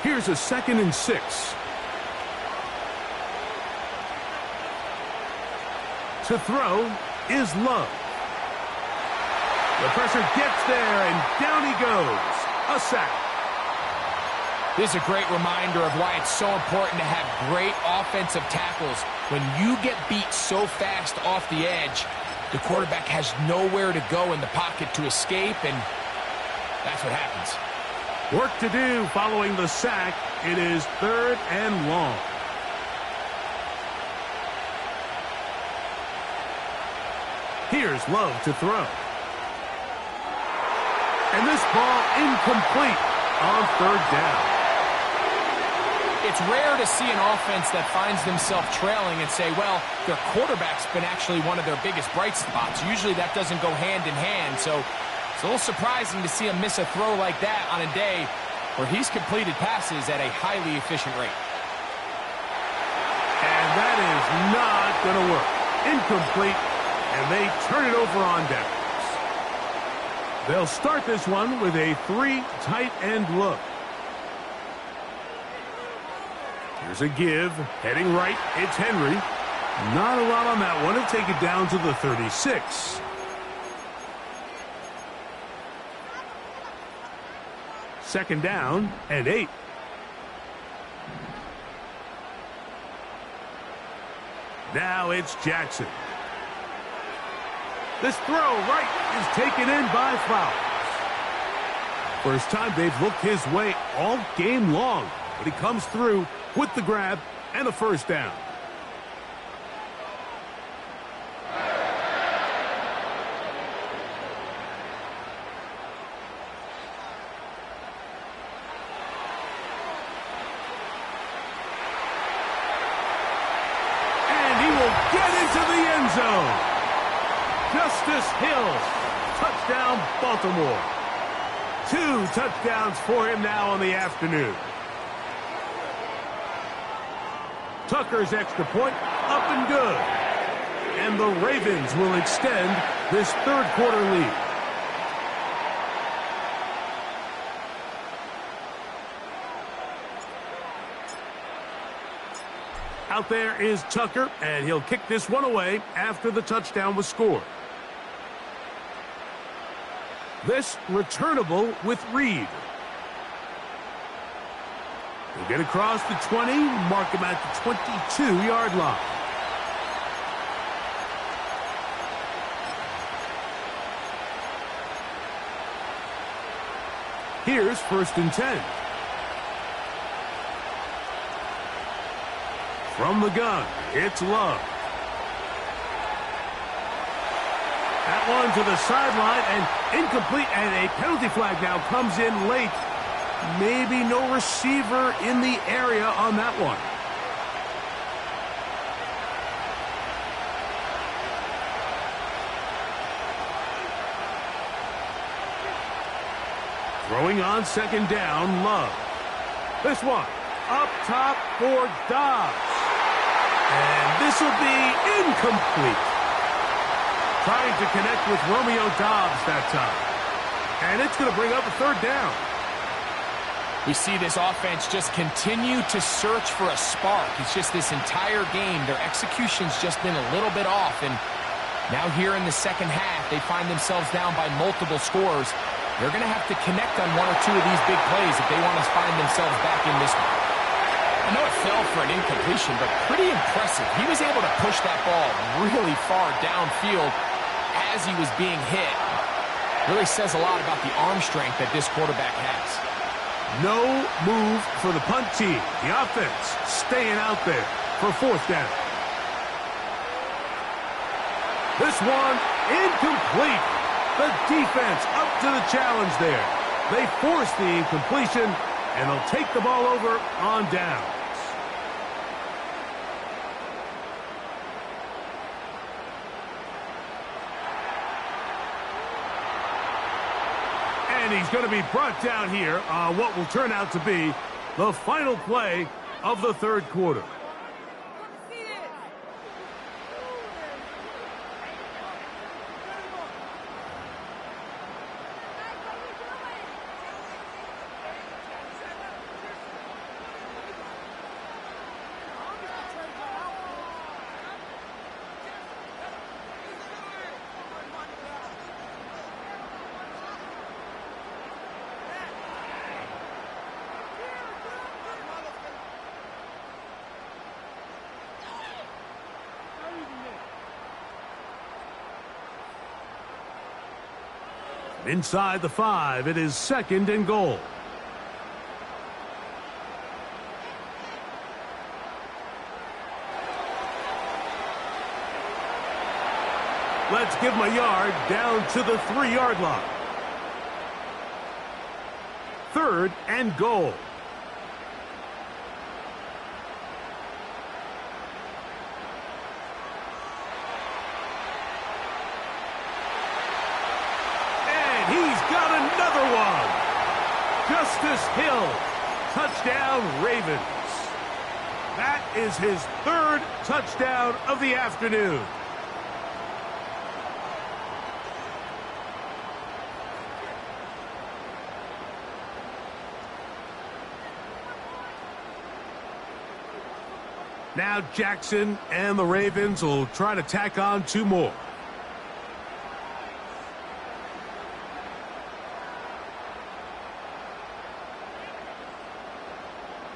Here's a 2nd and 6. To throw is Love. The pressure gets there, and down he goes. A sack. This is a great reminder of why it's so important to have great offensive tackles. When you get beat so fast off the edge, the quarterback has nowhere to go in the pocket to escape, and that's what happens. Work to do following the sack. It is 3rd and long. Here's Love to throw. And this ball incomplete on third down. It's rare to see an offense that finds themselves trailing and say, well, their quarterback's been actually one of their biggest bright spots. Usually that doesn't go hand in hand, so it's a little surprising to see him miss a throw like that on a day where he's completed passes at a highly efficient rate. And that is not going to work. Incomplete, and they turn it over on downs. They'll start this one with a 3 tight end look. Here's a give, heading right, it's Henry. Not a lot on that one, to take it down to the 36. Second down and 8. Now it's Jackson. This throw right is taken in by Flowers. First time they've looked his way all game long, but he comes through with the grab and a first down. And he will get into the end zone. Justice Hill, touchdown Baltimore. 2 touchdowns for him now on the afternoon. Tucker's extra point up and good. And the Ravens will extend this third quarter lead. Out there is Tucker, and he'll kick this one away after the touchdown was scored. This returnable with Reed. He'll get across the 20, mark him at the 22-yard line. Here's 1st and 10. From the gun, it's Love. That one to the sideline and incomplete, and a penalty flag now comes in late. Maybe no receiver in the area on that one. Throwing on 2nd down, Love. This one up top for Dobbs. And this will be incomplete. Trying to connect with Romeo Dobbs that time. And it's going to bring up a 3rd down. We see this offense just continue to search for a spark. It's just this entire game, their execution's just been a little bit off. And now here in the second half, they find themselves down by multiple scores. They're going to have to connect on 1 or 2 of these big plays if they want to find themselves back in this one. I know it fell for an incompletion, but pretty impressive. He was able to push that ball really far downfield as he was being hit. Really says a lot about the arm strength that this quarterback has. No move for the punt team. The offense staying out there for 4th down. This one incomplete. The defense up to the challenge there. They force the incompletion, and they'll take the ball over on downs. And he's going to be brought down here on what will turn out to be the final play of the third quarter. Inside the 5, it is 2nd and goal. Let's give him a yard down to the 3-yard line. 3rd and goal. And he's got another one. Justice Hill, touchdown Ravens. That is his 3rd touchdown of the afternoon. Now Jackson and the Ravens will try to tack on 2 more.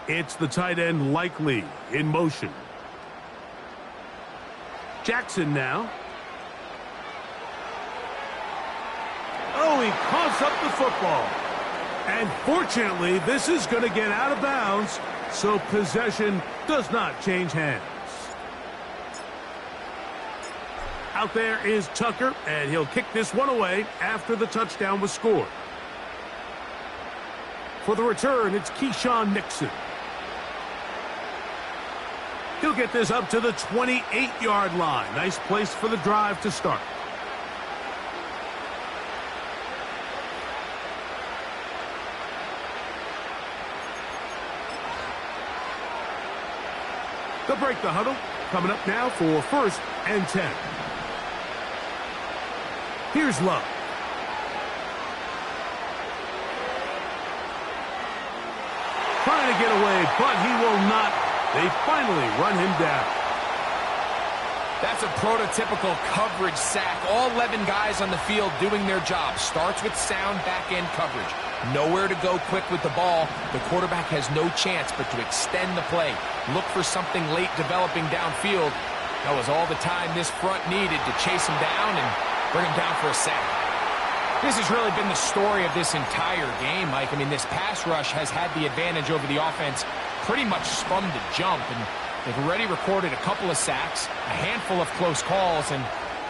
It's the tight end Likely in motion. Jackson now. Oh, he coughs up the football. And fortunately, this is going to get out of bounds, so possession does not change hands. Out there is Tucker, and he'll kick this one away after the touchdown was scored. For the return, it's Keyshawn Nixon. He'll get this up to the 28-yard line. Nice place for the drive to start. They'll break the huddle. Coming up now for 1st and 10. Here's Love. Trying to get away, but he will not. They finally run him down. That's a prototypical coverage sack. All 11 guys on the field doing their job. Starts with sound back-end coverage. Nowhere to go quick with the ball. The quarterback has no chance but to extend the play. Look for something late developing downfield. That was all the time this front needed to chase him down and bring him down for a sack. This has really been the story of this entire game, Mike. I mean, this pass rush has had the advantage over the offense pretty much from the jump, and they've already recorded a couple of sacks, a handful of close calls, and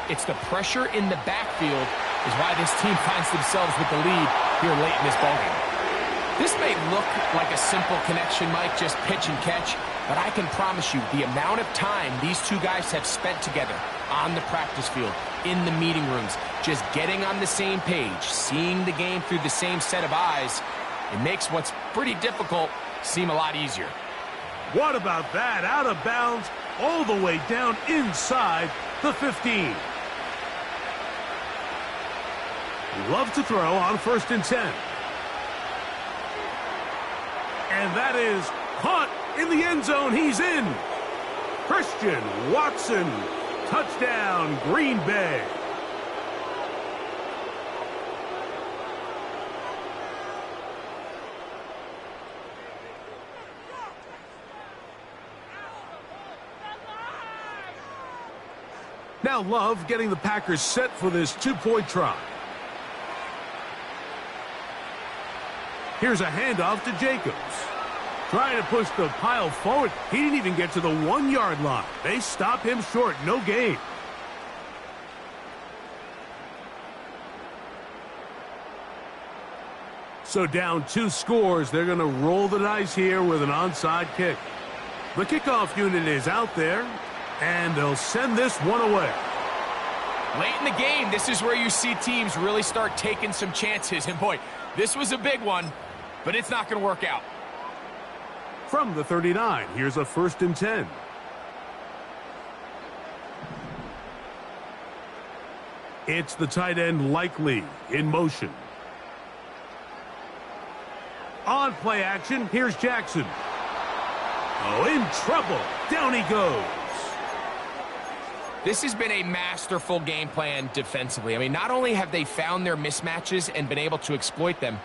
it's the pressure in the backfield is why this team finds themselves with the lead here late in this ballgame. This may look like a simple connection, Mike, just pitch and catch, but I can promise you the amount of time these two guys have spent together on the practice field, in the meeting rooms, just getting on the same page, seeing the game through the same set of eyes, it makes what's pretty difficult seem a lot easier. What about that? Out of bounds, all the way down inside the 15. Love to throw on 1st and 10. And that is caught in the end zone. He's in. Christian Watson, touchdown, Green Bay. Now Love getting the Packers set for this 2-point try. Here's a handoff to Jacobs. Trying to push the pile forward. He didn't even get to the 1-yard line. They stop him short. No gain. So down 2 scores. They're going to roll the dice here with an onside kick. The kickoff unit is out there, and they'll send this one away. Late in the game, this is where you see teams really start taking some chances. And boy, this was a big one, but it's not going to work out. From the 39, here's a 1st and 10. It's the tight end Likely in motion. On play action, here's Jackson. Oh, in trouble. Down he goes. This has been a masterful game plan defensively. I mean, not only have they found their mismatches and been able to exploit them,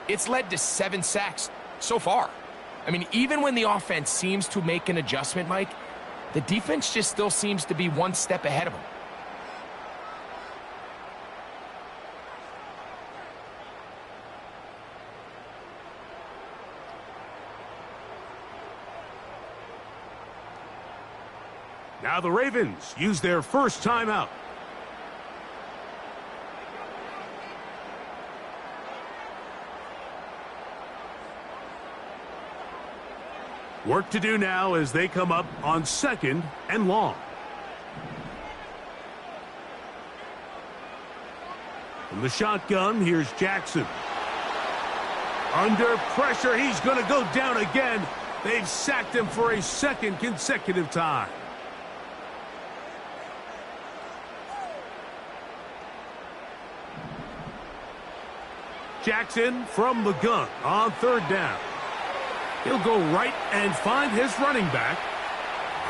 it's led to 7 sacks so far. I mean, even when the offense seems to make an adjustment, Mike, the defense just still seems to be one step ahead of them. Now the Ravens use their first timeout. Work to do now as they come up on 2nd and long. From the shotgun, here's Jackson. Under pressure, he's going to go down again. They've sacked him for a 2nd consecutive time. Jackson from the gun on 3rd down. He'll go right and find his running back.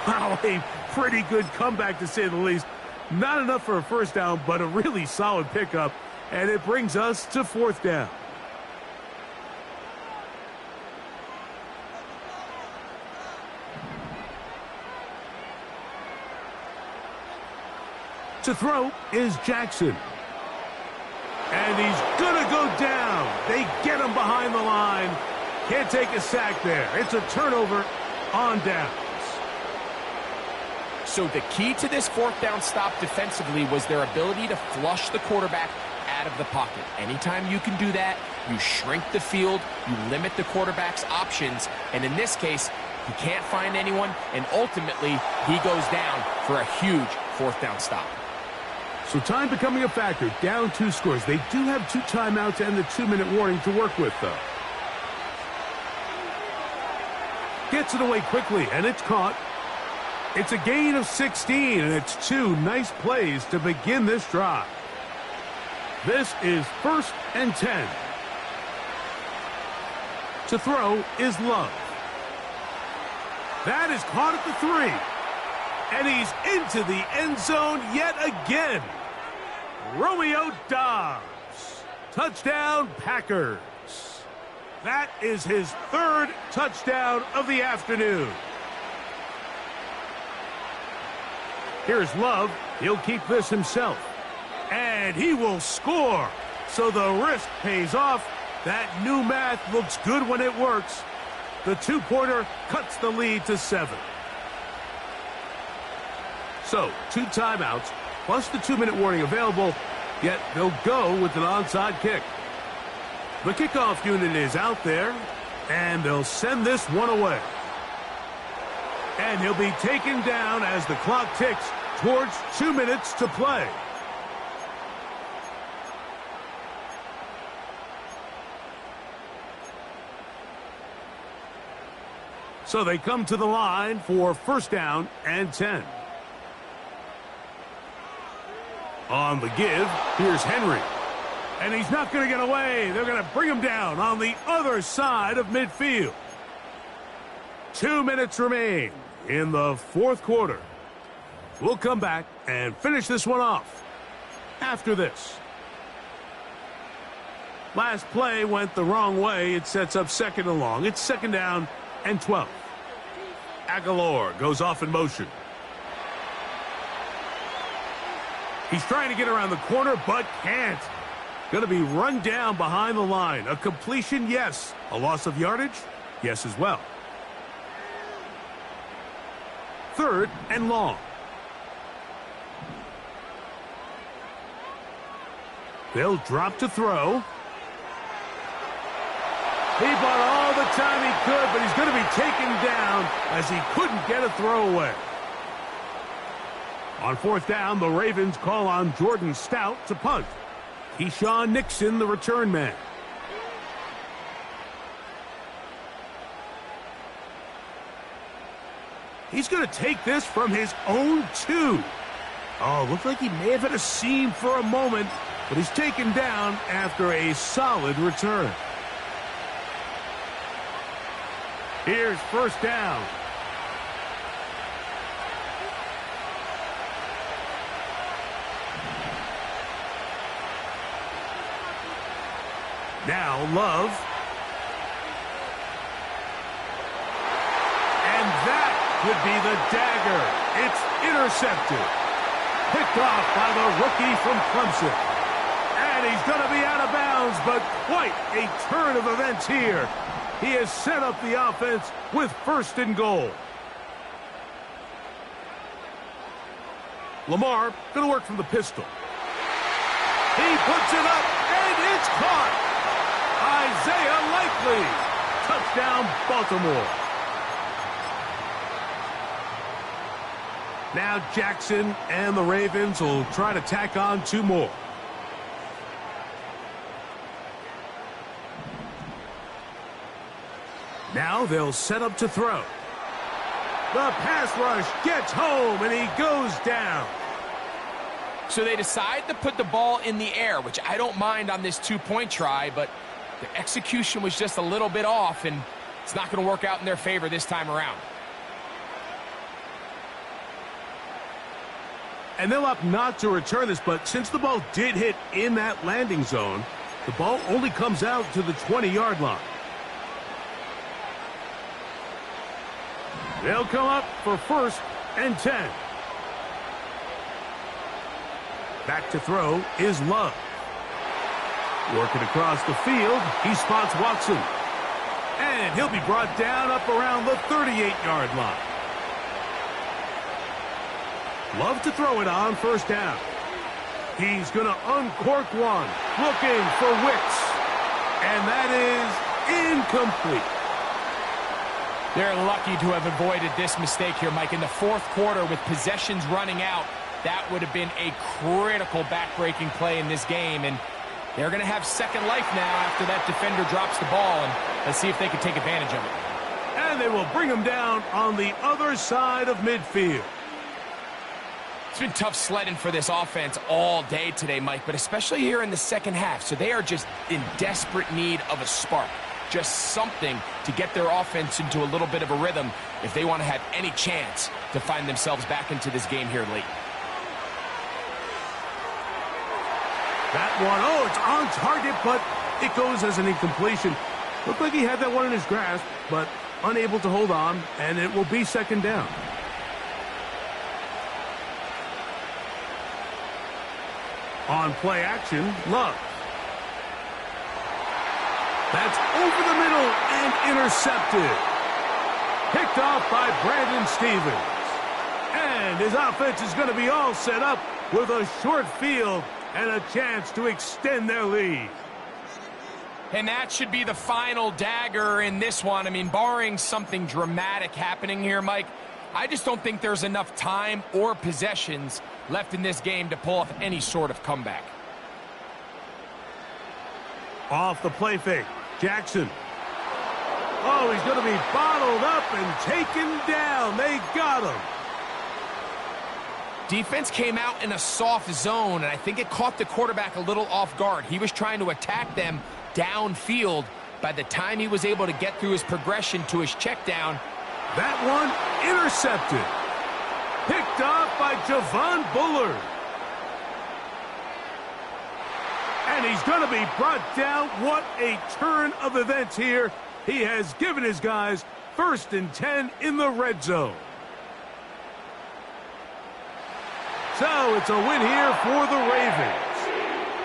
Wow, a pretty good comeback to say the least. Not enough for a 1st down, but a really solid pickup. And it brings us to 4th down. To throw is Jackson. And he's going to go down. They get him behind the line. Can't take a sack there. It's a turnover on downs. So the key to this 4th down stop defensively was their ability to flush the quarterback out of the pocket. Anytime you can do that, you shrink the field, you limit the quarterback's options, and in this case, he can't find anyone, and ultimately, he goes down for a huge 4th down stop. So time becoming a factor, down 2 scores. They do have 2 timeouts and the 2-minute warning to work with, though. Gets it away quickly, and it's caught. It's a gain of 16, and it's 2 nice plays to begin this drive. This is 1st and 10. To throw is Love. That is caught at the 3. And he's into the end zone yet again. Romeo Dobbs. Touchdown, Packers. That is his 3rd touchdown of the afternoon. Here's Love. He'll keep this himself. And he will score. So the risk pays off. That new math looks good when it works. The 2-pointer cuts the lead to 7. So, 2 timeouts, plus the 2-minute warning available, yet they'll go with an onside kick. The kickoff unit is out there, and they'll send this one away. And he'll be taken down as the clock ticks towards 2 minutes to play. So they come to the line for 1st down and 10. On the give, here's Henry. And he's not going to get away. They're going to bring him down on the other side of midfield. 2 minutes remain in the 4th quarter. We'll come back and finish this one off after this. Last play went the wrong way. It sets up 2nd and long. It's 2nd down and 12. Aguilar goes off in motion. He's trying to get around the corner, but can't. Going to be run down behind the line. A completion, yes. A loss of yardage, yes as well. 3rd and long. They'll drop to throw. He bought all the time he could, but he's going to be taken down as he couldn't get a throwaway. On 4th down, the Ravens call on Jordan Stout to punt. Keyshawn Nixon, the return man. He's going to take this from his own 2. Oh, looked like he may have hit a seam for a moment, but he's taken down after a solid return. Here's 1st down. Now Love. And that could be the dagger. It's intercepted. Picked off by the rookie from Clemson. And he's going to be out of bounds, but quite a turn of events here. He has set up the offense with 1st and goal. Lamar going to work from the pistol. He puts it up, and it's caught. Isaiah Likely. Touchdown, Baltimore. Now Jackson and the Ravens will try to tack on 2 more. Now they'll set up to throw. The pass rush gets home, and he goes down. So they decide to put the ball in the air, which I don't mind on this 2-point try, but the execution was just a little bit off, and it's not going to work out in their favor this time around. And they'll opt not to return this, but since the ball did hit in that landing zone, the ball only comes out to the 20-yard line. They'll come up for 1st and 10. Back to throw is Love. Working across the field, he spots Watson. And he'll be brought down up around the 38-yard line. Love to throw it on 1st down. He's going to uncork one, looking for Wicks. And that is incomplete. They're lucky to have avoided this mistake here, Mike. In the 4th quarter, with possessions running out, that would have been a critical back-breaking play in this game. And they're going to have second life now after that defender drops the ball. And let's see if they can take advantage of it. And they will bring him down on the other side of midfield. It's been tough sledding for this offense all day today, Mike, but especially here in the second half. So they are just in desperate need of a spark. Just something to get their offense into a little bit of a rhythm if they want to have any chance to find themselves back into this game here late. That one, it's on target, but it goes as an incompletion. Looked like he had that one in his grasp, but unable to hold on, and it will be 2nd down. On play action, Love. That's over the middle and intercepted. Picked off by Brandon Stevens. And his offense is going to be all set up with a short field and a chance to extend their lead. And that should be the final dagger in this one. I mean, barring something dramatic happening here, Mike, I just don't think there's enough time or possessions left in this game to pull off any sort of comeback. Off the play fake, Jackson. Oh, he's going to be bottled up and taken down. They got him. Defense came out in a soft zone, and I think it caught the quarterback a little off guard. He was trying to attack them downfield. By the time he was able to get through his progression to his check down, that one intercepted. Picked off by Javon Bullard. And he's going to be brought down. What a turn of events here. He has given his guys 1st and 10 in the red zone. So it's a win here for the Ravens.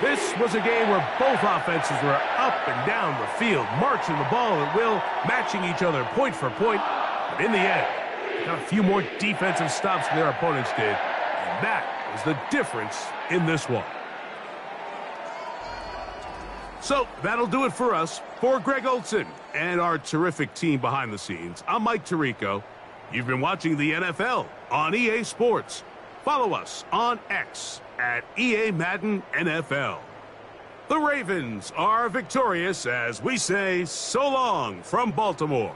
This was a game where both offenses were up and down the field, marching the ball at will, matching each other point for point. But in the end, they got a few more defensive stops than their opponents did. And that was the difference in this one. So that'll do it for us. For Greg Olson and our terrific team behind the scenes, I'm Mike Tirico. You've been watching the NFL on EA Sports. Follow us on X at EA Madden NFL. The Ravens are victorious as we say so long from Baltimore.